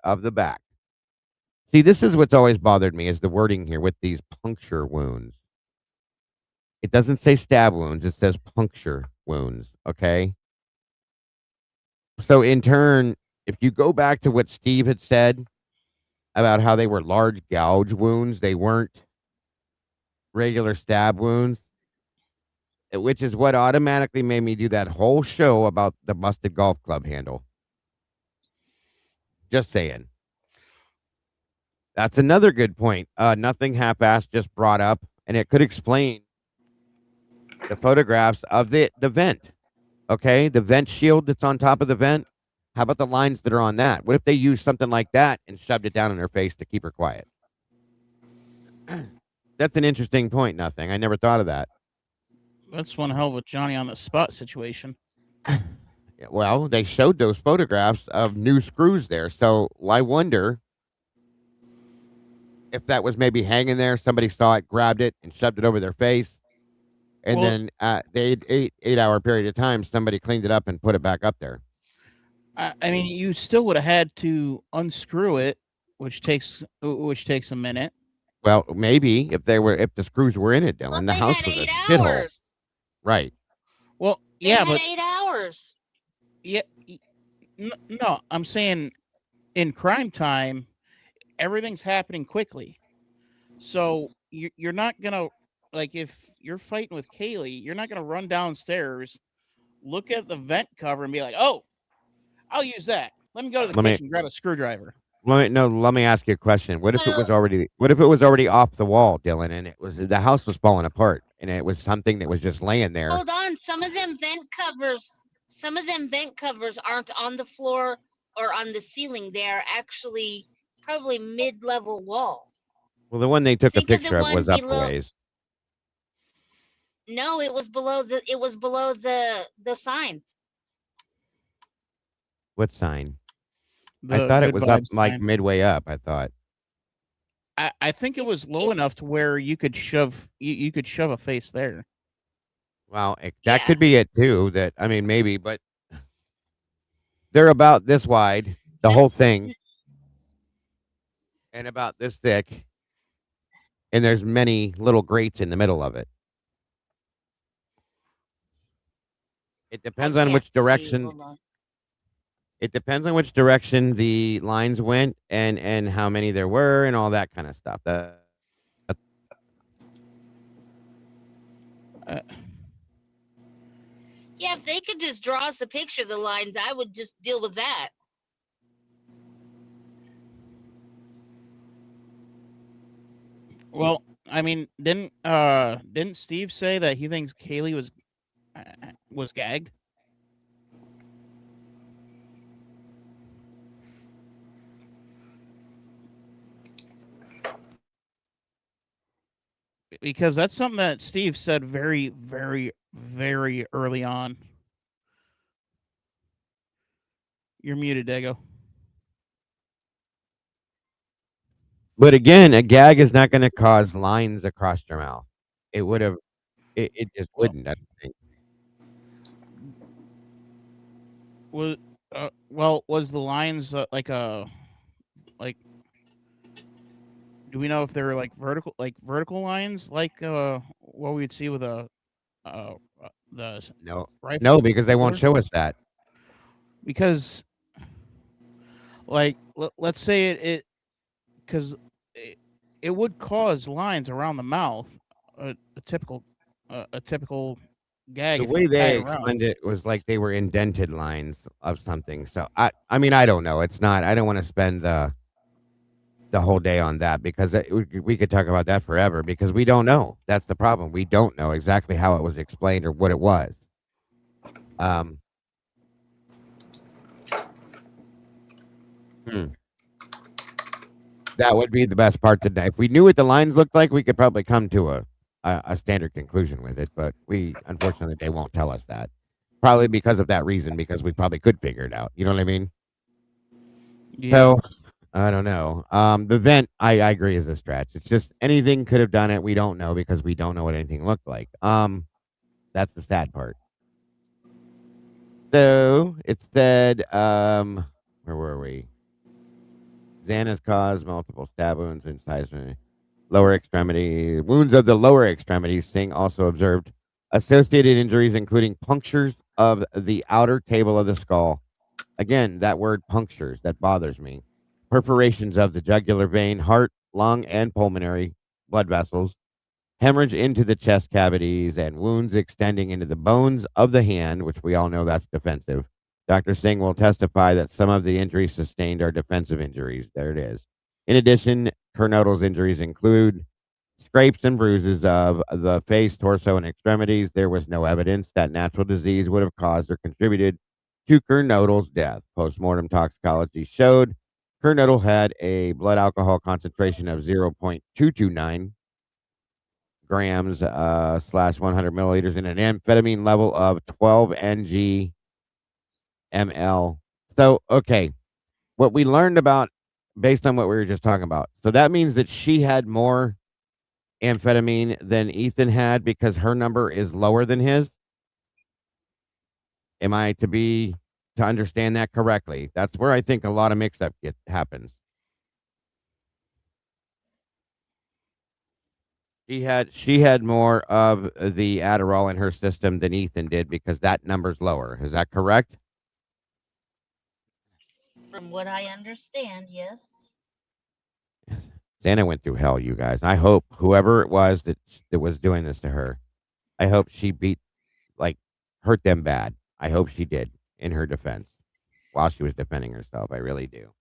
Speaker 4: of the back. See, this is what's always bothered me is the wording here with these puncture wounds. It doesn't say stab wounds; it says puncture wounds. Okay. So in turn, if you go back to what Steve had said about how they were large gouge wounds, they weren't regular stab wounds, which is what automatically made me do that whole show about the busted golf club handle. Just saying. That's another good point. Nothing half-assed just brought up, and it could explain the photographs of the vent. Okay, the vent shield that's on top of the vent. How about the lines that are on that? What if they used something like that and shoved it down in her face to keep her quiet? That's an interesting point. Nothing. I never thought of that.
Speaker 5: That's one hell of a Johnny on the spot situation.
Speaker 4: Well, they showed those photographs of new screws there, so I wonder if that was maybe hanging there. Somebody saw it, grabbed it, and shoved it over their face, and
Speaker 5: Well,
Speaker 4: then they 8 hour period of time, somebody cleaned it up and put it back up there.
Speaker 5: I mean, you still would have had to unscrew it, which takes a minute.
Speaker 4: Well, maybe if the screws were in it, Dylan,
Speaker 9: Well,
Speaker 4: the
Speaker 9: they
Speaker 4: house
Speaker 9: had
Speaker 4: was a
Speaker 9: 8
Speaker 4: shithole.
Speaker 9: hours.
Speaker 4: Right.
Speaker 5: Well,
Speaker 9: They
Speaker 5: yeah,
Speaker 9: had
Speaker 5: but
Speaker 9: 8 hours.
Speaker 5: yeah, no, I'm saying in crime time, everything's happening quickly. So you're not gonna like if you're fighting with Kaylee, you're not gonna run downstairs, look at the vent cover, and be like, "Oh, I'll use that. Let me go to the
Speaker 4: Let me
Speaker 5: kitchen, grab a screwdriver."
Speaker 4: let me ask you a question. What if it was
Speaker 9: Well,
Speaker 4: already off the wall, Dylan, and the house was falling apart, and it was something that was just laying there?
Speaker 9: hold on. Some of them vent covers aren't on the floor or on the ceiling. They are actually probably mid-level wall.
Speaker 4: Well, the one they took a
Speaker 9: Think of the
Speaker 4: picture of
Speaker 9: one
Speaker 4: was up a
Speaker 9: below.
Speaker 4: ways.
Speaker 9: No, it was below the sign.
Speaker 4: What sign? I
Speaker 5: The
Speaker 4: thought it
Speaker 5: good
Speaker 4: was up
Speaker 5: vibes
Speaker 4: like
Speaker 5: sign.
Speaker 4: midway up. I thought.
Speaker 5: I think it was low enough to where you could shove a face there.
Speaker 4: Well, that
Speaker 9: Yeah.
Speaker 4: could be it too. That I mean, maybe, but they're about this wide, the
Speaker 9: No,
Speaker 4: whole thing, and about this thick, and there's many little grates in the middle of it. It
Speaker 9: I
Speaker 4: depends on
Speaker 9: can't
Speaker 4: which
Speaker 9: see.
Speaker 4: direction.
Speaker 9: Hold on.
Speaker 4: It depends on which direction the lines went and how many there were and all that kind of stuff.
Speaker 5: Uh,
Speaker 9: Yeah, if they could just draw us a picture of the lines, I would just deal with that.
Speaker 5: Well, I mean, didn't Steve say that he thinks Kaylee was gagged? Because that's something that Steve said very, very, very early on. You're muted, Dago.
Speaker 4: But again, a gag is not going to cause lines across your mouth. It would have. It just
Speaker 5: Well,
Speaker 4: wouldn't. I don't think.
Speaker 5: was the lines like? Do we know if they're like vertical lines, like what we'd see with uh the
Speaker 4: No, no,
Speaker 5: rifle
Speaker 4: because they won't
Speaker 5: bore?
Speaker 4: show us that.
Speaker 5: Because like let's say because it, it would cause lines around the mouth, a typical gag
Speaker 4: The
Speaker 5: if you
Speaker 4: way
Speaker 5: tie
Speaker 4: they
Speaker 5: it around.
Speaker 4: explained it was like they were indented lines of something. So I mean, I don't know. It's not. I don't want to spend the whole day on that because we could talk about that forever because we don't know. That's the problem. We don't know exactly how it was explained or what it was. Um. Hmm. That would be the best part today. If we knew what the lines looked like, we could probably come to a standard conclusion with it. But unfortunately, they won't tell us that. Probably because of that reason, because we probably could figure it out. You know what I mean?
Speaker 5: Yeah.
Speaker 4: So I don't know. The vent, I agree, is a stretch. It's just anything could have done it. We don't know because we don't know what anything looked like. That's the sad part. So it said, where were we? Xana's caused multiple stab wounds inside the lower extremity. Wounds of the lower extremities. Singh also observed associated injuries, including punctures of the outer table of the skull. Again, that word punctures, that bothers me. Perforations of the jugular vein, heart, lung, and pulmonary blood vessels, hemorrhage into the chest cavities, and wounds extending into the bones of the hand, which we all know that's defensive. Dr. Singh will testify that some of the injuries sustained are defensive injuries. There it is. In addition, Kernodle's injuries include scrapes and bruises of the face, torso, and extremities. There was no evidence that natural disease would have caused or contributed to Kernodle's death. Postmortem toxicology showed Kernodle had a blood alcohol concentration of 0.229 grams slash 100 milliliters and an amphetamine level of 12 ng ml. So, okay, what we learned about based on what we were just talking about. So that means that she had more amphetamine than Ethan had because her number is lower than his. Am I to understand that correctly? That's where I think a lot of mix up happens. She had more of the Adderall in her system than Ethan did because that number's lower. Is that correct?
Speaker 9: From what I understand, yes.
Speaker 4: Santa went through hell, you guys. I hope whoever it was that was doing this to her, I hope she like hurt them bad. I hope she did in her defense while she was defending herself. I really do.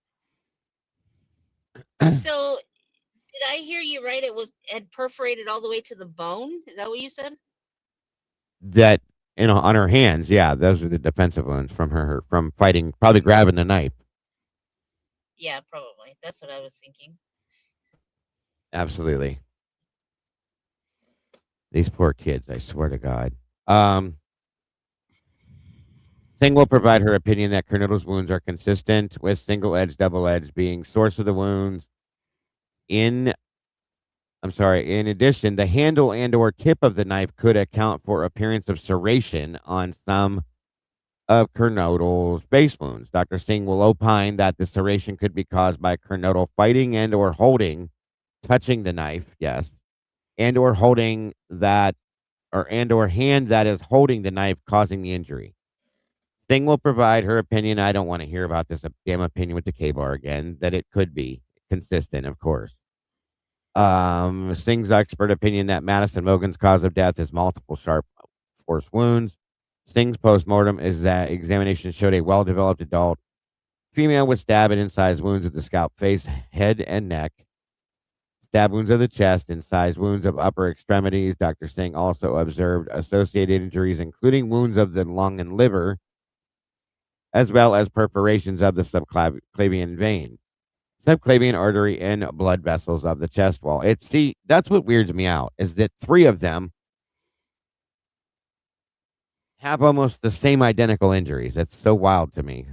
Speaker 9: So, did I hear you right? It had perforated all the way to the bone. Is that what you said?
Speaker 4: That on her hands, yeah, those are the defensive wounds from her from fighting, probably grabbing the knife.
Speaker 9: Yeah, probably. That's what I was thinking.
Speaker 4: Absolutely. These poor kids, I swear to God. Singh will provide her opinion that Kernodle's wounds are consistent with single edge, double edge being source of the wounds. In addition, the handle and or tip of the knife could account for appearance of serration on some of Kernodle's base wounds. Dr. Singh will opine that the serration could be caused by Kernodle fighting and or touching the knife, yes, and or holding that and or hand that is holding the knife causing the injury. Singh will provide her opinion. I don't want to hear about this damn opinion with the K-bar again, that it could be consistent, of course. Singh's expert opinion that Madison Mogan's cause of death is multiple sharp force wounds. Singh's postmortem is that examination showed a well-developed adult female with stab and incised wounds at the scalp, face, head, and neck. stab wounds of the chest, incised wounds of upper extremities. Dr. Singh also observed associated injuries, including wounds of the lung and liver, as well as perforations of the subclavian vein, subclavian artery, and blood vessels of the chest wall. That's what weirds me out, is that 3 of them have almost the same identical injuries. That's so wild to me.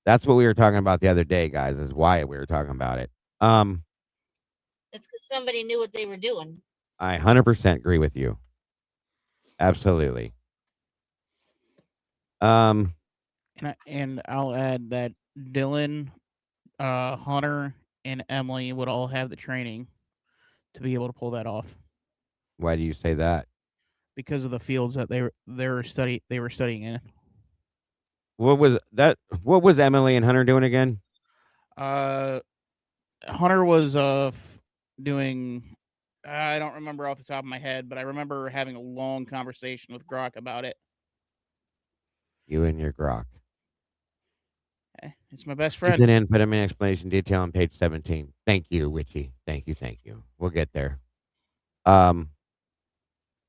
Speaker 4: That's what we were talking about the other day, guys, is why we were talking about it.
Speaker 9: It's because somebody knew what they were doing.
Speaker 4: I 100% agree with you. Absolutely.
Speaker 5: And I'll add that Dylan, Hunter, and Emily would all have the training to be able to pull that off
Speaker 4: Why do you say that?
Speaker 5: because of the fields that they were studying in.
Speaker 4: What was Emily and Hunter doing again?
Speaker 5: Hunter was doing. I don't remember off the top of my head, but I remember having a long conversation with Grok about it.
Speaker 4: You and your grok.
Speaker 5: It's my best
Speaker 4: It's
Speaker 5: friend.
Speaker 4: an amphetamine explanation detail on page 17. Thank you, Witchy. Thank you. We'll get there.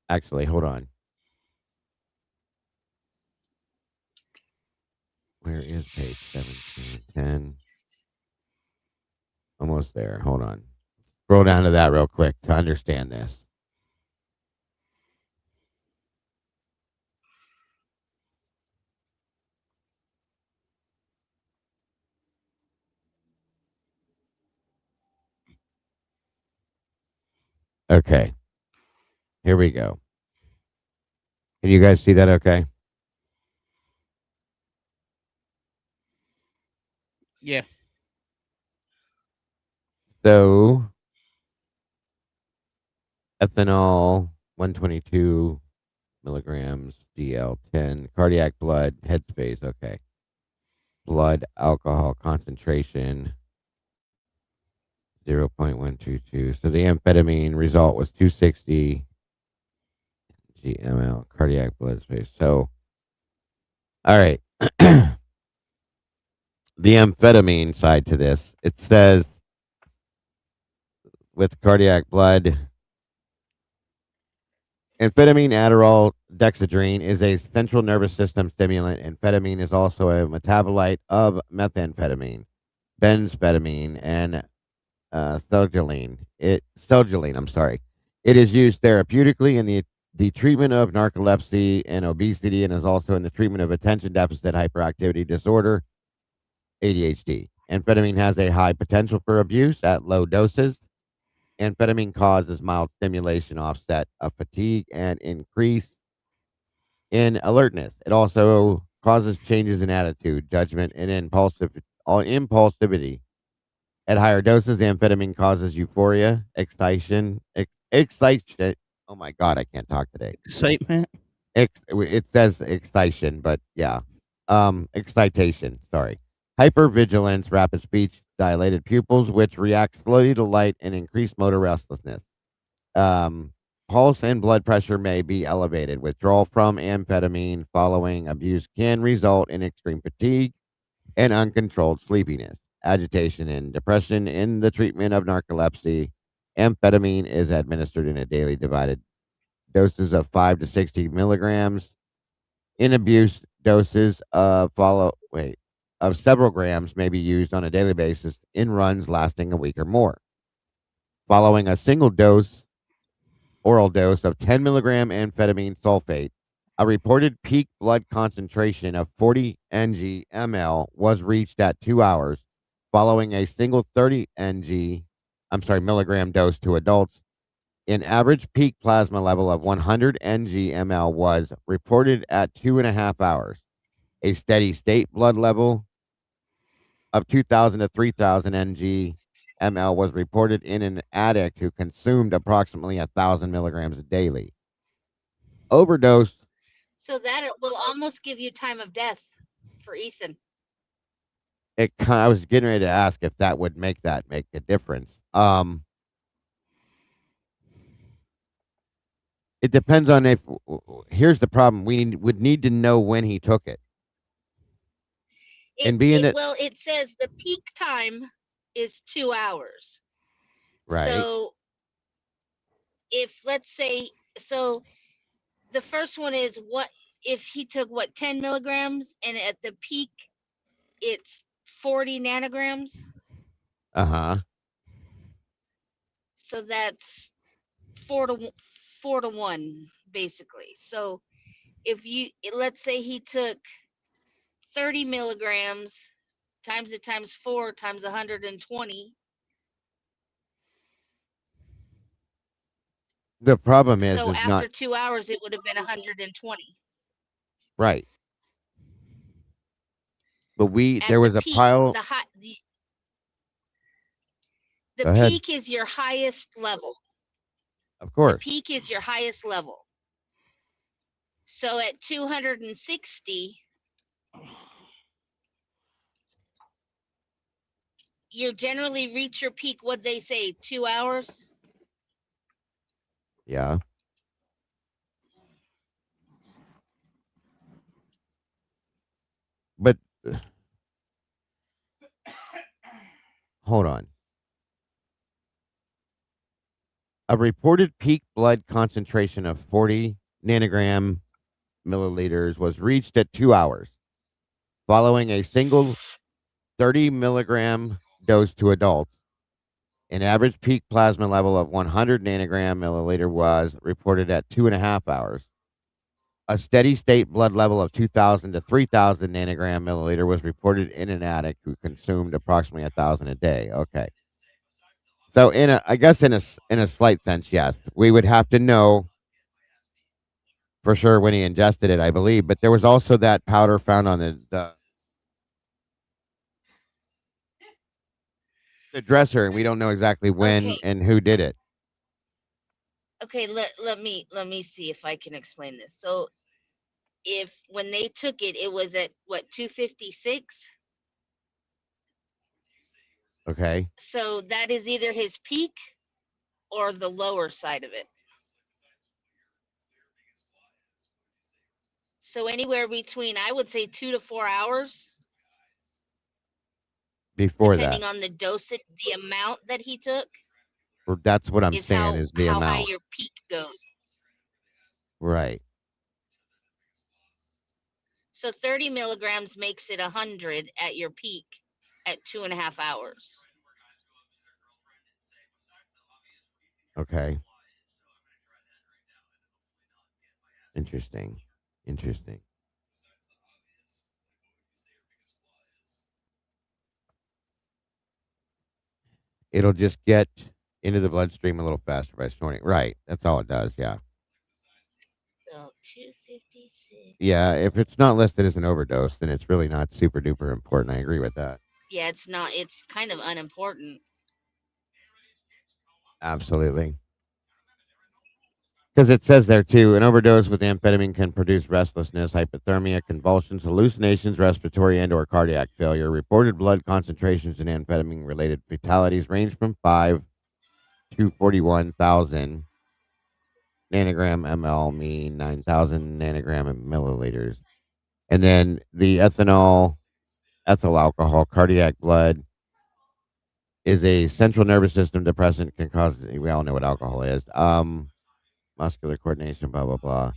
Speaker 4: Actually, hold on. Where is page 17? 10. Almost there. Hold on. Scroll down to that real quick to understand this. Okay. Here we go. Can you guys see that okay?
Speaker 5: Yeah.
Speaker 4: So, ethanol, 122 milligrams, DL10, cardiac blood, headspace, okay. Blood alcohol concentration, 0.122. So the amphetamine result was 260 gml, cardiac blood space. So, all right. The amphetamine side to this, it says with cardiac blood, amphetamine, Adderall, dexedrine is a central nervous system stimulant. Amphetamine is also a metabolite of methamphetamine, benzphetamine, and Celgilline. I'm sorry. It is used therapeutically in the treatment of narcolepsy and obesity, and is also in the treatment of attention deficit hyperactivity disorder, ADHD. Amphetamine has a high potential for abuse at low doses. Amphetamine causes mild stimulation offset of fatigue and increase in alertness. It also causes changes in attitude, judgment, and impulsivity. At higher doses, amphetamine causes euphoria, excitation. Oh my God, I can't talk today.
Speaker 5: Excitement.
Speaker 4: It says excitation, but yeah, excitation. Sorry, hypervigilance, rapid speech, dilated pupils, which react slowly to light, and increased motor restlessness. Pulse and blood pressure may be elevated. Withdrawal from amphetamine following abuse can result in extreme fatigue and uncontrolled sleepiness, agitation, and depression. In the treatment of narcolepsy, amphetamine is administered in a daily divided doses of 5 to 60 milligrams. In abuse, doses of several grams may be used on a daily basis in runs lasting a week or more. Following a single oral dose of 10 milligram amphetamine sulfate, a reported peak blood concentration of 40 ng/ml was reached at 2 hours. Following a single 30 milligram dose to adults, an average peak plasma level of 100 ng/ml was reported at 2.5 hours. A steady state blood level of 2,000 to 3,000 ng/ml was reported in an addict who consumed approximately 1,000 milligrams daily. Overdose.
Speaker 9: So that it will almost give you time of death for Ethan.
Speaker 4: I was getting ready to ask if that would make a difference. It depends on if. Here's the problem: we would need to know when he took it.
Speaker 9: It says the peak time is 2 hours.
Speaker 4: Right.
Speaker 9: So if let's say so the first one is what if he took what 10 milligrams and at the peak it's 40 nanograms.
Speaker 4: Uh-huh.
Speaker 9: So that's 4 to 1 basically. So if you let's say he took 30 milligrams times it times 4 times 120.
Speaker 4: The problem
Speaker 9: So
Speaker 4: is not
Speaker 9: after 2 hours, it would have been 120.
Speaker 4: right. But
Speaker 9: At
Speaker 4: there
Speaker 9: the
Speaker 4: was a
Speaker 9: peak,
Speaker 4: pile.
Speaker 9: the
Speaker 4: Go ahead.
Speaker 9: peak is your highest level.
Speaker 4: Of
Speaker 9: The
Speaker 4: course.
Speaker 9: peak is your highest level. So at 260, you generally reach your peak. What they say, 2 hours.
Speaker 4: Yeah. But hold on. A reported peak blood concentration of 40 nanogram milliliters was reached at 2 hours, following a single 30 milligram dose to adults. An average peak plasma level of 100 nanogram milliliter was reported at 2.5 hours. A steady state blood level of 2,000 to 3,000 nanogram milliliter was reported in an addict who consumed approximately 1,000 a day. Okay. So I guess in a slight sense, yes, we would have to know for sure when he ingested it, I believe. But there was also that powder found on the dresser, and we don't know exactly when
Speaker 9: Okay.
Speaker 4: and who did it.
Speaker 9: Okay. Let me see if I can explain this. So if when they took it, it was at what 256.
Speaker 4: Okay.
Speaker 9: So that is either his peak or the lower side of it. So anywhere between, I would say 2 to 4 hours,
Speaker 4: Before that,
Speaker 9: depending on the dosage, the amount that he took,
Speaker 4: that's what I'm
Speaker 9: is
Speaker 4: saying
Speaker 9: how
Speaker 4: is the
Speaker 9: how high
Speaker 4: amount.
Speaker 9: your peak goes.
Speaker 4: Right.
Speaker 9: So 30 milligrams makes it 100 at your peak at 2.5 hours.
Speaker 4: Okay. Interesting. Interesting. It'll just get into the bloodstream a little faster by snorting. Right. That's all it does. Yeah.
Speaker 9: So 256.
Speaker 4: Yeah. If it's not listed as an overdose, then it's really not super duper important. I agree with that.
Speaker 9: Yeah, it's not. It's kind of unimportant.
Speaker 4: Absolutely. Because it says there too, an overdose with amphetamine can produce restlessness, hypothermia, convulsions, hallucinations, respiratory and/or cardiac failure. Reported blood concentrations in amphetamine-related fatalities range from 5 to 41,000 nanogram ml, mean 9,000 nanogram milliliters. And then the ethyl alcohol, cardiac blood is a central nervous system depressant. Can cause. We all know what alcohol is. Muscular coordination, blah blah blah.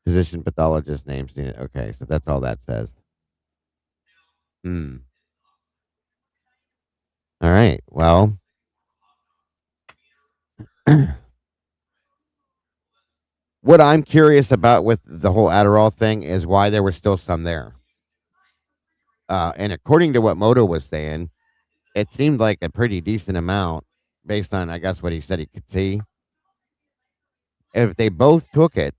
Speaker 4: Physician pathologist names. Okay, so that's all that says. Hmm. All right. Well, what I'm curious about with the whole Adderall thing is why there was still some there. And according to what Moto was saying, it seemed like a pretty decent amount based on, I guess, what he said he could see. If they both took it,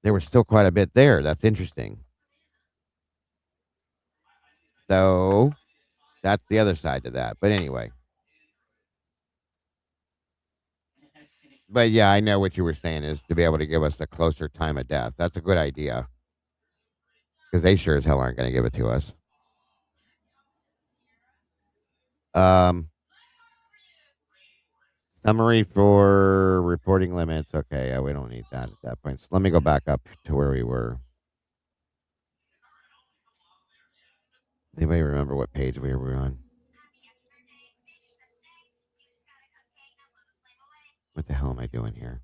Speaker 4: there was still quite a bit there. That's interesting. So that's the other side to that. But anyway, but yeah, I know what you were saying is to be able to give us a closer time of death. That's a good idea because they sure as hell aren't going to give it to us. Um, Summary for reporting limits. Okay, yeah, we don't need that at that point. So let me go back up to where we were. Anybody remember what page we were on? What the hell am I doing here?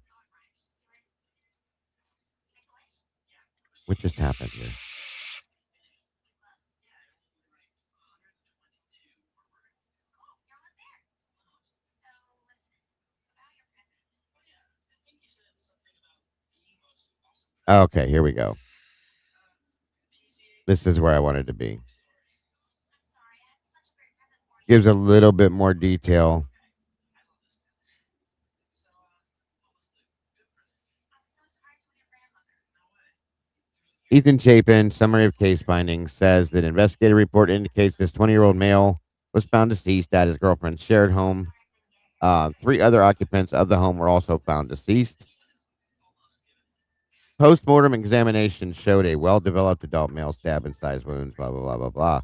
Speaker 4: What just happened here? Okay, here we go. This is where I wanted to be. Gives a little bit more detail. Ethan Chapin, summary of case findings, says that investigative report indicates this 20-year-old male was found deceased at his girlfriend's shared home. 3 other occupants of the home were also found deceased. Post-mortem examination showed a well-developed adult male stab and size wounds, blah, blah, blah, blah,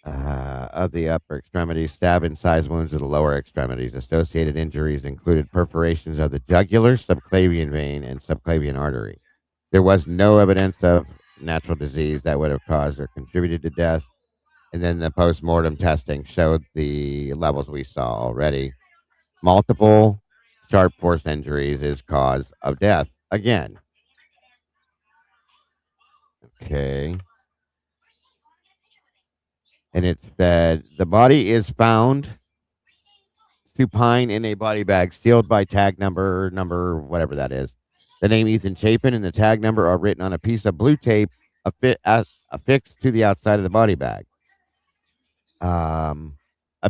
Speaker 4: blah. Of the upper extremities, stab and size wounds of the lower extremities. Associated injuries included perforations of the jugular, subclavian vein, and subclavian artery. There was no evidence of natural disease that would have caused or contributed to death. And then the post-mortem testing showed the levels we saw already. Multiple sharp force injuries is cause of death. Again. Okay. And it said the body is found supine in a body bag sealed by tag number, whatever that is. The name Ethan Chapin and the tag number are written on a piece of blue tape affixed to the outside of the body bag. A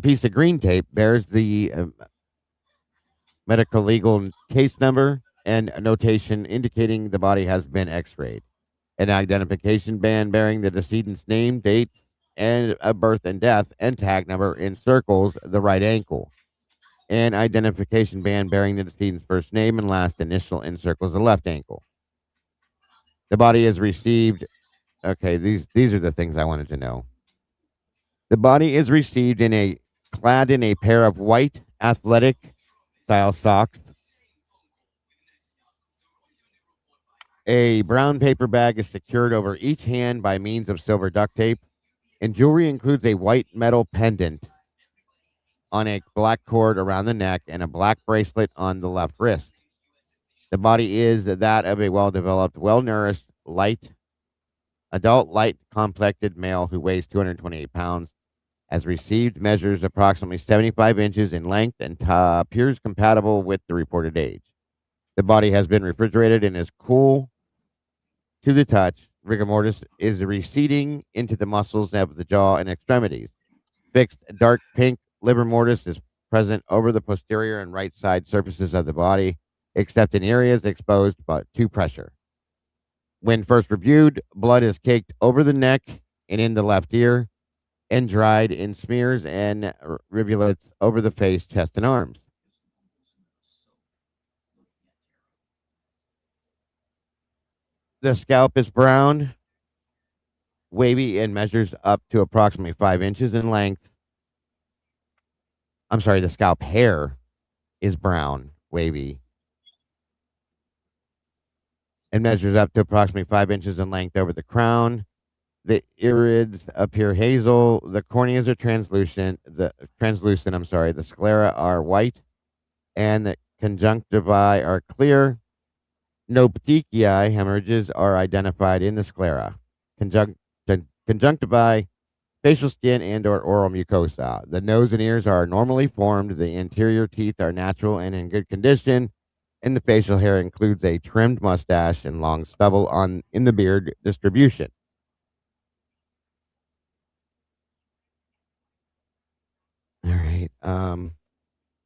Speaker 4: piece of green tape bears the medical legal case number and a notation indicating the body has been x-rayed. An identification band bearing the decedent's name, date, and birth and death, and tag number encircles the right ankle. An identification band bearing the decedent's first name and last initial encircles the left ankle. The body is received. Okay, these are the things I wanted to know. The body is received clad in a pair of white athletic style socks. A brown paper bag is secured over each hand by means of silver duct tape, and jewelry includes a white metal pendant on a black cord around the neck and a black bracelet on the left wrist. The body is that of a well-developed, well-nourished, adult light-complected male who weighs 228 pounds, has received measures approximately 75 inches in length and appears compatible with the reported age. The body has been refrigerated and is cool to the touch. Rigor mortis is receding into the muscles of the jaw and extremities. Fixed dark pink livor mortis is present over the posterior and right side surfaces of the body, except in areas exposed to pressure. When first reviewed, blood is caked over the neck and in the left ear, and dried in smears and rivulets over the face, chest, and arms. The scalp is brown, wavy, and measures up to approximately 5 inches in length. I'm sorry, the scalp hair is brown, wavy, and measures up to approximately 5 inches in length over the crown. The irids appear hazel. The corneas are translucent. The sclera are white, and the conjunctivi are clear. No petechiae hemorrhages are identified in the sclera. Conjunctivi, facial skin, and/or oral mucosa. The nose and ears are normally formed. The interior teeth are natural and in good condition, and the facial hair includes a trimmed mustache and long stubble in the beard distribution. All right.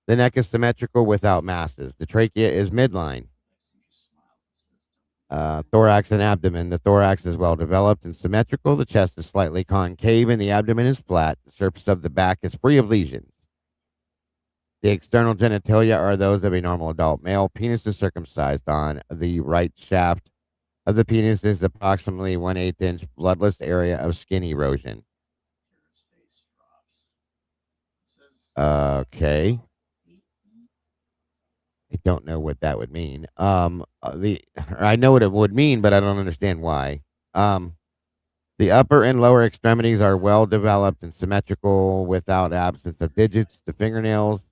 Speaker 4: The neck is symmetrical without masses. The trachea is midline. Thorax and abdomen. The thorax is well developed and symmetrical. The chest is slightly concave and the abdomen is flat. The surface of the back is free of lesions. The external genitalia are those of a normal adult male. Penis is circumcised on the right shaft of the penis is approximately 1/8 inch bloodless area of skin erosion. Okay. I don't know what that would mean. I know what it would mean, but I don't understand why. The upper and lower extremities are well developed and symmetrical without absence of digits. The fingernails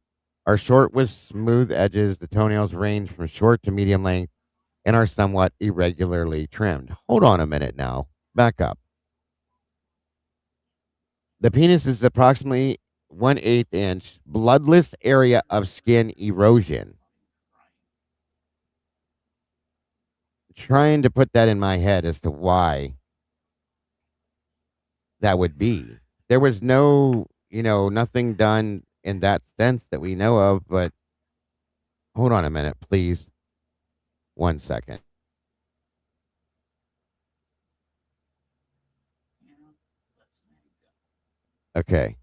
Speaker 4: are short with smooth edges. The toenails range from short to medium length and are somewhat irregularly trimmed. Hold on a minute now. Back up. The penis is approximately 1/8 inch, bloodless area of skin erosion. Trying to put that in my head as to why that would be. There was no, nothing done in that sense that we know of, but hold on a minute, please. 1 second. Okay.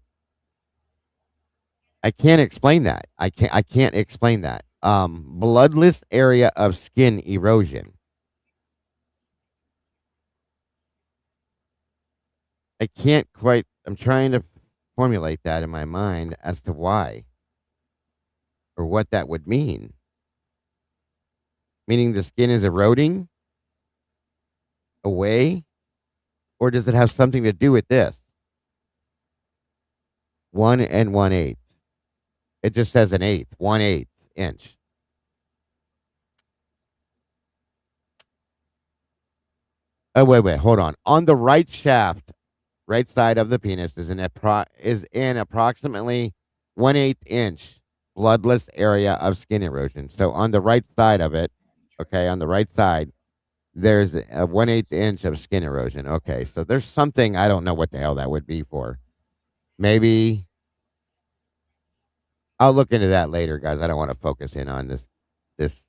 Speaker 4: I can't explain that. I can't explain that. Bloodless area of skin erosion. I can't quite I'm trying to formulate that in my mind as to why or what that would mean. Meaning the skin is eroding away, or does it have something to do with this? 1 1/8. It just says an eighth, 1/8 inch. Oh wait, hold on. On the right shaft, right side of the penis is in approximately 1/8 inch bloodless area of skin erosion. So on the right side of it, okay, on the right side, there's a 1/8 inch of skin erosion. Okay, so there's something I don't know what the hell that would be for. Maybe I'll look into that later, guys. I don't want to focus in on this this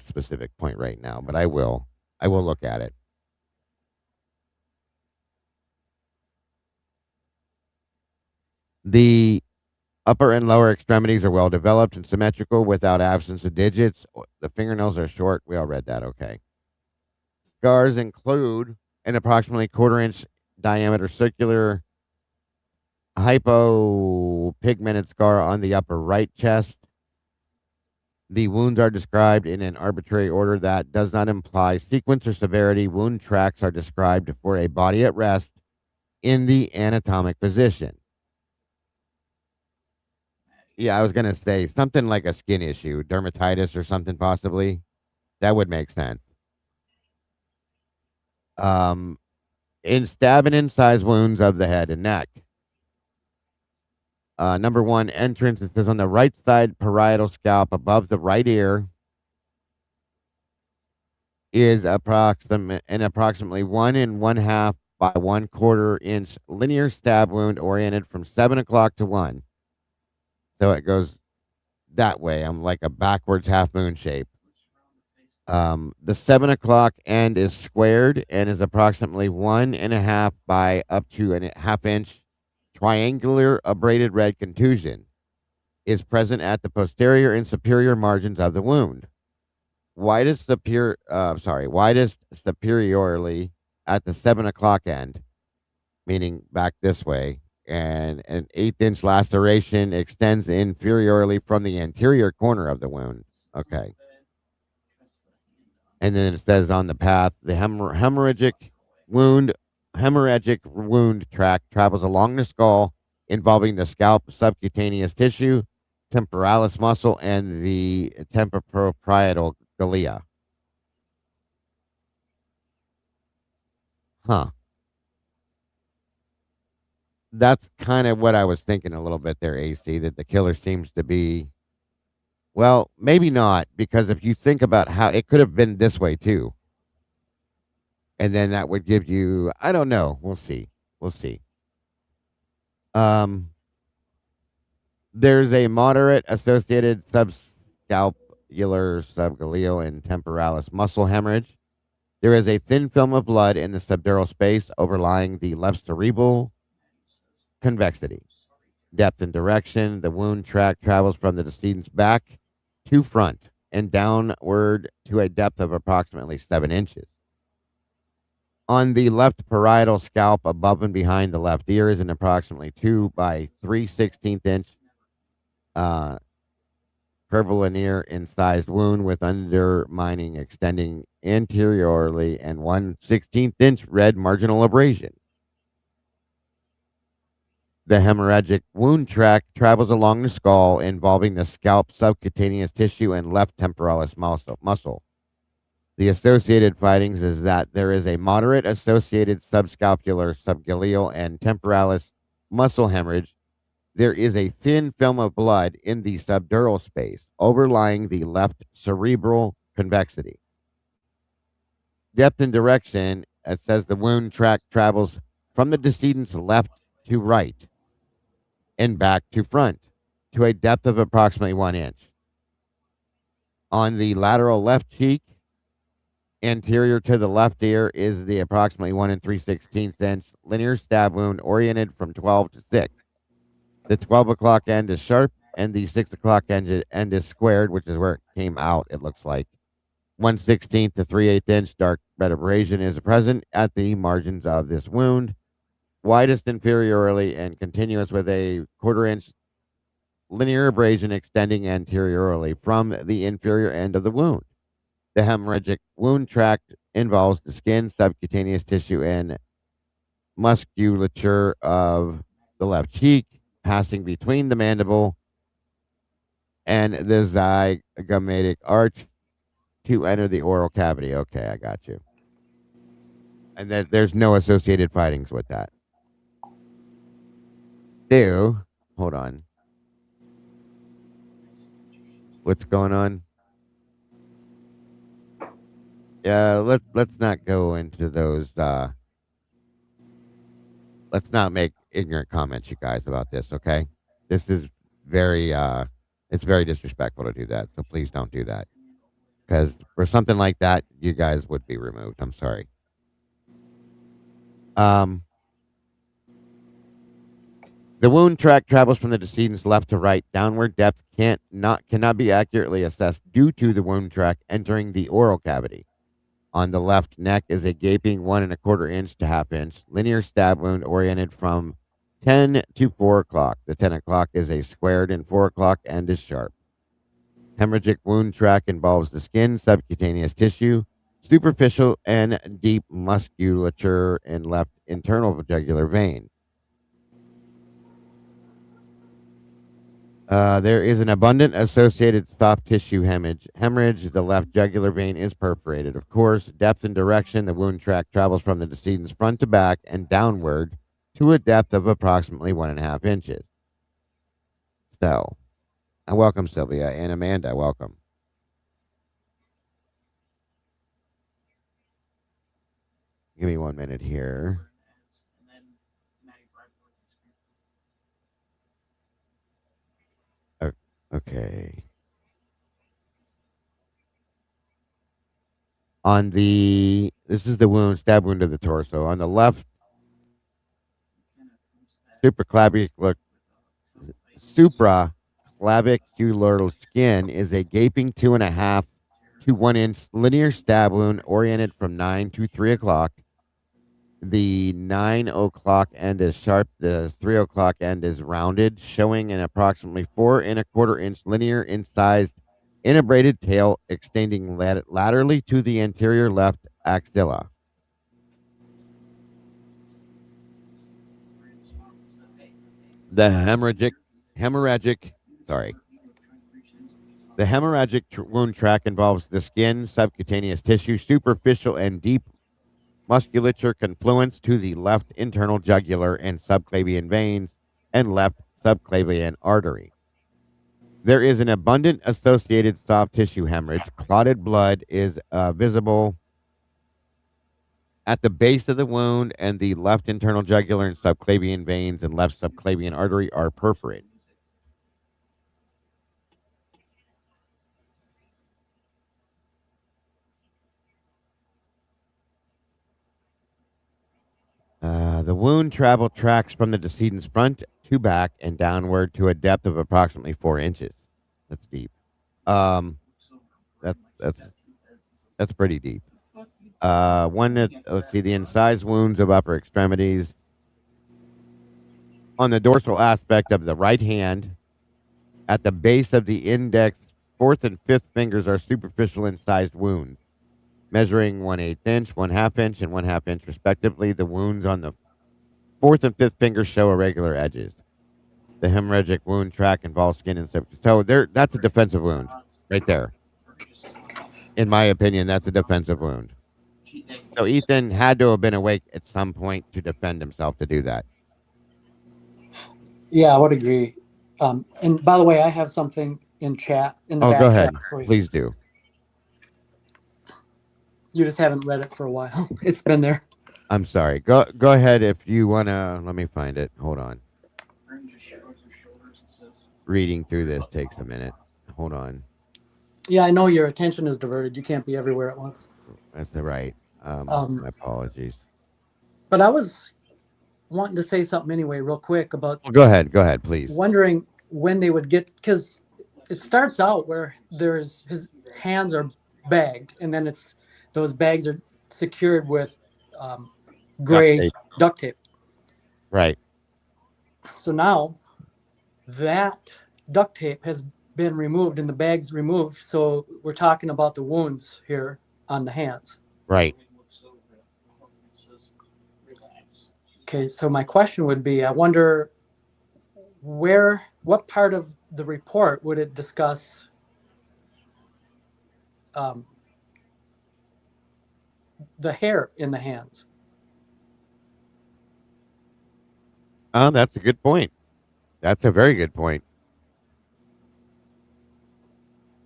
Speaker 4: specific point right now, but I will. I will look at it. The upper and lower extremities are well developed and symmetrical without absence of digits. The fingernails are short. We all read that. Okay. Scars include an approximately quarter-inch diameter circular hypopigmented scar on the upper right chest. The wounds are described in an arbitrary order that does not imply sequence or severity. Wound tracks are described for a body at rest in the anatomic position. Yeah, I was going to say something like a skin issue, dermatitis or something possibly. That would make sense. In stab and incise wounds of the head and neck. Number one, entrance. It says on the right side parietal scalp above the right ear is approximately 1 1/2 by 1/4 inch linear stab wound oriented from 7 o'clock to 1. So it goes that way. I'm like a backwards half moon shape. The 7 o'clock end is squared and is approximately 1 1/2 by up to a half inch triangular abraded red contusion is present at the posterior and superior margins of the wound. Widest superiorly at the 7 o'clock end, meaning back this way, and an 1/8 inch laceration extends inferiorly from the anterior corner of the wound. Okay. And then it says on the path, the hemorrhagic wound tract travels along the skull, involving the scalp subcutaneous tissue, temporalis muscle, and the temporoparietal glia. Huh. That's kind of what I was thinking a little bit there, AC, that the killer seems to be. Well, maybe not, because if you think about how it could have been this way too. And then that would give you, I don't know. We'll see. We'll see. There's a moderate associated subscalpular, subgaleal, and temporalis muscle hemorrhage. There is a thin film of blood in the subdural space overlying the left cerebral convexity. Depth and direction. The wound track travels from the decedent's back to front and downward to a depth of approximately 7 inches. On the left parietal scalp above and behind the left ear is an approximately 2 by 3/16 inch curvilinear incised wound with undermining extending anteriorly and 1/16 inch red marginal abrasion. The hemorrhagic wound tract travels along the skull, involving the scalp, subcutaneous tissue, and left temporalis muscle. The associated findings is that there is a moderate associated subscapular, subgaleal, and temporalis muscle hemorrhage. There is a thin film of blood in the subdural space, overlying the left cerebral convexity. Depth and direction, it says the wound tract travels from the decedent's left to right and back to front to a depth of approximately 1 inch. On the lateral left cheek, anterior to the left ear, is the approximately 1 3/16 inch linear stab wound oriented from 12 to 6. The 12 o'clock end is sharp, and the 6 o'clock end is squared, which is where it came out, it looks like. 1/16 to 3/8 inch dark red abrasion is present at the margins of this wound, widest inferiorly and continuous with a 1/4 inch linear abrasion extending anteriorly from the inferior end of the wound. The hemorrhagic wound tract involves the skin, subcutaneous tissue, and musculature of the left cheek, passing between the mandible and the zygomatic arch to enter the oral cavity. Okay, I got you. And there's no associated findings with that. Hold on. What's going on? Yeah, let's not go into those. Let's not make ignorant comments, you guys, about this. Okay, this is very it's very disrespectful to do that. So please don't do that, because for something like that, you guys would be removed. I'm sorry. The wound tract travels from the decedent's left to right. Downward depth cannot be accurately assessed due to the wound tract entering the oral cavity. On the left neck is a gaping 1 1/4 inch to 1/2 inch linear stab wound oriented from 10 to 4 o'clock. The 10 o'clock is a squared and 4 o'clock end is sharp. Hemorrhagic wound tract involves the skin, subcutaneous tissue, superficial and deep musculature, and left internal jugular vein. There is an abundant associated soft tissue hemorrhage. The left jugular vein is perforated. Of course, depth and direction, the wound tract travels from the decedent's front to back and downward to a depth of approximately 1.5 inches. So, welcome, Sylvia, and Amanda, welcome. Give me 1 minute here. Okay. This is the stab wound of the torso. On the left, supraclavicular skin is a gaping 2.5 to 1 inch linear stab wound oriented from 9 to 3 o'clock. The 9 o'clock end is sharp. The 3 o'clock end is rounded, showing an approximately 4 1/4 inch linear incised innerbrated tail extending laterally to the anterior left axilla. The hemorrhagic wound tract involves the skin, subcutaneous tissue, superficial and deep musculature confluence to the left internal jugular and subclavian veins and left subclavian artery. There is an abundant associated soft tissue hemorrhage. Clotted blood is visible at the base of the wound, and the left internal jugular and subclavian veins and left subclavian artery are perforated. The wound travel tracks from the decedent's front to back and downward to a depth of approximately 4 inches. That's deep. That's pretty deep. Let's see, the incised wounds of upper extremities. On the dorsal aspect of the right hand, at the base of the index, fourth and fifth fingers are superficial incised wounds, measuring 1/8 inch, 1/2 inch, and 1/2 inch respectively. The wounds on the fourth and fifth fingers show irregular edges. The hemorrhagic wound track involves skin and so that's a defensive wound right there. In my opinion, that's a defensive wound. So Ethan had to have been awake at some point to defend himself to do that.
Speaker 8: Yeah, I would agree. And by the way, I have something in chat in the
Speaker 4: Oh,
Speaker 8: back
Speaker 4: go ahead.
Speaker 8: chat for you.
Speaker 4: Please do.
Speaker 8: You just haven't read it for a while. It's been there.
Speaker 4: I'm sorry. Go ahead if you wanna. Let me find it. Hold on. Reading through this takes a minute. Hold on.
Speaker 8: Yeah, I know your attention is diverted. You can't be everywhere at once.
Speaker 4: That's all right. My apologies.
Speaker 8: But I was wanting to say something anyway, real quick about.
Speaker 4: Well, go ahead. Go ahead, please.
Speaker 8: Wondering when they would get, because it starts out where his hands are bagged, and then those bags are secured with gray duct tape.
Speaker 4: Right.
Speaker 8: So now that duct tape has been removed and the bag's removed. So we're talking about the wounds here on the hands.
Speaker 4: Right.
Speaker 8: Okay, so my question would be, I wonder what part of the report would it discuss the hair in the hands?
Speaker 4: That's a good point. That's a very good point.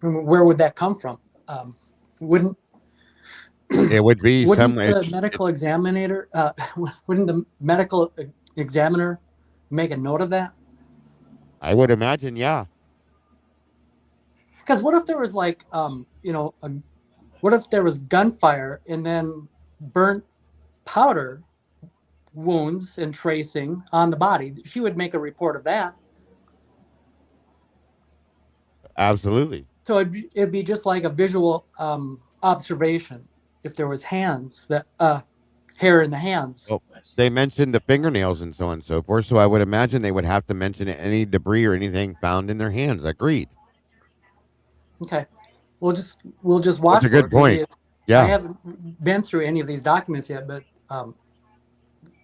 Speaker 8: Where would that come from? Wouldn't
Speaker 4: it would be
Speaker 8: wouldn't the medical examiner make a note of that?
Speaker 4: I would imagine, yeah.
Speaker 8: Because what if there was like what if there was gunfire and then burnt powder wounds and tracing on the body? She would make a report of that.
Speaker 4: Absolutely.
Speaker 8: So it'd be just like a visual observation if there was hair in the hands.
Speaker 4: Well, they mentioned the fingernails and so on and so forth, so I would imagine they would have to mention any debris or anything found in their hands. Agreed.
Speaker 8: Okay. We'll just watch.
Speaker 4: That's a good point. Yeah.
Speaker 8: I haven't been through any of these documents yet, but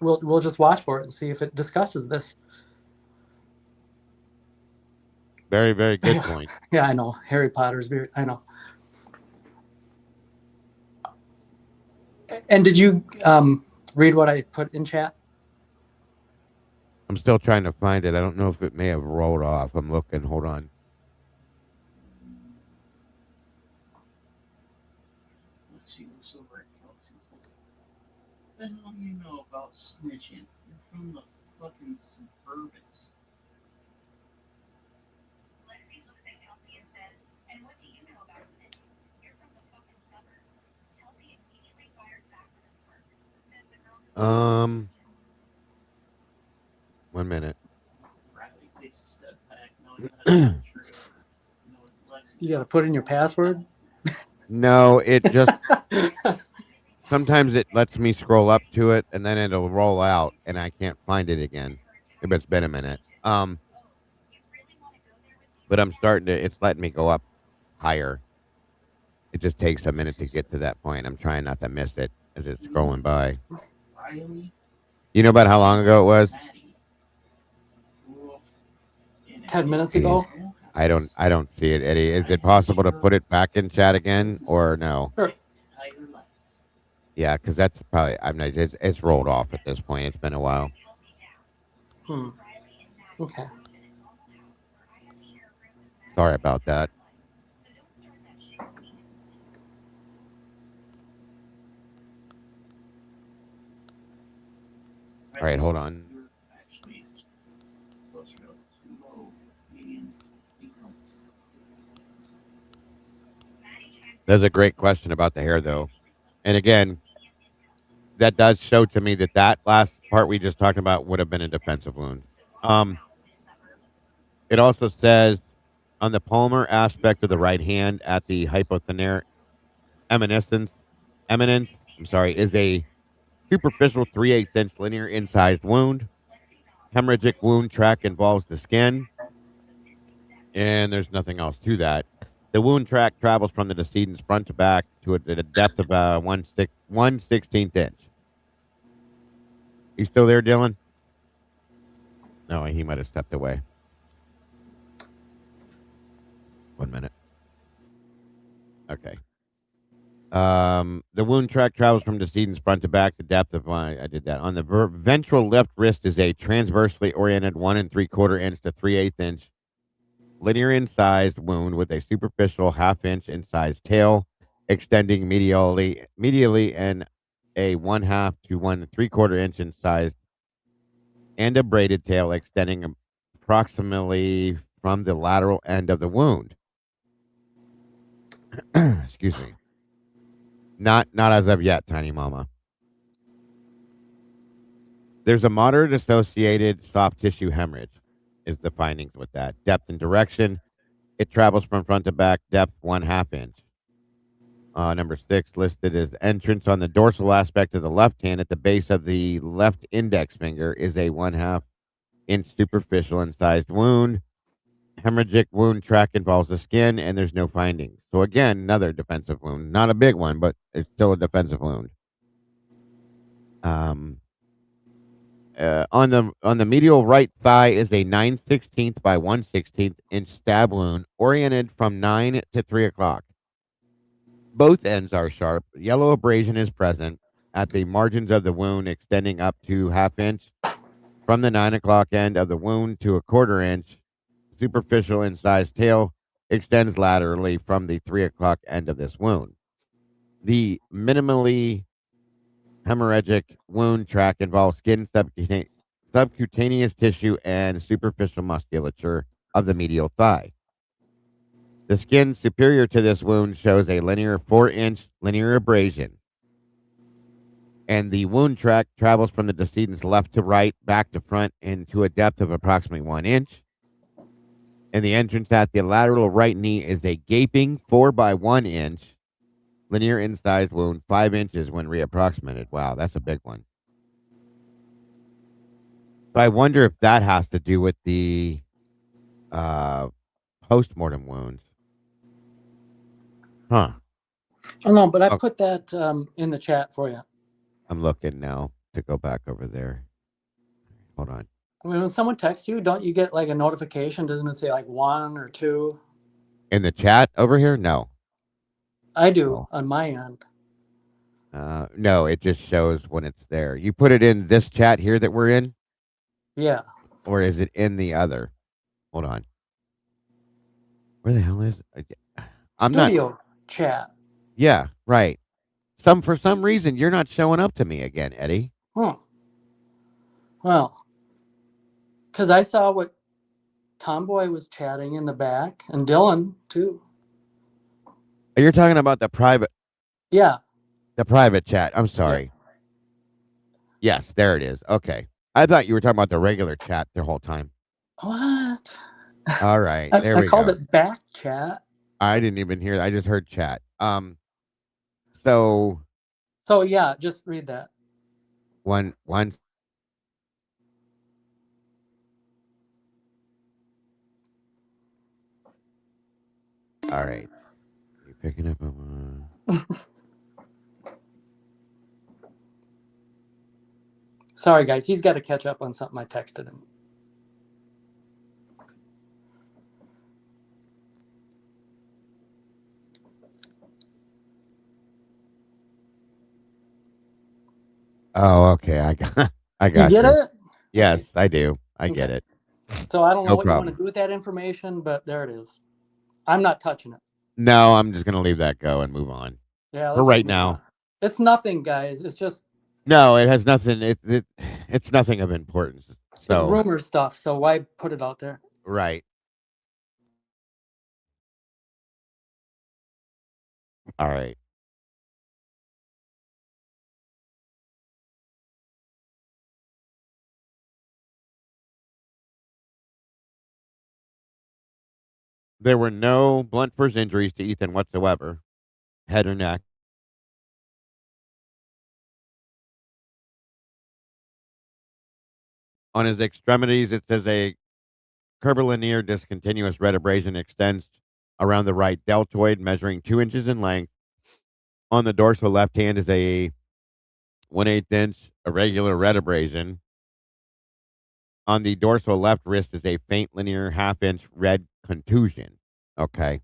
Speaker 8: we'll just watch for it and see if it discusses this.
Speaker 4: Very, very good point.
Speaker 8: Yeah, I know. Harry Potter's weird. I know. And did you read what I put in chat?
Speaker 4: I'm still trying to find it. I don't know if it may have rolled off. I'm looking. Hold on.
Speaker 11: What the hell do you know about snitching? You're from the fucking suburbans.
Speaker 4: One minute.
Speaker 8: You got to put in your password?
Speaker 4: No, it just sometimes it lets me scroll up to it and then it'll roll out and I can't find it again. If it's been a minute. But I'm it's letting me go up higher. It just takes a minute to get to that point. I'm trying not to miss it as it's scrolling by. You know about how long ago it was?
Speaker 8: 10 minutes ago?
Speaker 4: I don't see it, Eddie. Is it possible to put it back in chat again or no?
Speaker 8: Sure.
Speaker 4: Yeah, because that's probably it's rolled off at this point. It's been a while.
Speaker 8: Okay.
Speaker 4: Sorry about that. All right, hold on. That's a great question about the hair, though. And again, that does show to me that last part we just talked about would have been a defensive wound. It also says on the palmar aspect of the right hand at the hypothenar eminence, is a superficial 3/8 inch linear incised wound. Hemorrhagic wound track involves the skin, and there's nothing else to that. The wound track travels from the decedent's front to back to a depth of 1/16 inch. You still there, Dylan? No, he might have stepped away. 1 minute. Okay. The wound track travels from decedent's front to back. The depth of I did that. On the ventral left wrist is a transversely oriented 1 3/4 inch to 3/8 inch linear incised wound with a superficial half-inch incised tail extending medially and a 1/2 to 1 3/4 inch incised and a braided tail extending approximately from the lateral end of the wound. Excuse me. Not as of yet, Tiny Mama. There's a moderate associated soft tissue hemorrhage, is the findings with that. Depth and direction, it travels from front to back, depth 1/2 inch. Number 6 listed as entrance on the dorsal aspect of the left hand at the base of the left index finger is a 1/2 inch superficial incised wound. Hemorrhagic wound track involves the skin, and there's no findings. So again, another defensive wound. Not a big one, but it's still a defensive wound. On the medial right thigh is a 9/16 by 1/16 inch stab wound oriented from 9 to 3 o'clock. Both ends are sharp. Yellow abrasion is present at the margins of the wound, extending up to 1/2 inch from the 9 o'clock end of the wound to a 1/4 inch. Superficial incised tail extends laterally from the 3 o'clock end of this wound. The minimally hemorrhagic wound track involves skin, subcutaneous tissue, and superficial musculature of the medial thigh. The skin superior to this wound shows a linear 4-inch linear abrasion, and the wound track travels from the decedent's left to right, back to front, and to a depth of approximately 1 inch. And the entrance at the lateral right knee is a gaping 4 by 1 inch linear incised wound, 5 inches when reapproximated. Wow, that's a big one. So I wonder if that has to do with the post-mortem wounds. Huh.
Speaker 8: Oh, no, but I put that in the chat for you.
Speaker 4: I'm looking now to go back over there. Hold on.
Speaker 8: I mean, when someone texts you, don't you get like a notification? Doesn't it say like 1 or 2?
Speaker 4: In the chat over here? No.
Speaker 8: I do on my end.
Speaker 4: No, it just shows when it's there. You put it in this chat here that we're in?
Speaker 8: Yeah.
Speaker 4: Or is it in the other? Hold on. Where the hell is it? I'm
Speaker 8: Studio
Speaker 4: not
Speaker 8: chat.
Speaker 4: Yeah, right. For some reason you're not showing up to me again, Eddie.
Speaker 8: Well, because I saw what Tomboy was chatting in the back, and Dylan too.
Speaker 4: You're talking about the private.
Speaker 8: Yeah.
Speaker 4: The private chat. I'm sorry. Yeah. Yes, there it is. Okay. I thought you were talking about the regular chat the whole time.
Speaker 8: What?
Speaker 4: All right. There we go.
Speaker 8: I called it back chat.
Speaker 4: I didn't even hear. I just heard chat. So
Speaker 8: yeah, just read that.
Speaker 4: One. All right. You picking up on
Speaker 8: Sorry, guys. He's got to catch up on something I texted him.
Speaker 4: Oh, okay. I got
Speaker 8: You get it?
Speaker 4: Yes, okay. I do. I get it.
Speaker 8: So I don't know what you want to do with that information, but there it is. I'm not touching it.
Speaker 4: No, I'm just going to leave that go and move on.
Speaker 8: Yeah.
Speaker 4: For right now.
Speaker 8: On. It's nothing, guys. It's just.
Speaker 4: No, it has nothing. It's nothing of importance. So
Speaker 8: it's rumor stuff. So why put it out there?
Speaker 4: Right. All right. There were no blunt force injuries to Ethan whatsoever, head or neck. On his extremities, it says a curvilinear discontinuous red abrasion extends around the right deltoid, measuring 2 inches in length. On the dorsal left hand is a 1/8 inch irregular red abrasion. On the dorsal left wrist is a faint linear half-inch red contusion. Okay.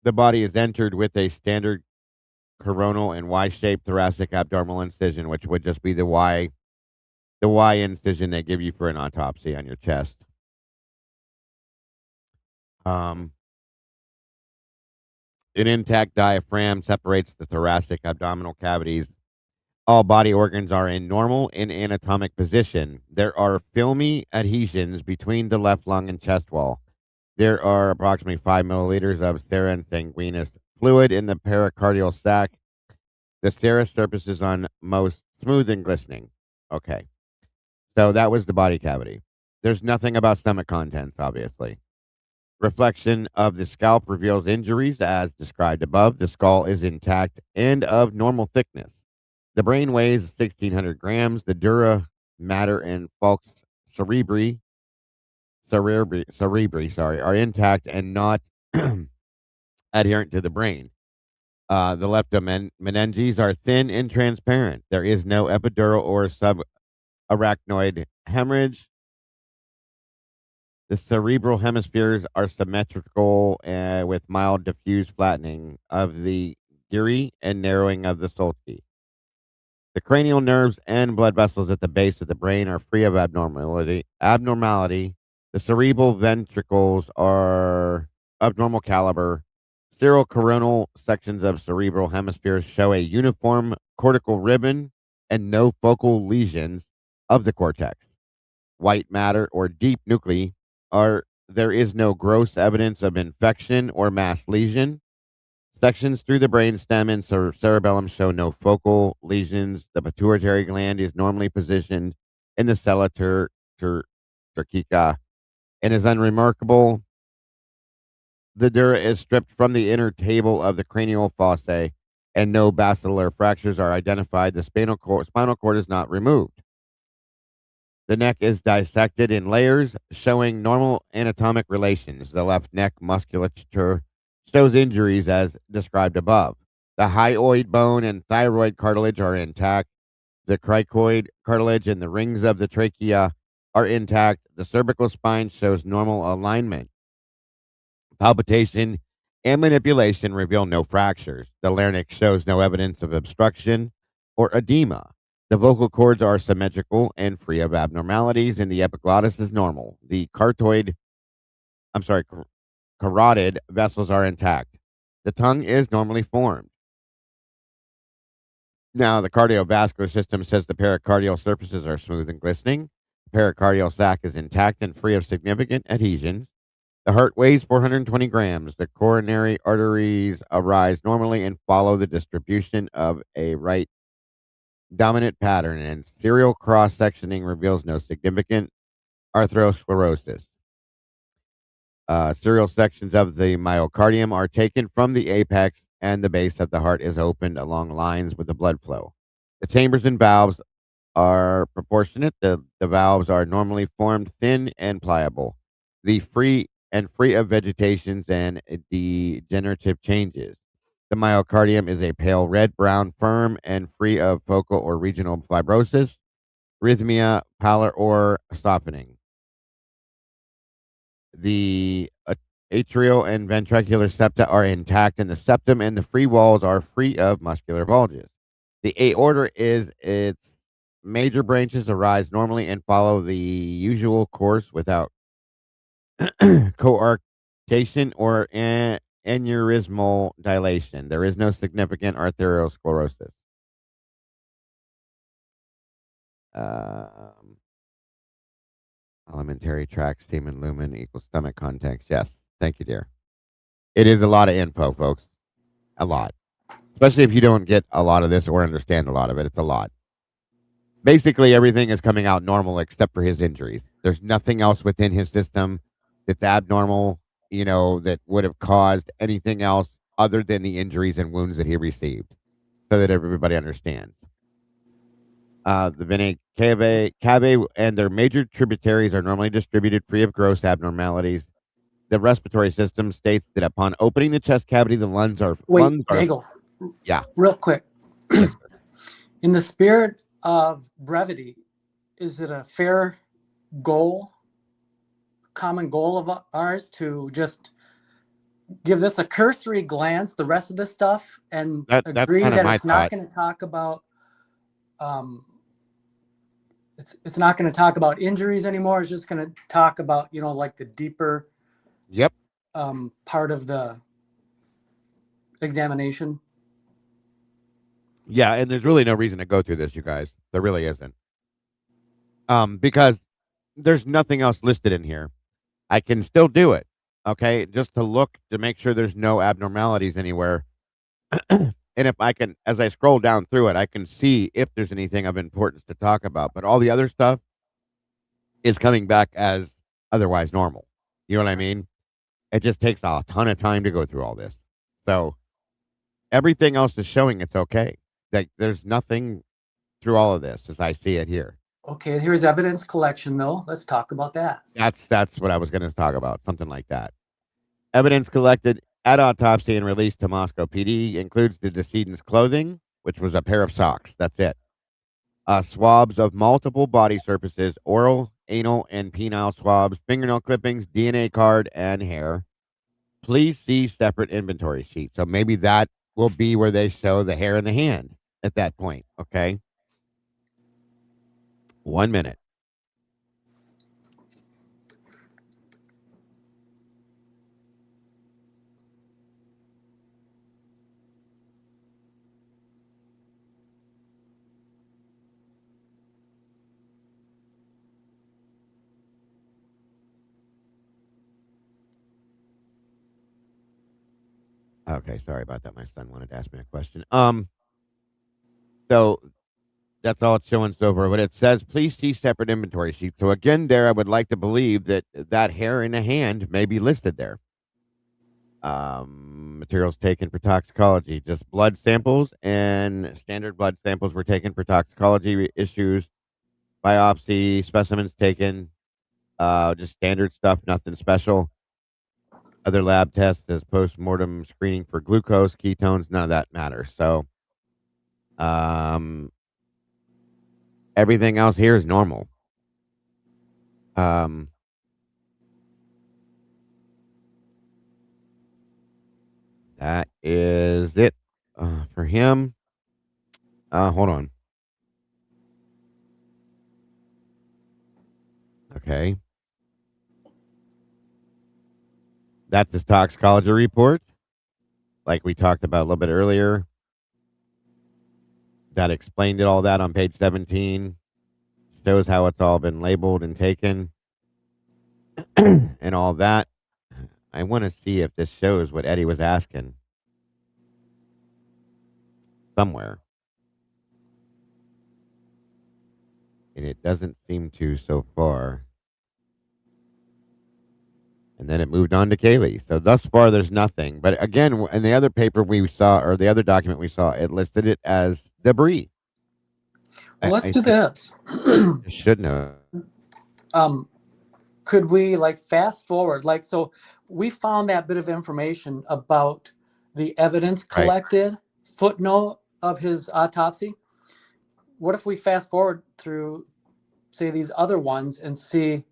Speaker 4: The body is entered with a standard coronal and Y-shaped thoracic abdominal incision, which would just be the Y incision they give you for an autopsy on your chest. An intact diaphragm separates the thoracic abdominal cavities. All body organs are in normal in anatomic position. There are filmy adhesions between the left lung and chest wall. There are approximately 5 milliliters of serous sanguineous fluid in the pericardial sac. The serous surface is on most smooth and glistening. Okay. So that was the body cavity. There's nothing about stomach contents, obviously. Reflection of the scalp reveals injuries as described above. The skull is intact and of normal thickness. The brain weighs 1,600 grams. The dura, mater, and falx cerebri, are intact and not adherent to the brain. The leptomeninges are thin and transparent. There is no epidural or subarachnoid hemorrhage. The cerebral hemispheres are symmetrical with mild diffuse flattening of the gyri and narrowing of the sulci. The cranial nerves and blood vessels at the base of the brain are free of abnormality. The cerebral ventricles are of normal caliber. Coronal sections of cerebral hemispheres show a uniform cortical ribbon and no focal lesions of the cortex. White matter or deep nuclei there is no gross evidence of infection or mass lesion. Sections through the brainstem and cerebellum show no focal lesions. The pituitary gland is normally positioned in the sella turcica and is unremarkable. The dura is stripped from the inner table of the cranial fossae, and no basilar fractures are identified. The spinal cord is not removed. The neck is dissected in layers, showing normal anatomic relations. The left neck musculature shows injuries as described above. The hyoid bone and thyroid cartilage are intact. The cricoid cartilage and the rings of the trachea are intact. The cervical spine shows normal alignment. Palpitation and manipulation reveal no fractures. The larynx shows no evidence of obstruction or edema. The vocal cords are symmetrical and free of abnormalities, and the epiglottis is normal. The carotid vessels are intact. The tongue is normally formed. Now, the cardiovascular system says the pericardial surfaces are smooth and glistening. The pericardial sac is intact and free of significant adhesions. The heart weighs 420 grams. The coronary arteries arise normally and follow the distribution of a right dominant pattern, and serial cross-sectioning reveals no significant atherosclerosis. Serial sections of the myocardium are taken from the apex, and the base of the heart is opened along lines with the blood flow. The chambers and valves are proportionate. The valves are normally formed, thin and pliable. Free of vegetations and degenerative changes. The myocardium is a pale red-brown, firm, and free of focal or regional fibrosis, arrhythmia, pallor, or softening. The atrial and ventricular septa are intact, and the septum and the free walls are free of muscular bulges. The aorta its major branches arise normally and follow the usual course without coarctation or aneurysmal dilation. There is no significant arteriosclerosis. Alimentary tract, semen, lumen equals stomach contents. Yes. Thank you, dear. It is a lot of info, folks. A lot. Especially if you don't get a lot of this or understand a lot of it. It's a lot. Basically, everything is coming out normal except for his injuries. There's nothing else within his system that's abnormal, that would have caused anything else other than the injuries and wounds that he received, so that everybody understands. The venae cavae and their major tributaries are normally distributed free of gross abnormalities. The respiratory system states that upon opening the chest cavity, the lungs are.
Speaker 8: Wait, Bagel.
Speaker 4: Yeah.
Speaker 8: Real quick.
Speaker 4: Yes, sir.
Speaker 8: In the spirit of brevity, is it a fair goal, common goal of ours to just give this a cursory glance, the rest of the stuff, and
Speaker 4: That's
Speaker 8: agree
Speaker 4: kind of
Speaker 8: that
Speaker 4: my
Speaker 8: it's not
Speaker 4: thought.
Speaker 8: going to talk about it's not going to talk about injuries anymore. It's just going to talk about, you know, like the deeper
Speaker 4: Yep.
Speaker 8: part of the examination.
Speaker 4: Yeah, and there's really no reason to go through this, you guys. There really isn't. Because there's nothing else listed in here. I can still do it, okay? Just to look to make sure there's no abnormalities anywhere. And if I can, as I scroll down through it, I can see if there's anything of importance to talk about. But all the other stuff is coming back as otherwise normal. You know what I mean? It just takes a ton of time to go through all this. So everything else is showing it's okay. Like there's nothing through all of this as I see it here.
Speaker 8: Okay, here's evidence collection, though. Let's talk about that.
Speaker 4: That's what I was going to talk about, something like that. Evidence collected at autopsy and released to Moscow PD includes the decedent's clothing, which was a pair of socks. That's it. Swabs of multiple body surfaces, oral, anal, and penile swabs, fingernail clippings, DNA card, and hair. Please see separate inventory sheet. So maybe that will be where they show the hair in the hand at that point. Okay. 1 minute. Okay, sorry about that. My son wanted to ask me a question. So that's all it's showing so far, but it says please see separate inventory sheet. So again, there I would like to believe that that hair in the hand may be listed there. Materials taken for toxicology, just blood samples and standard blood samples were taken for toxicology issues. Biopsy specimens taken, just standard stuff, nothing special. Other lab tests as post-mortem screening for glucose, ketones, none of that matters. So, everything else here is normal. That is it for him. Hold on. Okay. That's his toxicology report, like we talked about a little bit earlier. That explained it all that on page 17. Shows how it's all been labeled and taken and all that. I want to see if this shows what Eddie was asking somewhere. And it doesn't seem to so far. And then it moved on to Kaylee. So thus far, there's nothing. But again, in the other paper we saw, or the other document we saw, it listed it as debris.
Speaker 8: Well, let's do
Speaker 4: should,
Speaker 8: this.
Speaker 4: should know.
Speaker 8: Could we like fast forward? Like, so we found that bit of information about the evidence collected, footnote of his autopsy. What if we fast forward through, say, these other ones and see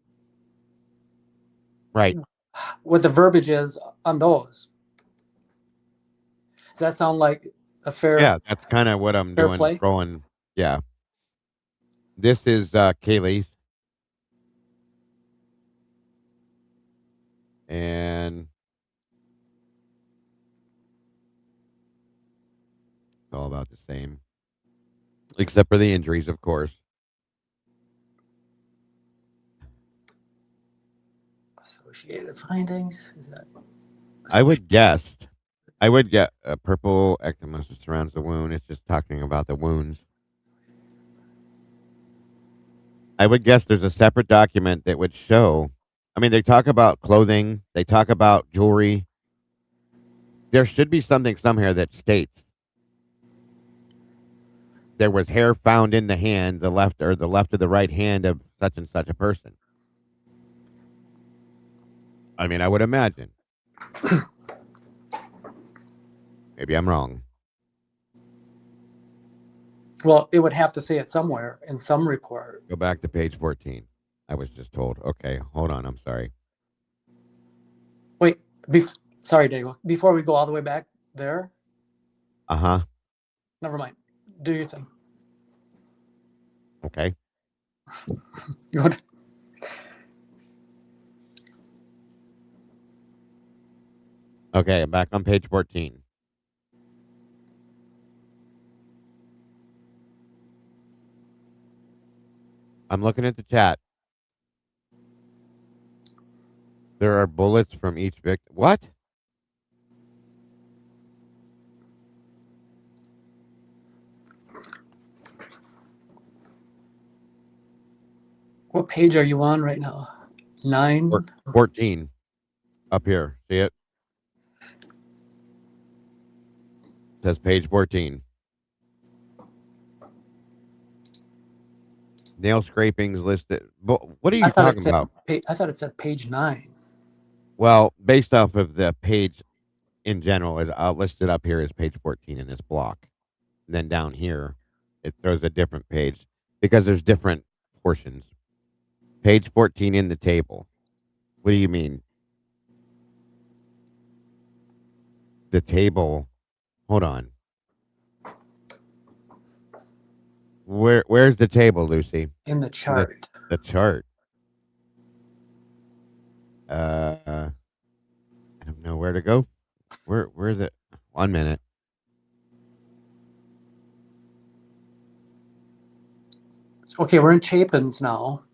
Speaker 8: what the verbiage is on those? Does that sound like a fair?
Speaker 4: Yeah, that's kind of what I'm doing.
Speaker 8: Play?
Speaker 4: Throwing, yeah. This is Kaylee's. And it's all about the same. Except for the injuries, of course.
Speaker 8: Associated findings? Is that
Speaker 4: I would guess. I would get a purple ectomosis surrounds the wound. It's just talking about the wounds. I would guess there's a separate document that would show. I mean, they talk about clothing. They talk about jewelry. There should be something somewhere that states there was hair found in the hand, the left or the right hand of such and such a person. I mean, I would imagine. Maybe I'm wrong.
Speaker 8: Well, it would have to say it somewhere in some report.
Speaker 4: Go back to page 14. I was just told. Okay, hold on. I'm sorry.
Speaker 8: Wait, sorry, Dave. Before we go all the way back there,
Speaker 4: Uh-huh.
Speaker 8: never mind. Do your thing.
Speaker 4: Okay.
Speaker 8: Good.
Speaker 4: Okay, I'm back on page 14. I'm looking at the chat. There are bullets from each victim. What?
Speaker 8: What page are you on right now? 9?
Speaker 4: 14. Up here. See it? It says page 14. Nail scrapings listed. What are you talking about?
Speaker 8: I thought it said page 9.
Speaker 4: Well, based off of the page in general, is listed up here as page 14 in this block. And then down here, it throws a different page because there's different portions. Page 14 in the table. What do you mean? The table. Hold on. Where's the table, Lucy?
Speaker 8: In the chart.
Speaker 4: The chart. I don't know where to go. Where is it? 1 minute.
Speaker 8: Okay, we're in Chapin's now.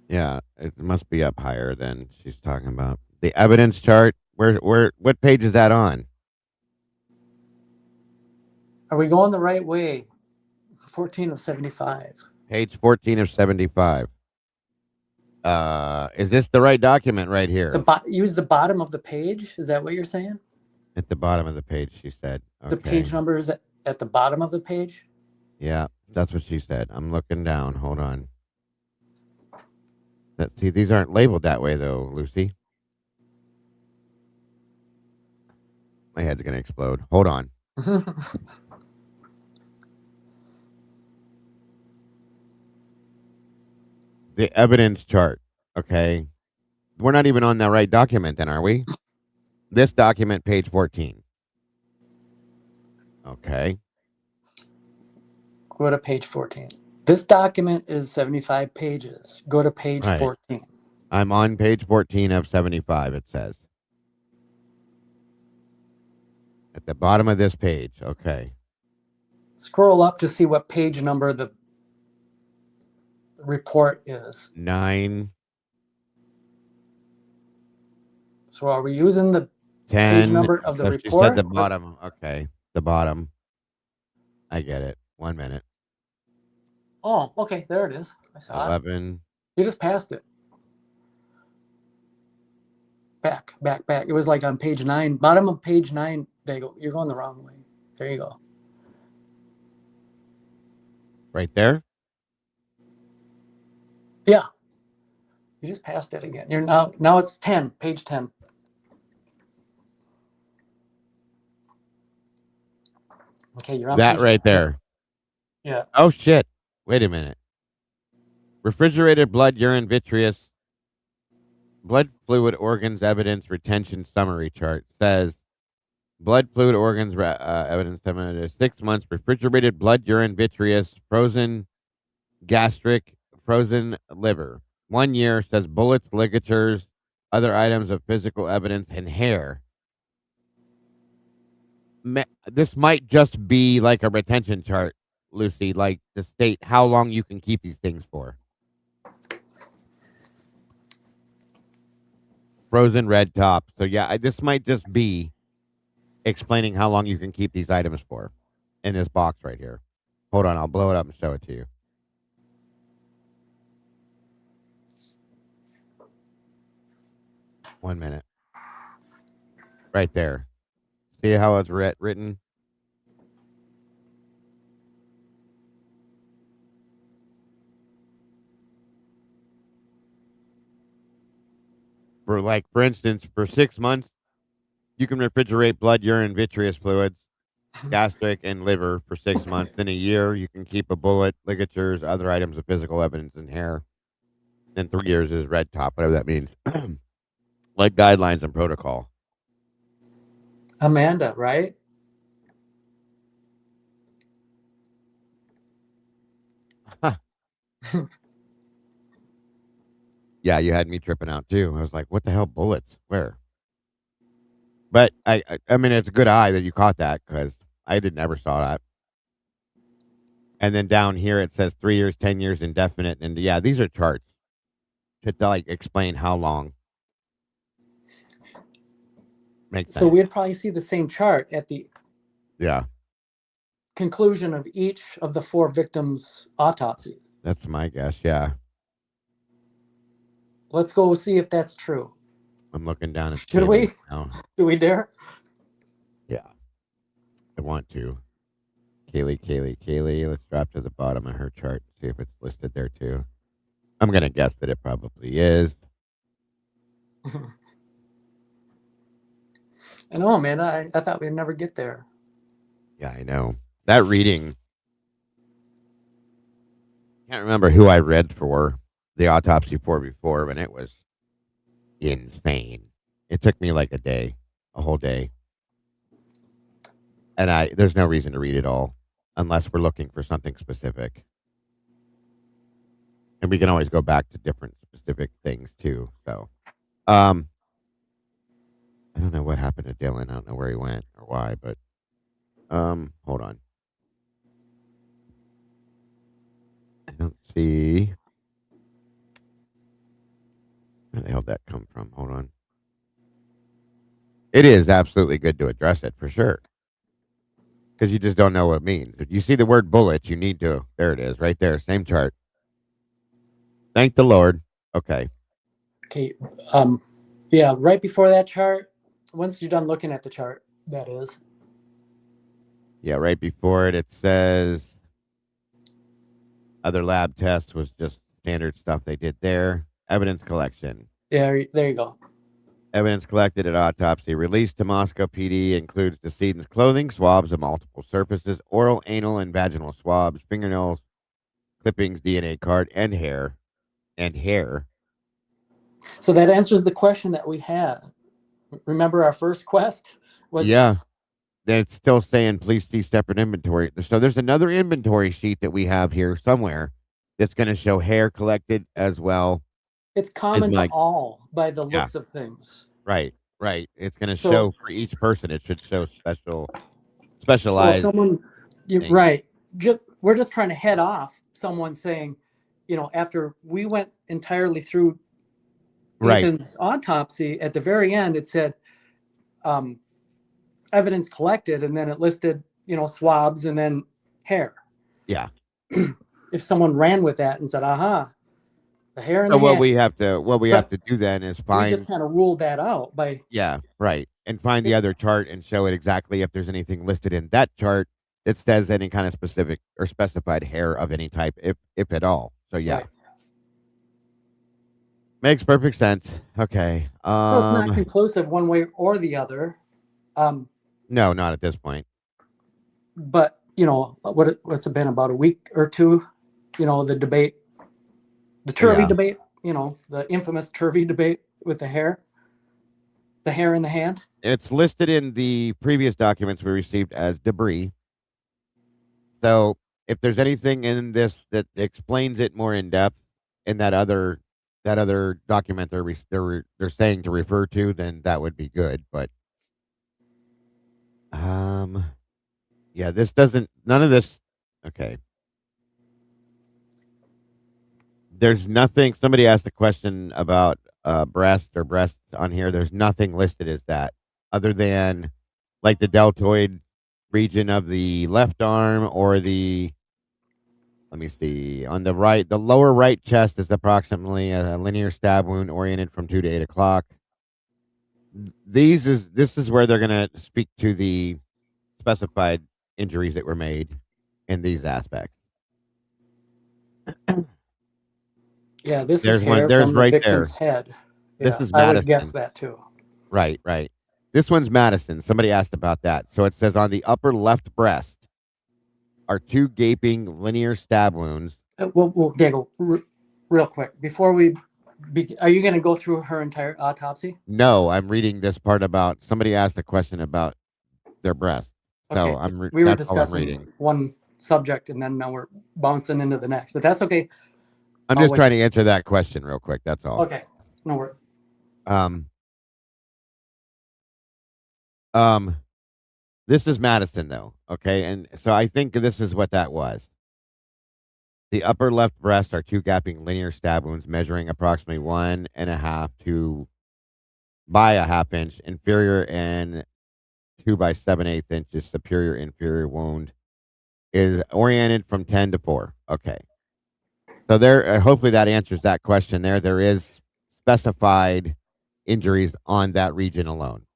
Speaker 4: Yeah, it must be up higher than she's talking about. The evidence chart. What page is that on?
Speaker 8: Are we going the right way? 14 of 75.
Speaker 4: Page 14 of 75. Is this the right document right here?
Speaker 8: Use the bottom of the page. Is that what you're saying?
Speaker 4: At the bottom of the page, she said. Okay.
Speaker 8: The page number is at the bottom of the page?
Speaker 4: Yeah, that's what she said. I'm looking down. Hold on. See, these aren't labeled that way, though, Lucy. My head's going to explode. Hold on. The evidence chart. Okay. We're not even on the right document then, are we? This document, page 14. Okay.
Speaker 8: Go to page 14. This document is 75 pages. Go to page 14.
Speaker 4: I'm on page 14 of 75, it says. At the bottom of this page. Okay.
Speaker 8: Scroll up to see what page number the report is.
Speaker 4: 9.
Speaker 8: So are we using the
Speaker 4: 10.
Speaker 8: page number of the report?
Speaker 4: She said the bottom. Okay. The bottom. I get it. 1 minute.
Speaker 8: Oh, okay. There it is. I saw
Speaker 4: 11.
Speaker 8: You just passed it. Back. It was like on page 9. Bottom of page 9. There you go. You're going the wrong way. There you go.
Speaker 4: Right there?
Speaker 8: Yeah. You just passed it again. You're now it's 10. Page 10. Okay, you're on
Speaker 4: that
Speaker 8: page
Speaker 4: right
Speaker 8: 10.
Speaker 4: there.
Speaker 8: Yeah.
Speaker 4: Oh, shit. Wait a minute. Refrigerated blood, urine, vitreous, blood fluid organs evidence retention summary chart says blood fluid organs evidence 6 months, refrigerated blood, urine, vitreous, frozen gastric, frozen liver. 1 year says bullets, ligatures, other items of physical evidence, and hair. This might just be like a retention chart, Lucy, like to state how long you can keep these things for. Frozen red top. So yeah, this might just be explaining how long you can keep these items for in this box right here. Hold on, I'll blow it up and show it to you. One minute. Right there. See how it's written? For instance, for 6 months, you can refrigerate blood, urine, vitreous fluids. gastric, and liver for 6 months. Then a year, you can keep a bullet, ligatures, other items of physical evidence, and hair. Then 3 years is red top, whatever that means. Like guidelines and protocol.
Speaker 8: Amanda, right?
Speaker 4: Yeah, you had me tripping out too. I was like, "What the hell, bullets? Where?" But I mean, it's a good eye that you caught that because I did never saw that. And then down here it says 3 years, 10 years, indefinite, and yeah, these are charts to like explain how long. Makes
Speaker 8: So
Speaker 4: sense.
Speaker 8: we'd probably see the same chart at the
Speaker 4: Yeah,
Speaker 8: conclusion of each of the 4 victims' autopsies.
Speaker 4: that's my guess. Yeah,
Speaker 8: Let's go see if that's true.
Speaker 4: I'm looking down and
Speaker 8: Should
Speaker 4: seeing
Speaker 8: we?
Speaker 4: it now.
Speaker 8: Do we dare?
Speaker 4: Yeah, I want to. Kaylee. Let's drop to the bottom of her chart, see if it's listed there too. I'm gonna guess that it probably is.
Speaker 8: I know, man. I thought we'd never get there.
Speaker 4: Yeah, I know. That reading, can't remember who I read for the autopsy for before, but it was insane. It took me like a whole day. And there's no reason to read it all unless we're looking for something specific. And we can always go back to different specific things too. So, I don't know what happened to Dylan. I don't know where he went or why, but hold on. I don't see. Where the hell did that come from? Hold on. It is absolutely good to address it for sure. Because you just don't know what it means. If you see the word bullets, you need to. There it is, right there. Same chart. Thank the Lord. Okay.
Speaker 8: Okay. Yeah, right before that chart, once you're done looking at the chart, that is.
Speaker 4: Yeah, right before it says other lab tests was just standard stuff they did there. Evidence collection.
Speaker 8: Yeah, there you go.
Speaker 4: Evidence collected at autopsy released to Moscow PD includes decedent's clothing, swabs of multiple surfaces, oral, anal, and vaginal swabs, fingernails, clippings, DNA card, and hair.
Speaker 8: So that answers the question that we had. Remember our first quest?
Speaker 4: Yeah. Then it's still saying please see separate inventory. So there's another inventory sheet that we have here somewhere that's going to show hair collected as well.
Speaker 8: It's common to all by the looks of things.
Speaker 4: Right. It's going to show for each person. It should show specialized.
Speaker 8: So someone, right. We're just trying to head off someone saying, after we went entirely through Ethan's autopsy, at the very end, it said evidence collected, and then it listed, swabs and then hair.
Speaker 4: Yeah.
Speaker 8: If someone ran with that and said, aha, the hair and the
Speaker 4: what
Speaker 8: hand.
Speaker 4: we have to do then is find.
Speaker 8: We just kind of ruled that out by.
Speaker 4: Yeah, right. And find the other chart and show it exactly if there's anything listed in that chart that says any kind of specific or specified hair of any type, if at all. So yeah. Right. Makes perfect sense. Okay.
Speaker 8: So it's not conclusive one way or the other.
Speaker 4: No, not at this point.
Speaker 8: But what's it been, about a week or two? The debate. The Turvey debate, the infamous Turvey debate with the hair in the hand.
Speaker 4: It's listed in the previous documents we received as debris. So if there's anything in this that explains it more in depth in that other document they're saying to refer to, then that would be good. But yeah, this doesn't. None of this. Okay. There's nothing. Somebody asked a question about breasts on here. There's nothing listed as that, other than like the deltoid region of the left arm or the. Let me see. On the right, the lower right chest is approximately a linear stab wound oriented from 2 to 8 o'clock. This is where they're going to speak to the specified injuries that were made in these aspects.
Speaker 8: Yeah, this is hair from the victim's head. Yeah,
Speaker 4: this is
Speaker 8: Madison. I would guess that too.
Speaker 4: Right. This one's Madison. Somebody asked about that. So it says on the upper left breast are 2 gaping linear stab wounds.
Speaker 8: We'll giggle real quick before we. Are you going to go through her entire autopsy?
Speaker 4: No, I'm reading this part about somebody asked a question about their breast. So
Speaker 8: Okay, we were
Speaker 4: that's all I'm
Speaker 8: discussing
Speaker 4: reading.
Speaker 8: one subject, and then now we're bouncing into the next. But that's okay.
Speaker 4: I'm just trying to answer that question real quick. That's all.
Speaker 8: Okay, no worries.
Speaker 4: This is Madison though. Okay, and so I think this is what that was. The upper left breast are 2 gaping linear stab wounds measuring approximately 1.5 to by a half inch inferior and 2 by 7/8 inches superior inferior wound is oriented from 10 to 4. Okay. So there, hopefully that answers that question there. There is specified injuries on that region alone.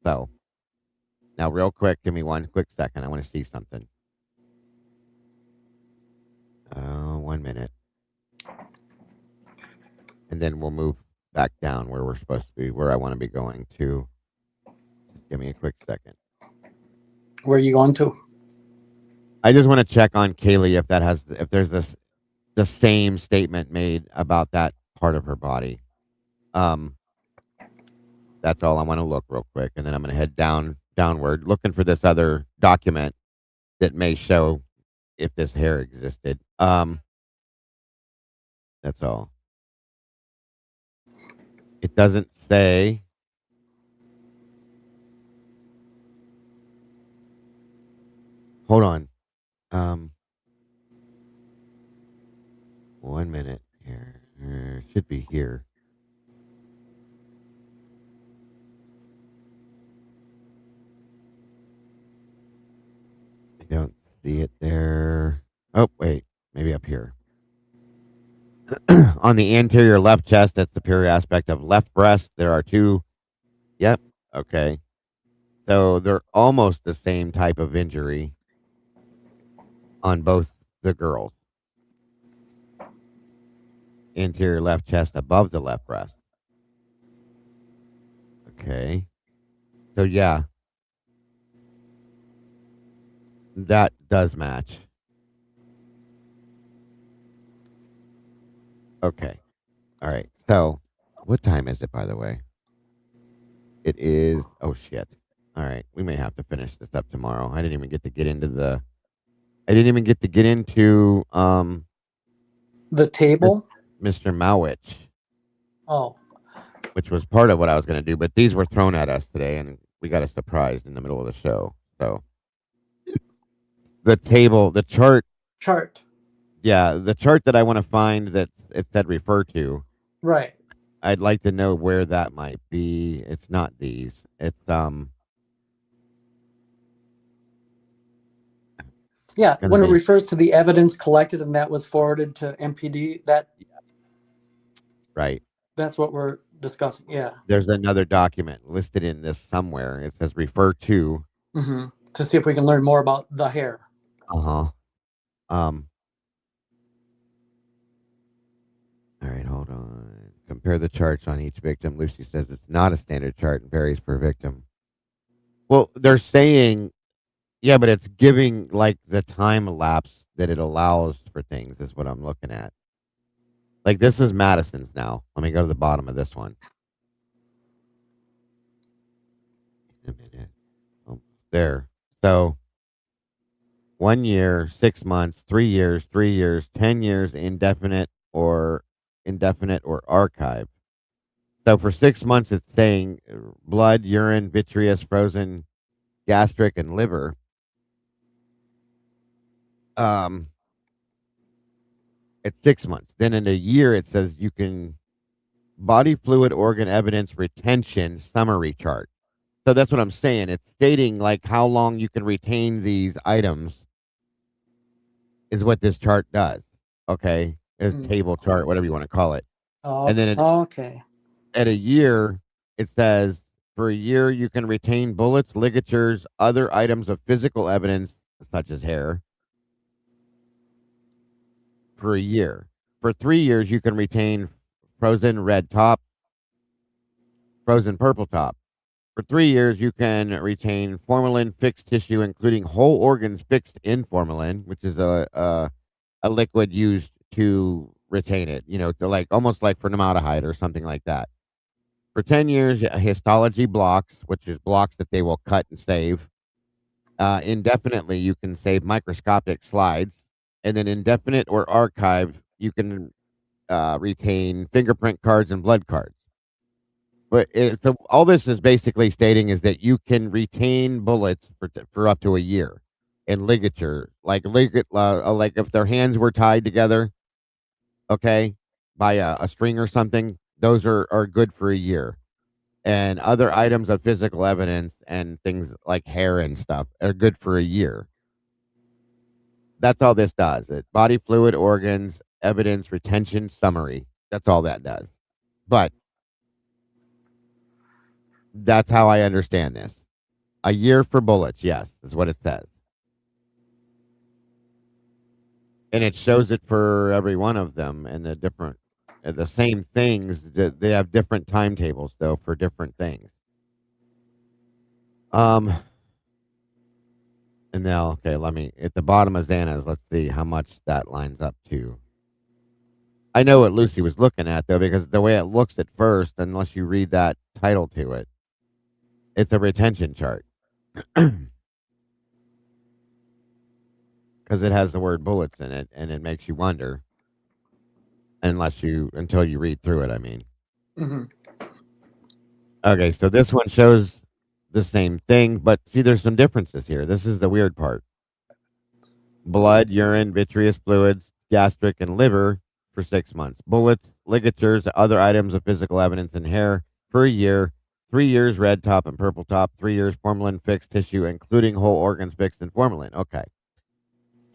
Speaker 4: So now real quick, give me 1 quick second. I want to see something. 1 minute. And then we'll move back down where we're supposed to be, where I want to be going to. Just give me a quick second.
Speaker 8: Where are you going to?
Speaker 4: I just want to check on Kaylee if there's the same statement made about that part of her body. That's all I want to look real quick, and then I'm going to head downward, looking for this other document that may show if this hair existed. That's all. It doesn't say. Hold on. 1 minute here. Should be here. I don't see it there. Oh, wait. Maybe up here. On the anterior left chest, that's the superior aspect of left breast, there are 2. Yep. Okay. So they're almost the same type of injury on both the girls. Anterior left chest above the left breast. Okay. So yeah. That does match. Okay. All right. So what time is it, by the way? It is, oh shit. All right. We may have to finish this up tomorrow. I didn't even get to get into the
Speaker 8: the table.
Speaker 4: Mr. Mowich.
Speaker 8: Oh.
Speaker 4: Which was part of what I was going to do, but these were thrown at us today, and we got a surprise in the middle of the show. So the table, the chart. Yeah, the chart that I want to find that it said refer to.
Speaker 8: Right.
Speaker 4: I'd like to know where that might be. It's not these. It's
Speaker 8: Yeah, when it refers to the evidence collected and that was forwarded to MPD,
Speaker 4: right.
Speaker 8: That's what we're discussing. Yeah.
Speaker 4: There's another document listed in this somewhere. It says refer to.
Speaker 8: Mm-hmm. To see if we can learn more about the hair.
Speaker 4: All right, hold on. Compare the charts on each victim. Lucy says it's not a standard chart and varies per victim. Well, they're saying, yeah, but it's giving like the time elapse that it allows for things is what I'm looking at. Like this is Madison's now. Let me go to the bottom of this one. A minute. Oh, there. So 1 year, 6 months, 3 years, 3 years, 10 years, indefinite or archive. So for 6 months, it's saying blood, urine, vitreous, frozen, gastric, and liver. At 6 months. Then in a year, it says you can body fluid organ evidence retention summary chart. So that's what I'm saying. It's stating like how long you can retain these items is what this chart does. Okay. It's table chart, whatever you want to call it.
Speaker 8: Oh,
Speaker 4: and then
Speaker 8: okay.
Speaker 4: At a year, it says for a year you can retain bullets, ligatures, other items of physical evidence, such as hair, for a year. For 3 years, you can retain frozen red top, frozen purple top. For 3 years, you can retain formalin fixed tissue, including whole organs fixed in formalin, which is a liquid used to retain it. To like almost like formaldehyde or something like that. For 10 years, histology blocks, which is blocks that they will cut and save. Indefinitely, you can save microscopic slides, and then indefinite or archive, you can retain fingerprint cards and blood cards. But so all this is basically stating is that you can retain bullets for up to a year, and ligature, like if their hands were tied together, okay, by a string or something, those are good for a year. And other items of physical evidence and things like hair and stuff are good for a year. That's all this does. Body fluid, organs, evidence, retention, summary. That's all that does. But that's how I understand this. A year for bullets, yes, is what it says. And it shows it for every one of them and the same things. They have different timetables, though, for different things. And now, okay, at the bottom of Xana's, let's see how much that lines up to. I know what Lucy was looking at, though, because the way it looks at first, unless you read that title to it, it's a retention chart. Because it has the word bullets in it, and it makes you wonder. Until you read through it, I mean.
Speaker 8: Mm-hmm.
Speaker 4: Okay, so this one shows the same thing, but see, there's some differences here. This is the weird part. Blood, urine, vitreous fluids, gastric, and liver for 6 months. Bullets, ligatures, other items of physical evidence, and hair for a year. 3 years red top and purple top. 3 years formalin fixed tissue, including whole organs fixed in formalin. Okay.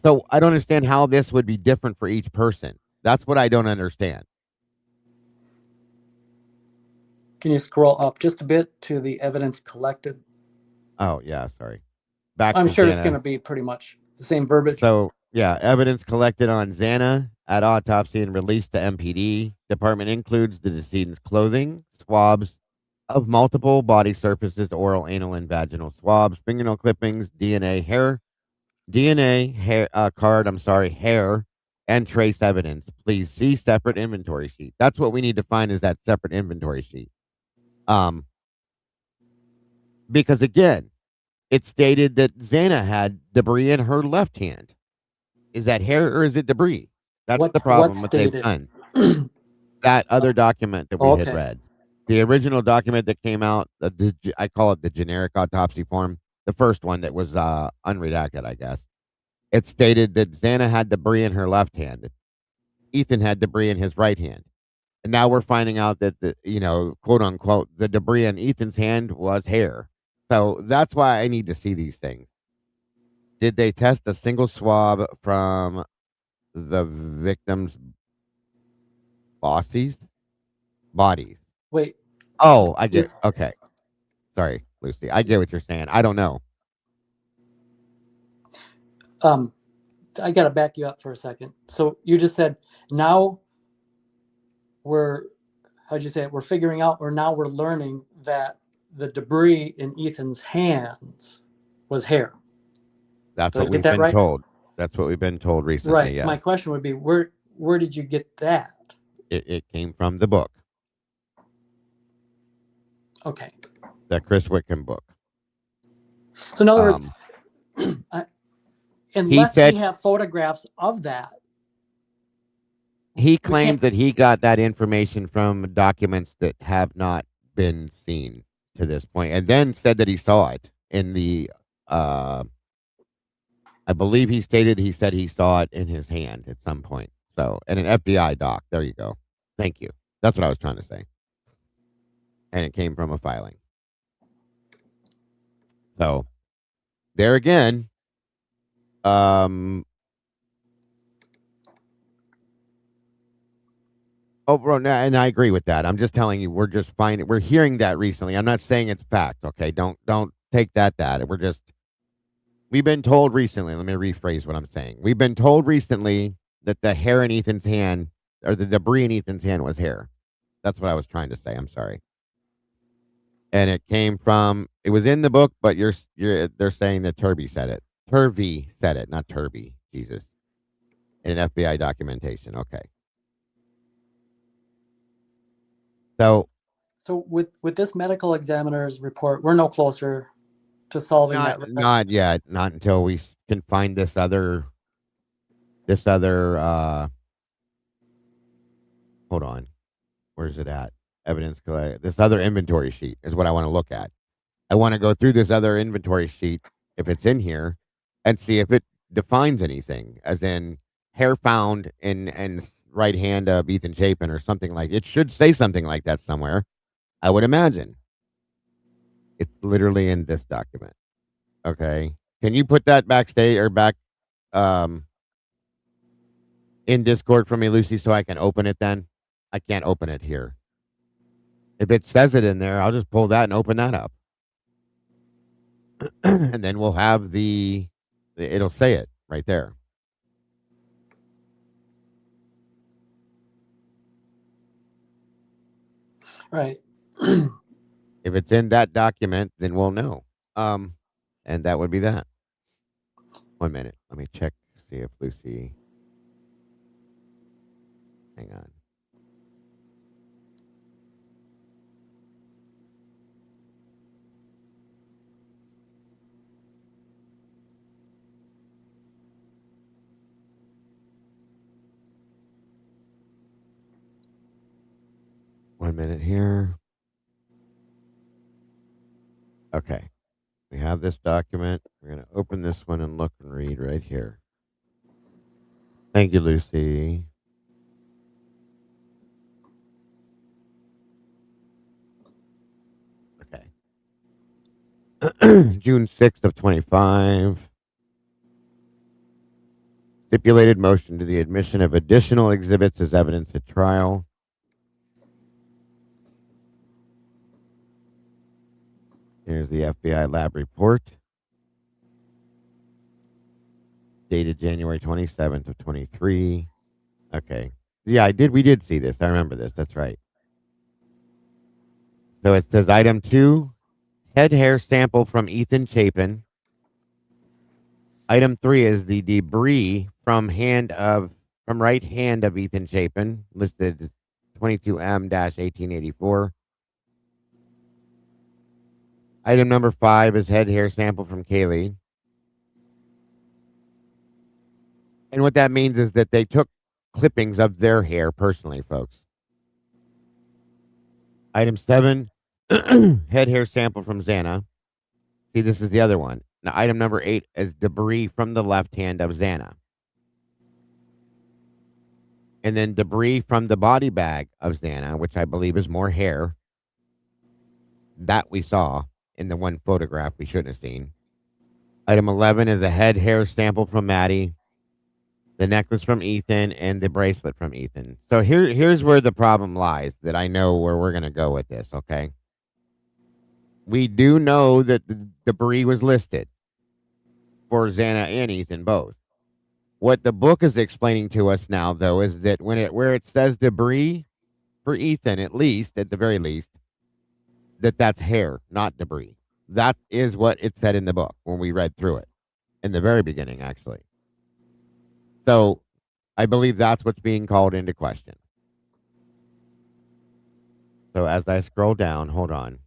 Speaker 4: So I don't understand how this would be different for each person. That's what I don't understand.
Speaker 8: Can you scroll up just a bit to the evidence collected?
Speaker 4: Oh, yeah, sorry. Back
Speaker 8: I'm
Speaker 4: to
Speaker 8: sure
Speaker 4: Xana.
Speaker 8: it's going to be pretty much the same verbiage.
Speaker 4: So, yeah, evidence collected on Xana at autopsy and released to MPD. Department includes the decedent's clothing, swabs of multiple body surfaces, oral, anal, and vaginal swabs, fingernail clippings, DNA, hair, hair, and trace evidence. Please see separate inventory sheet. That's what we need to find is that separate inventory sheet. Because again, it stated that Xana had debris in her left hand. Is that hair or is it debris? That's the problem what they've done. That other document that we had read. The original document that came out, I call it the generic autopsy form, the first one that was unredacted, I guess. It stated that Xana had debris in her left hand. Ethan had debris in his right hand. And now we're finding out that quote unquote, the debris in Ethan's hand was hair. So that's why I need to see these things. Did they test a single swab from the victim's bodies?
Speaker 8: Wait.
Speaker 4: Oh, I get. Okay. Sorry, Lucy. I get what you're saying. I don't know.
Speaker 8: I got to back you up for a second. So you just said now we're figuring out, or now we're learning that the debris in Ethan's hands was hair.
Speaker 4: That's what we've been told. That's what we've been told recently.
Speaker 8: Right.
Speaker 4: Yes.
Speaker 8: My question would be, where did you get that?
Speaker 4: It came from the book.
Speaker 8: Okay.
Speaker 4: The Chris Wickham book.
Speaker 8: So in other words, unless we have photographs of that.
Speaker 4: He claimed that he got that information from documents that have not been seen to this point, and then said that he saw it in the, I believe he said he saw it in his hand at some point. So, in an FBI doc. There you go. Thank you. That's what I was trying to say. And it came from a filing. So, there again, oh, bro, and I agree with that. I'm just telling you, we're hearing that recently. I'm not saying it's fact, okay? Don't take that. We've been told recently, let me rephrase what I'm saying. We've been told recently that the hair in Ethan's hand, or the debris in Ethan's hand was hair. That's what I was trying to say. I'm sorry. and it was in the book, but they're saying that Turvey said it. Turvey said it, not Turvey. Jesus. In an FBI documentation. Okay. So
Speaker 8: with this medical examiner's report, we're no closer to solving that.
Speaker 4: not yet, not until we can find this other hold on. Where's it at? Evidence collect. This other inventory sheet is what I want to look at. I want to go through this other inventory sheet if it's in here and see if it defines anything, as in hair found in right hand of Ethan Chapin or something like. It should say something like that somewhere. I would imagine. It's literally in this document. Okay. Can you put that backstage or back in Discord for me, Lucy, so I can open it then? I can't open it here. If it says it in there, I'll just pull that and open that up. And then we'll have it'll say it right there.
Speaker 8: Right.
Speaker 4: If it's in that document, then we'll know. And that would be that. 1 minute. Let me check, see if Lucy. Hang on. One minute here. Okay. We have this document. We're going to open this one and look and read right here. Thank you, Lucy. Okay. June 6th of 25. Stipulated motion to the admission of additional exhibits as evidence at trial. Here's the FBI lab report. Dated January 27th of 23. Okay. Yeah, we did see this. I remember this. That's right. So it says item 2, head hair sample from Ethan Chapin. Item 3 is the debris from right hand of Ethan Chapin, listed 22M-1884. Item number 5 is head hair sample from Kaylee. And what that means is that they took clippings of their hair personally, folks. Item 7, head hair sample from Xana. See, this is the other one. Now, item number 8 is debris from the left hand of Xana. And then debris from the body bag of Xana, which I believe is more hair. That we saw in the one photograph we shouldn't have seen. Item 11 is a head hair sample from Maddie, the necklace from Ethan, and the bracelet from Ethan. So here's where the problem lies, that I know where we're going to go with this, okay? We do know that the debris was listed for Xana and Ethan both. What the book is explaining to us now, though, is that where it says debris for Ethan, at the very least, that's hair, not debris. That is what it said in the book when we read through it, in the very beginning, actually. So I believe that's what's being called into question. So as I scroll down, hold on.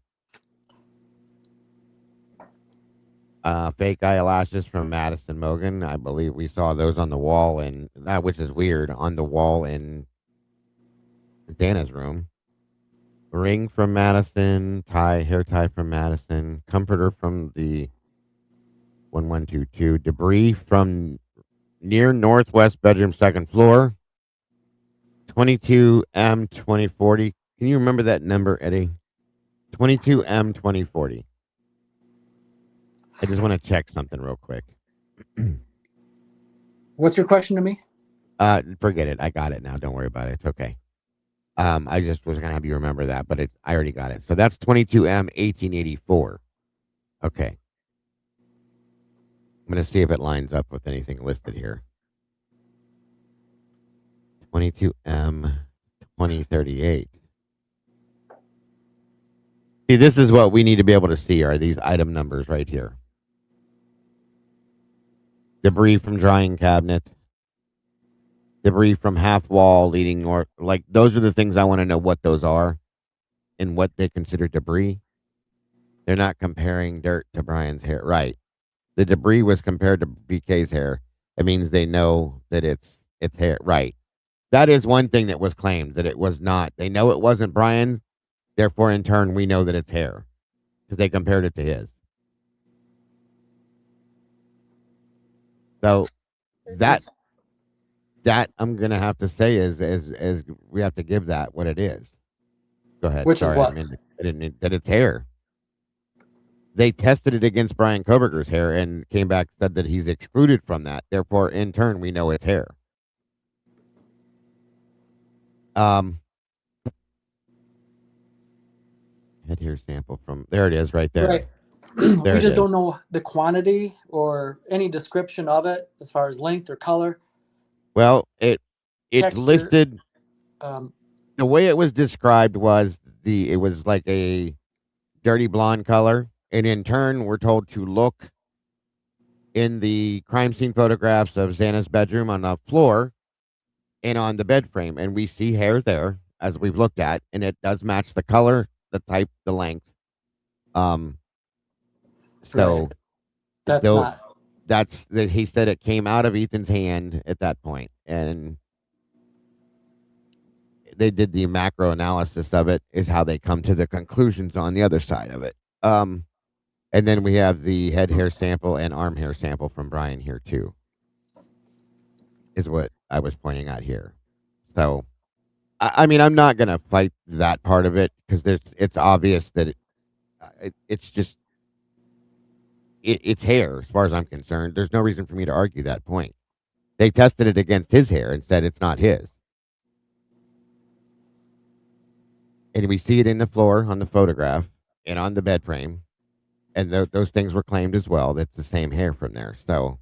Speaker 4: Fake eyelashes from Madison Mogan. I believe we saw those on the wall, and that, which is weird, on the wall in Dana's room. Ring from Madison, hair tie from Madison, comforter from the 1122, debris from near northwest bedroom second floor, 22M2040. Can you remember that number, Eddie? 22M2040. I just want to check something real quick.
Speaker 8: What's your question to me?
Speaker 4: Forget it. I got it now. Don't worry about it. It's okay. I just was going to have you remember that, but I already got it. So that's 22M1884. Okay. I'm going to see if it lines up with anything listed here. 22M2038. See, this is what we need to be able to see are these item numbers right here. Debris from drying cabinet. Debris from half wall leading north. Like, those are the things I want to know what those are and what they consider debris. They're not comparing dirt to Brian's hair. Right. The debris was compared to BK's hair. It means they know that it's hair. Right. That is one thing that was claimed, that it was not. They know it wasn't Brian's. Therefore, in turn, we know that it's hair because they compared it to his. So that I'm gonna have to say is we have to give that what it is. Go ahead.
Speaker 8: Which
Speaker 4: Sorry,
Speaker 8: is what?
Speaker 4: I didn't that it's hair. They tested it against Brian Koberger's hair and came back said that he's excluded from that. Therefore, in turn, we know it's hair. Head hair sample from there. It is right there.
Speaker 8: Right.
Speaker 4: There
Speaker 8: We
Speaker 4: it
Speaker 8: just
Speaker 4: is.
Speaker 8: don't know the quantity or any description of it as far as length or color.
Speaker 4: Well, it's
Speaker 8: Texture.
Speaker 4: listed.
Speaker 8: Um,
Speaker 4: The way it was described was it was like a dirty blonde color, and in turn, we're told to look in the crime scene photographs of Xana's bedroom on the floor and on the bed frame, and we see hair there as we've looked at, and it does match the color, the type, the length. So
Speaker 8: Right. That's
Speaker 4: though
Speaker 8: not.
Speaker 4: that's that he said it came out of Ethan's hand at that point, and they did the macro analysis of it is how they come to the conclusions on the other side of it. And then we have the head hair sample and arm hair sample from Brian here too, is what I was pointing out here. So, I mean, I'm not gonna fight that part of it because it's obvious that it's just it's hair as far as I'm concerned. There's no reason for me to argue that point. They tested it against his hair and said it's not his. And we see it in the floor on the photograph and on the bed frame. And those things were claimed as well. That's the same hair from there. So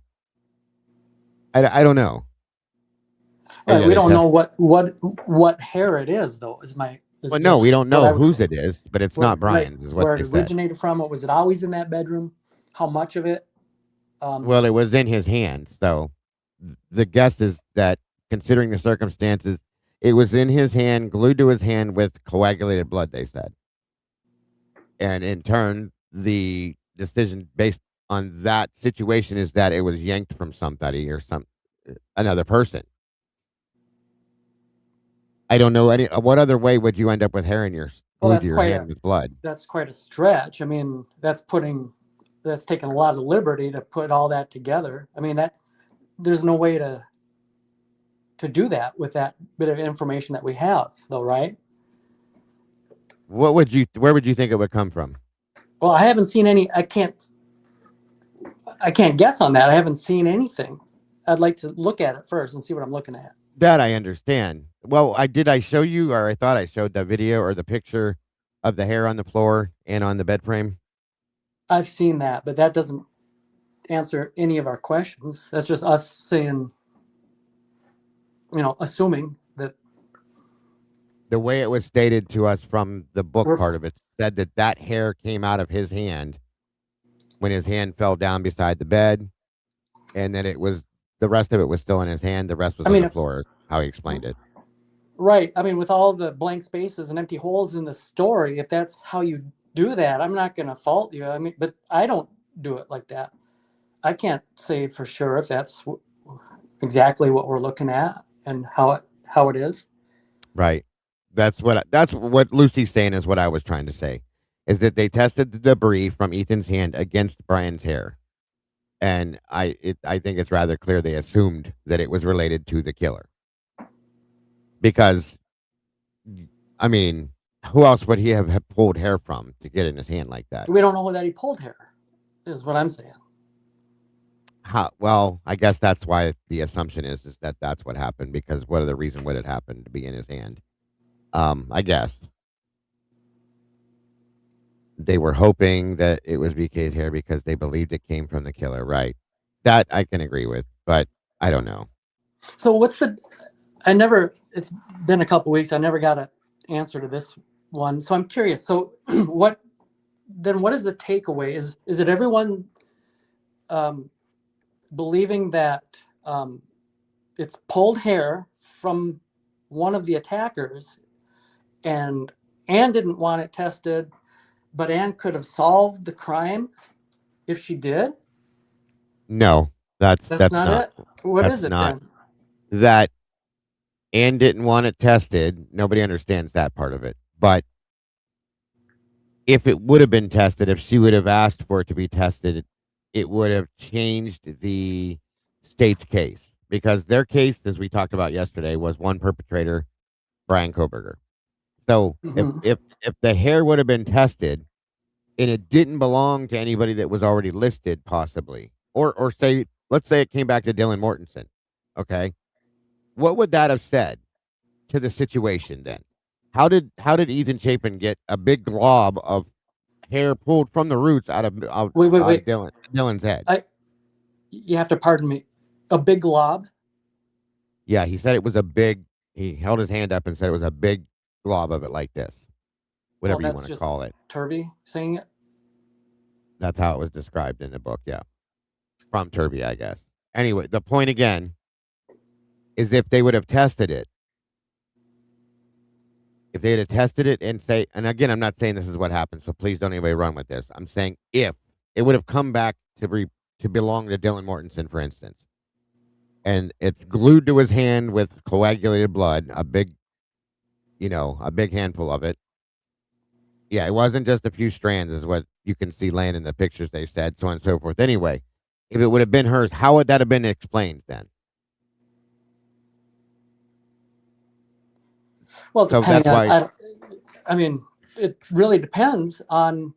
Speaker 4: I don't know.
Speaker 8: Right,
Speaker 4: Yeah,
Speaker 8: we
Speaker 4: they
Speaker 8: don't
Speaker 4: test-
Speaker 8: know what hair it is, though.
Speaker 4: Well, no, we don't
Speaker 8: what I
Speaker 4: know
Speaker 8: was
Speaker 4: whose
Speaker 8: saying.
Speaker 4: it is, but it's not Brian's, is what
Speaker 8: where
Speaker 4: they
Speaker 8: it
Speaker 4: said.
Speaker 8: originated from. Was it always in that bedroom? How much of it?
Speaker 4: Well, it was in his hand. So the guess is that, considering the circumstances, it was in his hand, glued to his hand with coagulated blood, they said. And in turn, the decision based on that situation is that it was yanked from somebody or another person. I don't know any. What other way would you end up with hair in your glued to your hand with blood?
Speaker 8: That's quite a stretch. I mean, that's taking a lot of liberty to put all that together. I mean, there's no way to do that with that bit of information that we have, though, right?
Speaker 4: Where would you think it would come from?
Speaker 8: Well, I haven't seen any. I can't guess on that. I haven't seen anything. I'd like to look at it first and see what I'm looking at.
Speaker 4: That I understand. Well, I show you, or I thought I showed the video or the picture of the hair on the floor and on the bed frame.
Speaker 8: I've seen that, but that doesn't answer any of our questions. That's just us saying, assuming that.
Speaker 4: The way it was stated to us from the book part of it said that hair came out of his hand when his hand fell down beside the bed, and then the rest of it was still in his hand. The rest was on the floor, how he explained it.
Speaker 8: Right. I mean, with all the blank spaces and empty holes in the story, if that's how you do that, I'm not going to fault you. I mean, but I don't do it like that. I can't say for sure if that's exactly what we're looking at and how it is.
Speaker 4: Right. That's what Lucy's saying is what I was trying to say, is that they tested the debris from Ethan's hand against Brian's hair. And I think it's rather clear they assumed that it was related to the killer. Because, I mean, who else would he have pulled hair from to get in his hand like that?
Speaker 8: We don't know that he pulled hair, is what I'm saying.
Speaker 4: Well, I guess that's why the assumption is that that's what happened, because what other reason would it happen to be in his hand? I guess. They were hoping that it was BK's hair because they believed it came from the killer, right? That I can agree with, but I don't know.
Speaker 8: So it's been a couple weeks. I never got an answer to this one. So I'm curious. So what then what is the takeaway? Is it everyone believing that it's pulled hair from one of the attackers, and Anne didn't want it tested, but Anne could have solved the crime if she did?
Speaker 4: No, that's
Speaker 8: not
Speaker 4: not
Speaker 8: it. What
Speaker 4: that's
Speaker 8: is it
Speaker 4: not
Speaker 8: then?
Speaker 4: that Anne didn't want it tested. Nobody understands that part of it. But if it would have been tested, if she would have asked for it to be tested, it would have changed the state's case, because their case, as we talked about yesterday, was one perpetrator, Brian Koberger. So
Speaker 8: Mhm.
Speaker 4: if the hair would have been tested and it didn't belong to anybody that was already listed, possibly, or say, let's say it came back to Dylan Mortensen, okay, what would that have said to the situation then? How did Ethan Chapin get a big glob of hair pulled from the roots out of
Speaker 8: Wait.
Speaker 4: Dylan's head?
Speaker 8: You have to pardon me. A big glob?
Speaker 4: Yeah, he said it was a big. He held his hand up and said it was a big glob of it, like this,
Speaker 8: Well,
Speaker 4: whatever you
Speaker 8: that's
Speaker 4: want to
Speaker 8: just
Speaker 4: call it.
Speaker 8: Turvey saying it.
Speaker 4: That's how it was described in the book. Yeah, from Turvey, I guess. Anyway, the point again is, if they would have tested it, if they had tested it and say, and again, I'm not saying this is what happened, so please don't anybody run with this. I'm saying if it would have come back to belong to Dylan Mortensen, for instance, and it's glued to his hand with coagulated blood, a big handful of it. Yeah, it wasn't just a few strands, is what you can see laying in the pictures, they said, so on and so forth. Anyway, if it would have been hers, how would that have been explained then?
Speaker 8: Well,
Speaker 4: So that's
Speaker 8: depending on,
Speaker 4: why.
Speaker 8: I mean, it really depends on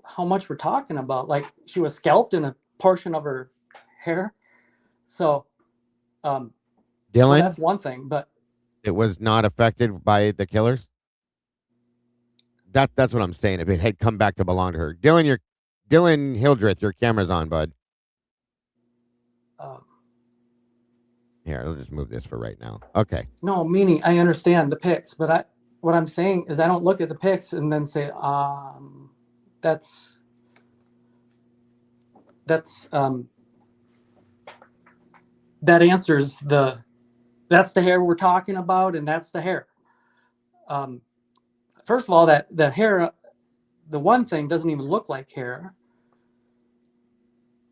Speaker 8: how much we're talking about. Like, she was scalped in a portion of her hair, so well,
Speaker 4: Dylan,
Speaker 8: that's one thing. But
Speaker 4: it was not affected by the killers. That's what I'm saying. If it had come back to belong to her, Dylan Hildreth, your camera's on, bud. Here, I'll just move this for right now. Okay.
Speaker 8: No, meaning I understand the pics, but what I'm saying is I don't look at the pics and then say, that's that answers that's the hair we're talking about, and that's the hair. First of all, that hair, the one thing doesn't even look like hair.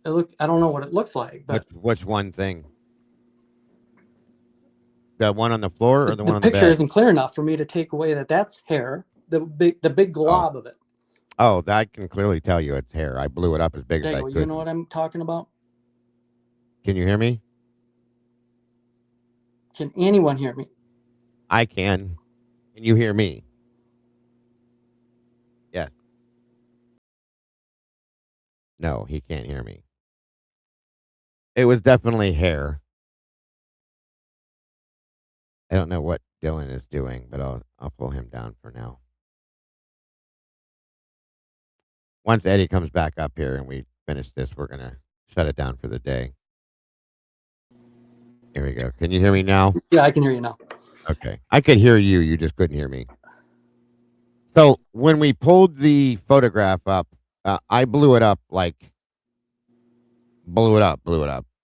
Speaker 8: I don't know what it looks like, but
Speaker 4: Which one thing? The one on the floor or the one on the
Speaker 8: picture
Speaker 4: bed?
Speaker 8: isn't clear enough for me to take away that's hair. The big glob of it.
Speaker 4: Oh, I can clearly tell you it's hair. I blew it up as big as I could.
Speaker 8: You know what I'm talking about?
Speaker 4: Can you hear me?
Speaker 8: Can anyone hear me?
Speaker 4: I can. Can you hear me? Yes. No, he can't hear me. It was definitely hair. I don't know what Dylan is doing, but I'll pull him down for now. Once Eddie comes back up here and we finish this, we're gonna shut it down for the day. Here we go. Can you hear me now?
Speaker 8: Yeah, I can hear you now.
Speaker 4: Okay. I could hear you. You just couldn't hear me. So when we pulled the photograph up, I blew it up.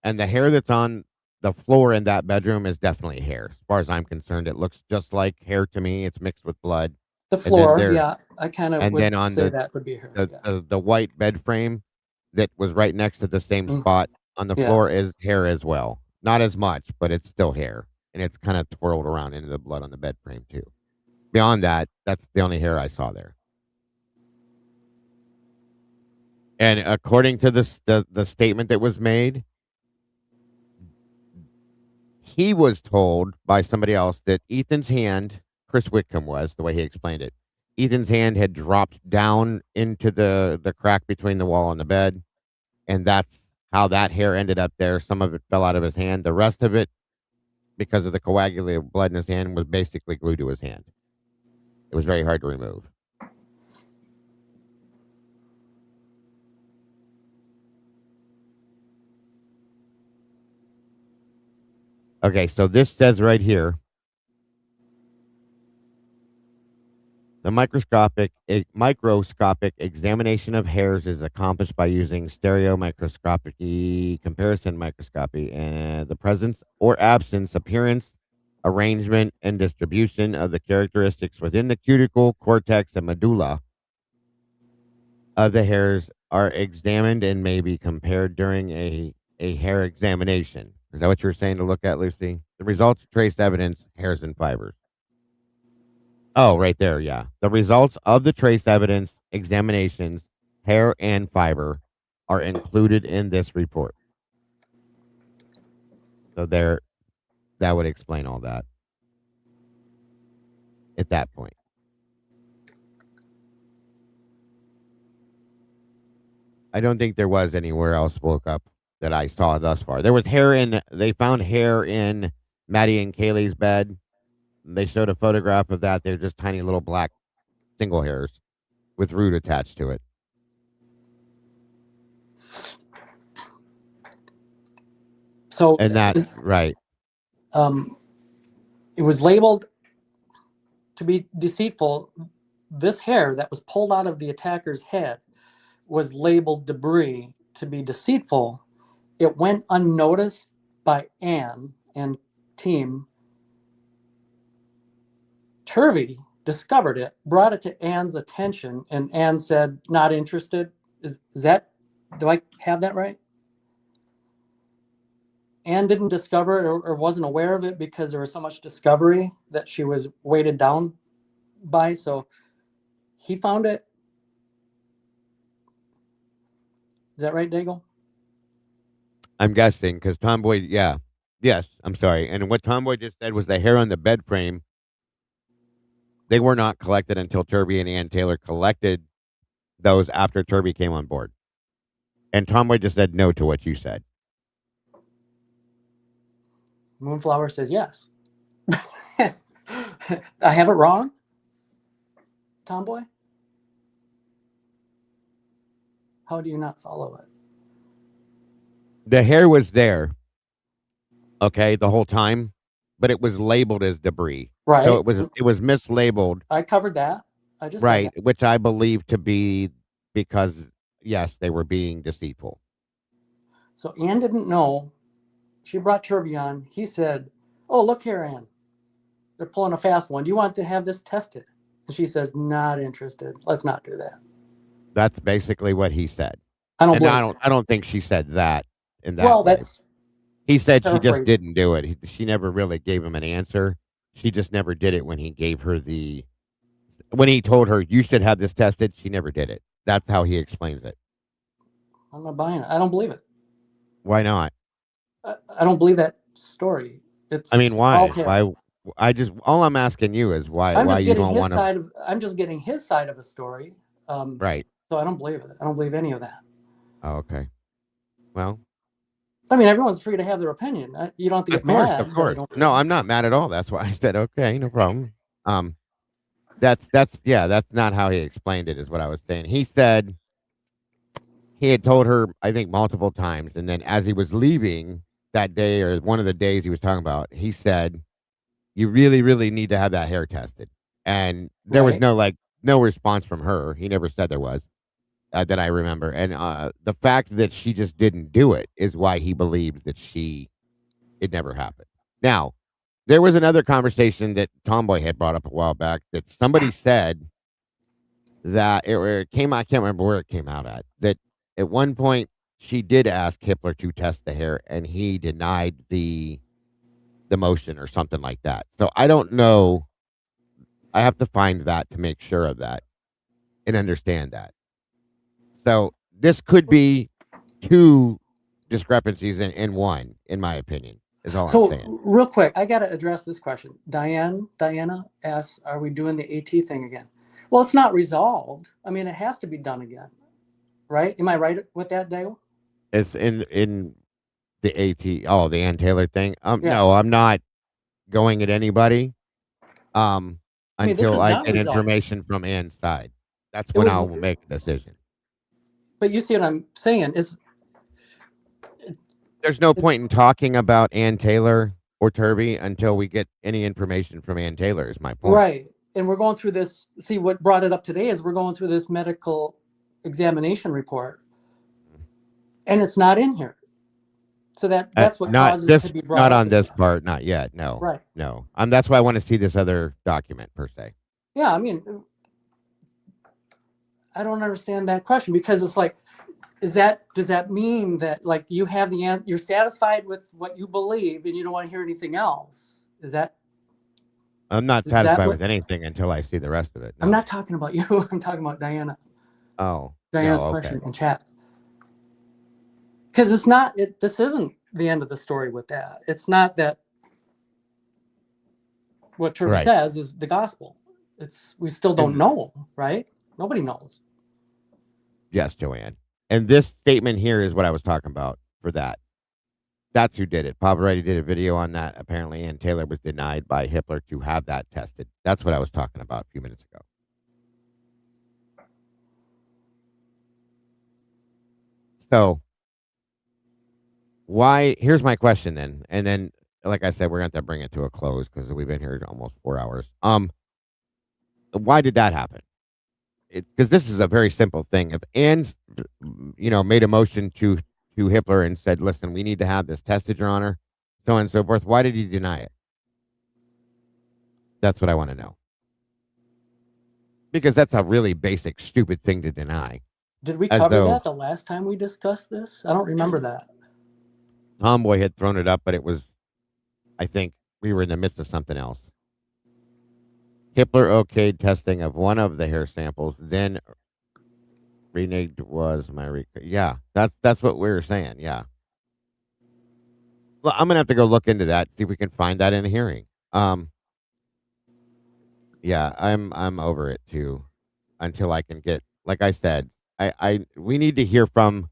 Speaker 4: And the hair that's on the floor in that bedroom is definitely hair. As far as I'm concerned, it looks just like hair to me. It's mixed with blood.
Speaker 8: The floor, yeah, I kind of would say that would be hair.
Speaker 4: The white bed frame that was right next to the same spot on the floor is hair as well. Not as much, but it's still hair. And it's kind of twirled around into the blood on the bed frame too. Beyond that, that's the only hair I saw there. And according to the statement that was made, he was told by somebody else that Ethan's hand, Chris Whitcomb was, the way he explained it, Ethan's hand had dropped down into the crack between the wall and the bed, and that's how that hair ended up there. Some of it fell out of his hand. The rest of it, because of the coagulated blood in his hand, was basically glued to his hand. It was very hard to remove. Okay, so this says right here, The microscopic examination of hairs is accomplished by using stereomicroscopy, comparison microscopy, and the presence or absence, appearance, arrangement, and distribution of the characteristics within the cuticle, cortex, and medulla of the hairs are examined and may be compared during a hair examination. Is that what you were saying to look at, Lucy? The results of trace evidence, hairs and fibers. Oh, right there, yeah. The results of the trace evidence examinations, hair and fiber, are included in this report. So there, that would explain all that at that point. I don't think there was anywhere else woke up that I saw thus far. There was they found hair in Maddie and Kaylee's bed. They showed a photograph of that. They're just tiny little black single hairs with root attached to it.
Speaker 8: So,
Speaker 4: and that's right.
Speaker 8: It was labeled to be deceitful. This hair that was pulled out of the attacker's head was labeled debris to be deceitful. It went unnoticed by Anne and team. Turvey discovered it, brought it to Anne's attention, and Anne said, not interested. Is that, do I have that right? Anne didn't discover it or wasn't aware of it because there was so much discovery that she was weighted down by. So he found it. Is that right, Daigle?
Speaker 4: I'm guessing because Tomboy, yeah. Yes, I'm sorry. And what Tomboy just said was the hair on the bed frame, they were not collected until Turvey and Ann Taylor collected those after Turvey came on board. And Tomboy just said no to what you said.
Speaker 8: Moonflower says yes. I have it wrong, Tomboy? How do you not follow it?
Speaker 4: The hair was there, okay, the whole time, but it was labeled as debris.
Speaker 8: Right.
Speaker 4: So it was mislabeled.
Speaker 8: I covered that. I just
Speaker 4: right, which I believe to be because yes, they were being deceitful.
Speaker 8: So Anne didn't know. She brought Turvey on. He said, "Oh, look here, Anne. They're pulling a fast one. Do you want to have this tested?" And she says, "Not interested. Let's not do that."
Speaker 4: That's basically what he said.
Speaker 8: I
Speaker 4: don't think she said that in that.
Speaker 8: Well,
Speaker 4: way.
Speaker 8: that's.
Speaker 4: He said she just didn't do it. She never really gave him an answer. She just never did it when he gave her when he told her you should have this tested. She never did it. That's how he explains it.
Speaker 8: I'm not buying it. I don't believe it.
Speaker 4: Why not?
Speaker 8: I don't believe that story.
Speaker 4: I mean, why? Why? All I'm asking you is why you don't want to.
Speaker 8: I'm just getting his side of a story.
Speaker 4: Right.
Speaker 8: So I don't believe it. I don't believe any of that.
Speaker 4: Oh, okay. Well,
Speaker 8: I mean, everyone's free to have their opinion. You don't have to get mad.
Speaker 4: Of course. No, I'm not mad at all. That's why I said okay, no problem. That's not how he explained it. Is what I was saying. He said he had told her, I think, multiple times, and then as he was leaving that day or one of the days he was talking about, he said, "You really, really need to have that hair tested." And there was no response from her. He never said there was. That I remember. And the fact that she just didn't do it is why he believes that it never happened. Now, there was another conversation that Tomboy had brought up a while back that somebody said that it came out, I can't remember where it came out that at one point she did ask Hippler to test the hair and he denied the motion or something like that. So I don't know. I have to find that to make sure of that and understand that. So this could be two discrepancies in one, in my opinion, is all I'm saying.
Speaker 8: Real quick, I got to address this question. Diana asks, are we doing the AT thing again? Well, it's not resolved. I mean, it has to be done again, right? Am I right with that, Dale?
Speaker 4: It's in the AT, the Ann Taylor thing. No, I'm not going at anybody until I get information from Ann's side. That's when I will make a decision.
Speaker 8: But you see what I'm saying is
Speaker 4: there's no point in talking about Ann Taylor or Turvey until we get any information from Ann Taylor is my point.
Speaker 8: Right. and we're going through this. See, what brought it up today is we're going through this medical examination report, and it's not in here. So that's what
Speaker 4: not
Speaker 8: causes it
Speaker 4: this,
Speaker 8: to be brought
Speaker 4: not
Speaker 8: up
Speaker 4: on this
Speaker 8: again.
Speaker 4: part, not yet. No,
Speaker 8: Right.
Speaker 4: no. That's why I want to see this other document per se.
Speaker 8: Yeah, I mean, I don't understand that question, because it's like, does that mean that, like, you have you're satisfied with what you believe and you don't want to hear anything else?
Speaker 4: I'm not
Speaker 8: Is that
Speaker 4: satisfied
Speaker 8: what?
Speaker 4: with anything until I see the rest of it.
Speaker 8: I'm
Speaker 4: No.
Speaker 8: not talking about you. I'm talking about Diana.
Speaker 4: Oh,
Speaker 8: Diana's
Speaker 4: no,
Speaker 8: question
Speaker 4: okay.
Speaker 8: in chat. Because this isn't the end of the story with that. It's not that what Turby
Speaker 4: Right.
Speaker 8: says is the gospel. We still don't
Speaker 4: And
Speaker 8: know, right? Nobody knows.
Speaker 4: yes, Joanne. And this statement here is what I was talking about for that. That's who did it. Pavarotti did a video on that, apparently, and Taylor was denied by Hitler to have that tested. That's what I was talking about a few minutes ago. So, here's my question then. And then, like I said, we're going to have to bring it to a close because we've been here almost 4 hours. Why did that happen? Because this is a very simple thing. If Ann's, made a motion to Hitler and said, listen, we need to have this tested, Your Honor, so on and so forth, why did he deny it? That's what I want to know. Because that's a really basic, stupid thing to deny.
Speaker 8: Did we cover that the last time we discussed this? I don't remember that.
Speaker 4: Tomboy had thrown it up, but it was, I think, we were in the midst of something else. Hitler okayed testing of one of the hair samples, then reneged was my yeah, that's what we were saying. Yeah. Well, I'm gonna have to go look into that, see if we can find that in a hearing. Yeah, I'm over it too, until I can get, like I said, we need to hear from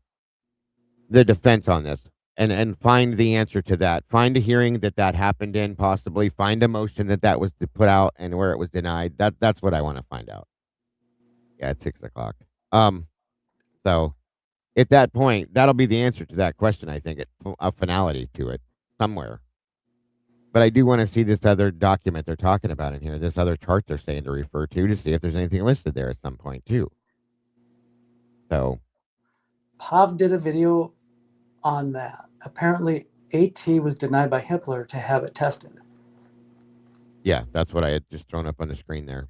Speaker 4: the defense on this and find the answer to that. Find a hearing that happened in, possibly find a motion that was put out and where it was denied. That's what I want to find out. Yeah, at 6:00. So at that point, that'll be the answer to that question. I think a finality to it somewhere. But I do want to see this other document they're talking about in here, this other chart they're saying to refer to see if there's anything listed there at some point too. So
Speaker 8: Pav did a video on that. Apparently, AT was denied by Hitler to have it tested.
Speaker 4: Yeah, that's what I had just thrown up on the screen there.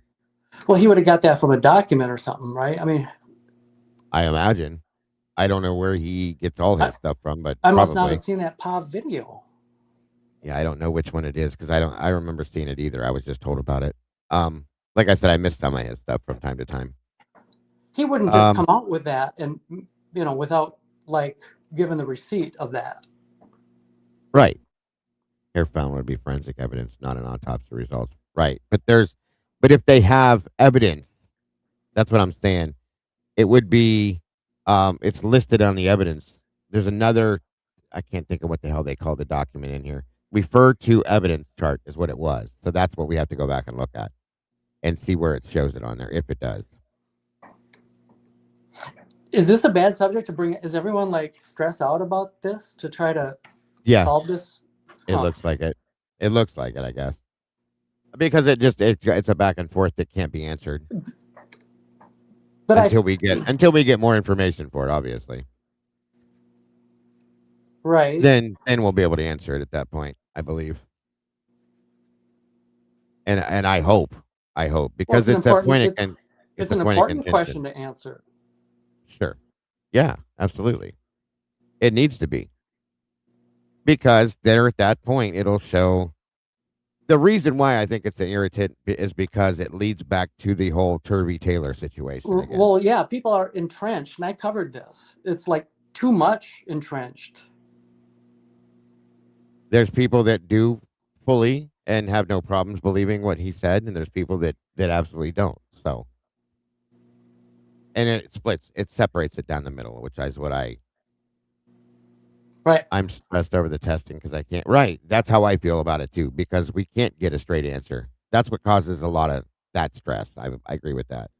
Speaker 8: Well, he would have got that from a document or something, right? I mean,
Speaker 4: I imagine. I don't know where he gets all his stuff from, but
Speaker 8: I must
Speaker 4: probably.
Speaker 8: not have seen that Pav video.
Speaker 4: Yeah, I don't know which one it is because I remember seeing it either. I was just told about it. Like I said, I missed some of his stuff from time to time.
Speaker 8: He wouldn't just come out with that and without like giving the receipt of that.
Speaker 4: Right. Hair found would be forensic evidence, not an autopsy results. Right. But if they have evidence, that's what I'm saying. It would be, it's listed on the evidence. There's another, I can't think of what the hell they call the document in here. Refer to evidence chart is what it was. So that's what we have to go back and look at and see where it shows it on there, if it does.
Speaker 8: Is this a bad subject to bring? Is everyone like stressed out about this to try to solve this?
Speaker 4: It looks like it. It looks like it, I guess. Because it's a back and forth that can't be answered. But until we get more information for it, obviously.
Speaker 8: Right.
Speaker 4: Then we'll be able to answer it at that point, I believe. And I hope because it's a point of
Speaker 8: it's an important question to answer.
Speaker 4: Sure. Yeah, absolutely. It needs to be. Because there at that point it'll show the reason why I think it's an irritant is because it leads back to the whole Turby Taylor situation again.
Speaker 8: Well, yeah, people are entrenched, and I covered this. It's like too much entrenched.
Speaker 4: There's people that do fully and have no problems believing what he said, and there's people that absolutely don't. So, and it separates it down the middle, which is what I'm stressed over the testing because I can't. Right, that's how I feel about it too, because we can't get a straight answer. That's what causes a lot of that stress. I agree with that.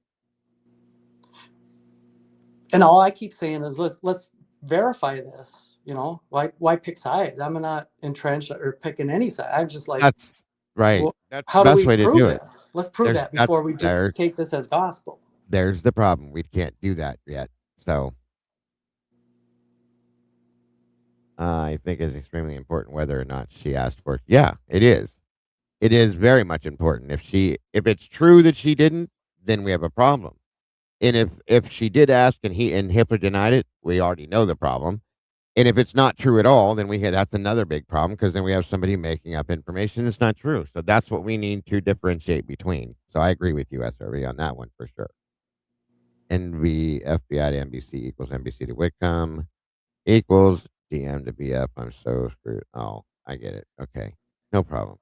Speaker 8: And all I keep saying is let's verify this. Why pick sides? I'm not entrenched or picking any side. I'm just like
Speaker 4: Right.
Speaker 8: Well,
Speaker 4: That's the
Speaker 8: how do
Speaker 4: best
Speaker 8: we
Speaker 4: way to
Speaker 8: prove
Speaker 4: do it.
Speaker 8: this? Let's prove that before we just take this as gospel.
Speaker 4: There's the problem. We can't do that yet. So I think it's extremely important whether or not she asked for it. Yeah, it is. It is very much important. If it's true that she didn't, then we have a problem. And if she did ask and Hitler denied it, we already know the problem. And if it's not true at all, then that's another big problem because then we have somebody making up information that's not true. So that's what we need to differentiate between. So I agree with you, SRV, on that one for sure. NV FBI to NBC equals NBC to Whitcomb equals DM to BF. I'm so screwed. Oh, I get it. Okay, no problem.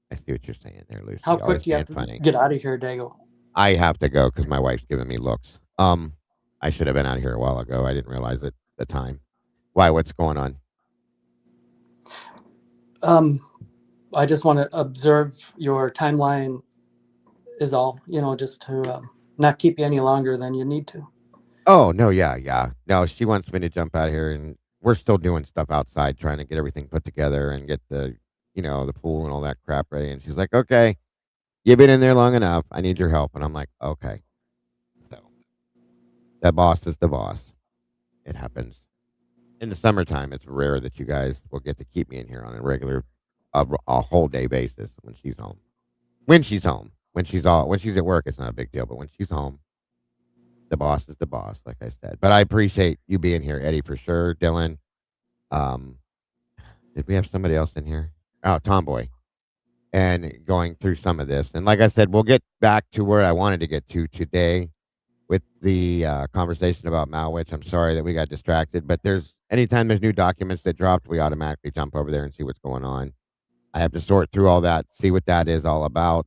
Speaker 4: I see what you're saying there, Lucy.
Speaker 8: How quick
Speaker 4: Always
Speaker 8: do you have
Speaker 4: being
Speaker 8: to
Speaker 4: funny.
Speaker 8: get out of here, Dago?
Speaker 4: I have to go because my wife's giving me looks. I should have been out of here a while ago. I didn't realize it at the time. Why? What's going on?
Speaker 8: I just want to observe your timeline is all, just to not keep you any longer than you need to.
Speaker 4: Oh, no, yeah. No, she wants me to jump out of here, and we're still doing stuff outside, trying to get everything put together and get the pool and all that crap ready. And she's like, okay, you've been in there long enough. I need your help. And I'm like, okay. So that boss is the boss. It happens. In the summertime, it's rare that you guys will get to keep me in here on a regular, a whole day basis when she's home. When she's home. When she's at work, it's not a big deal. But when she's home, the boss is the boss, like I said. But I appreciate you being here, Eddie, for sure. Dylan. Did we have somebody else in here? Oh, Tomboy. And going through some of this. And like I said, we'll get back to where I wanted to get to today with the conversation about Mowich. I'm sorry that we got distracted, but anytime there's new documents that dropped, we automatically jump over there and see what's going on. I have to sort through all that, see what that is all about.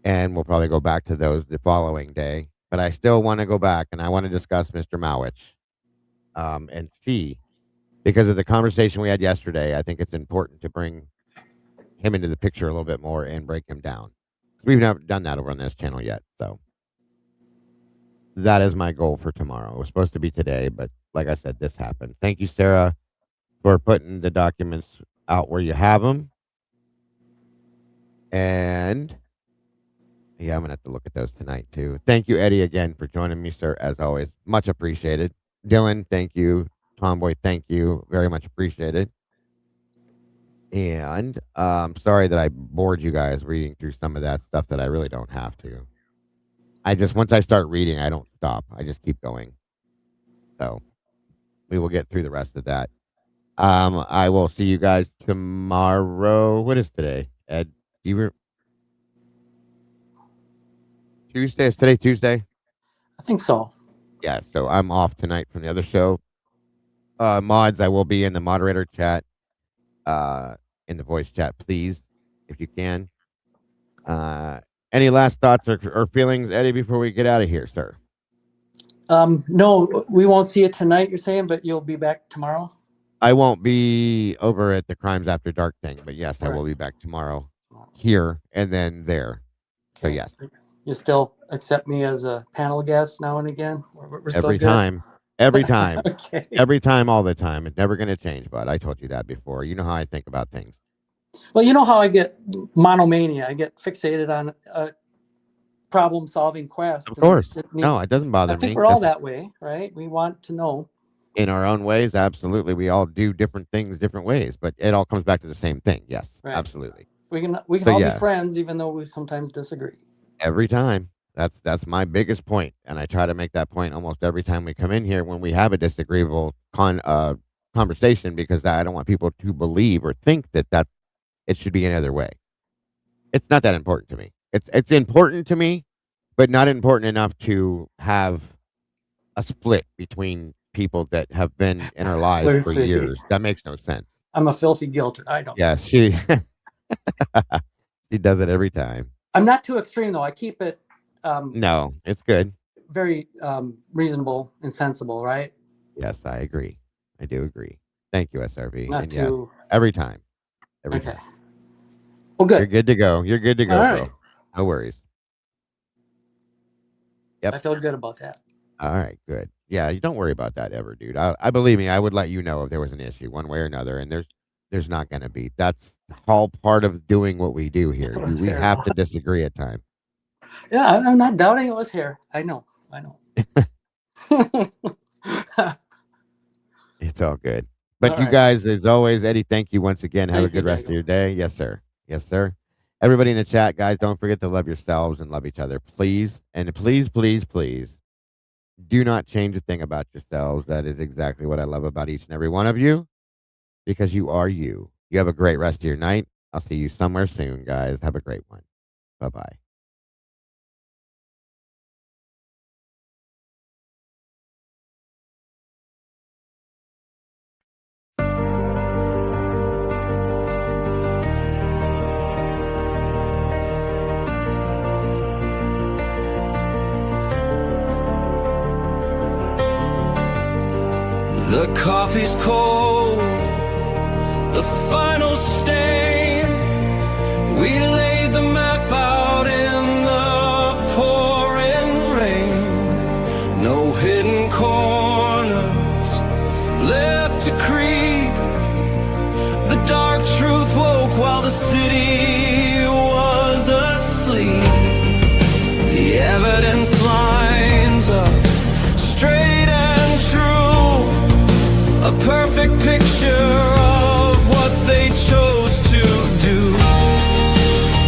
Speaker 4: And we'll probably go back to those the following day. But I still want to go back and I want to discuss Mr. Mowich and see, because of the conversation we had yesterday, I think it's important to bring him into the picture a little bit more and break him down. We've never done that over on this channel yet. So that is my goal for tomorrow. It was supposed to be today, but like I said, this happened. Thank you, Sarah, for putting the documents out where you have them. And yeah, I'm going to have to look at those tonight, too. Thank you, Eddie, again, for joining me, sir, as always. Much appreciated. Dylan, thank you. Tomboy, thank you. Very much appreciated. And sorry that I bored you guys reading through some of that stuff that I really don't have to. Once I start reading, I don't stop. I just keep going. So we will get through the rest of that. I will see you guys tomorrow. What is today, Ed? Tuesday? Is today Tuesday?
Speaker 8: I think so.
Speaker 4: Yeah, so I'm off tonight from the other show. Mods, I will be in the moderator chat, in the voice chat, please, if you can. Any last thoughts or feelings, Eddie, before we get out of here, sir?
Speaker 8: No, we won't see you tonight, you're saying, but you'll be back tomorrow?
Speaker 4: I won't be over at the Crimes After Dark thing, but yes, I will be back tomorrow here and then there. Okay. So, yes.
Speaker 8: You still accept me as a panel guest now and again? We're still
Speaker 4: every
Speaker 8: good?
Speaker 4: time. Every time.
Speaker 8: Okay.
Speaker 4: Every time, all the time. It's never going to change, bud. I told you that before. You know how I think about things.
Speaker 8: Well, you know how I get monomania. I get fixated on a problem-solving quest.
Speaker 4: Of course. No, it doesn't bother me.
Speaker 8: I think we're all that way, right? We want to know.
Speaker 4: In our own ways, absolutely. We all do different things different ways, but it all comes back to the same thing. Yes, right. Absolutely.
Speaker 8: We can all be friends, even though we sometimes disagree.
Speaker 4: Every time. That's my biggest point, and I try to make that point almost every time we come in here when we have a disagreeable conversation, because I don't want people to believe or think that it should be any other way. It's not that important to me. It's important to me, but not important enough to have a split between people that have been in our lives for years. That makes no sense.
Speaker 8: I'm a filthy guilter. I don't.
Speaker 4: Yeah, she does it every time.
Speaker 8: I'm not too extreme, though. I keep it.
Speaker 4: No, it's good.
Speaker 8: Very reasonable and sensible, right?
Speaker 4: Yes, I agree. I do agree. Thank you, SRV.
Speaker 8: Not too.
Speaker 4: Yes, every time. Every time.
Speaker 8: Well, good.
Speaker 4: You're good to go. You're good to go,
Speaker 8: all
Speaker 4: bro.
Speaker 8: Right.
Speaker 4: No worries. Yep.
Speaker 8: I feel good about that.
Speaker 4: All right, good. Yeah, you don't worry about that ever, dude. I believe me, I would let you know if there was an issue one way or another. And There's not going to be. That's all part of doing what we do here.
Speaker 8: It was
Speaker 4: We
Speaker 8: hair.
Speaker 4: have to disagree at times.
Speaker 8: Yeah, I'm not doubting it was hair. I know.
Speaker 4: It's all good. But
Speaker 8: All
Speaker 4: you
Speaker 8: right.
Speaker 4: guys, as always, Eddie, thank you once again. Have
Speaker 8: Thank
Speaker 4: a good
Speaker 8: you,
Speaker 4: rest of
Speaker 8: Dago.
Speaker 4: your day. Yes, sir. Yes, sir. Everybody in the chat, guys, don't forget to love yourselves and love each other, please. And please, please, please, do not change a thing about yourselves. That is exactly what I love about each and every one of you, because you are you. You have a great rest of your night. I'll see you somewhere soon, guys. Have a great one. Bye-bye.
Speaker 1: The coffee's cold, the final stain. We laid the map out in the pouring rain. No hidden corners left to creep. The dark truth woke while the city was asleep. The evidence lines up straight and true. A perfect picture of what they chose to do.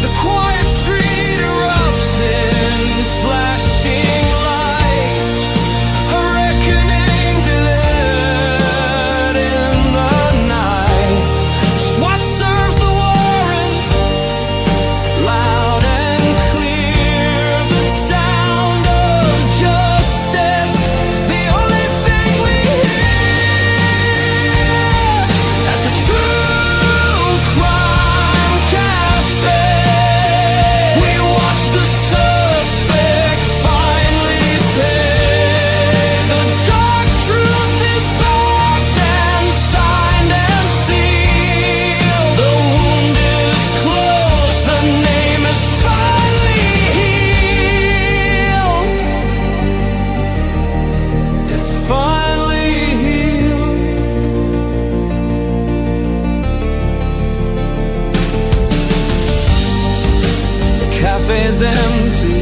Speaker 1: The quiet street erupts in flashing light. A reckoning delivered in the night. SWAT serves the warrant, loud and clear. The sound of justice, the only thing we hear. At the TruCrime Cafe, we watch the suspect finally pay. The dark truth is packed and signed and sealed. The wound is closed, the name is finally healed. It's finally healed. The cafe's empty,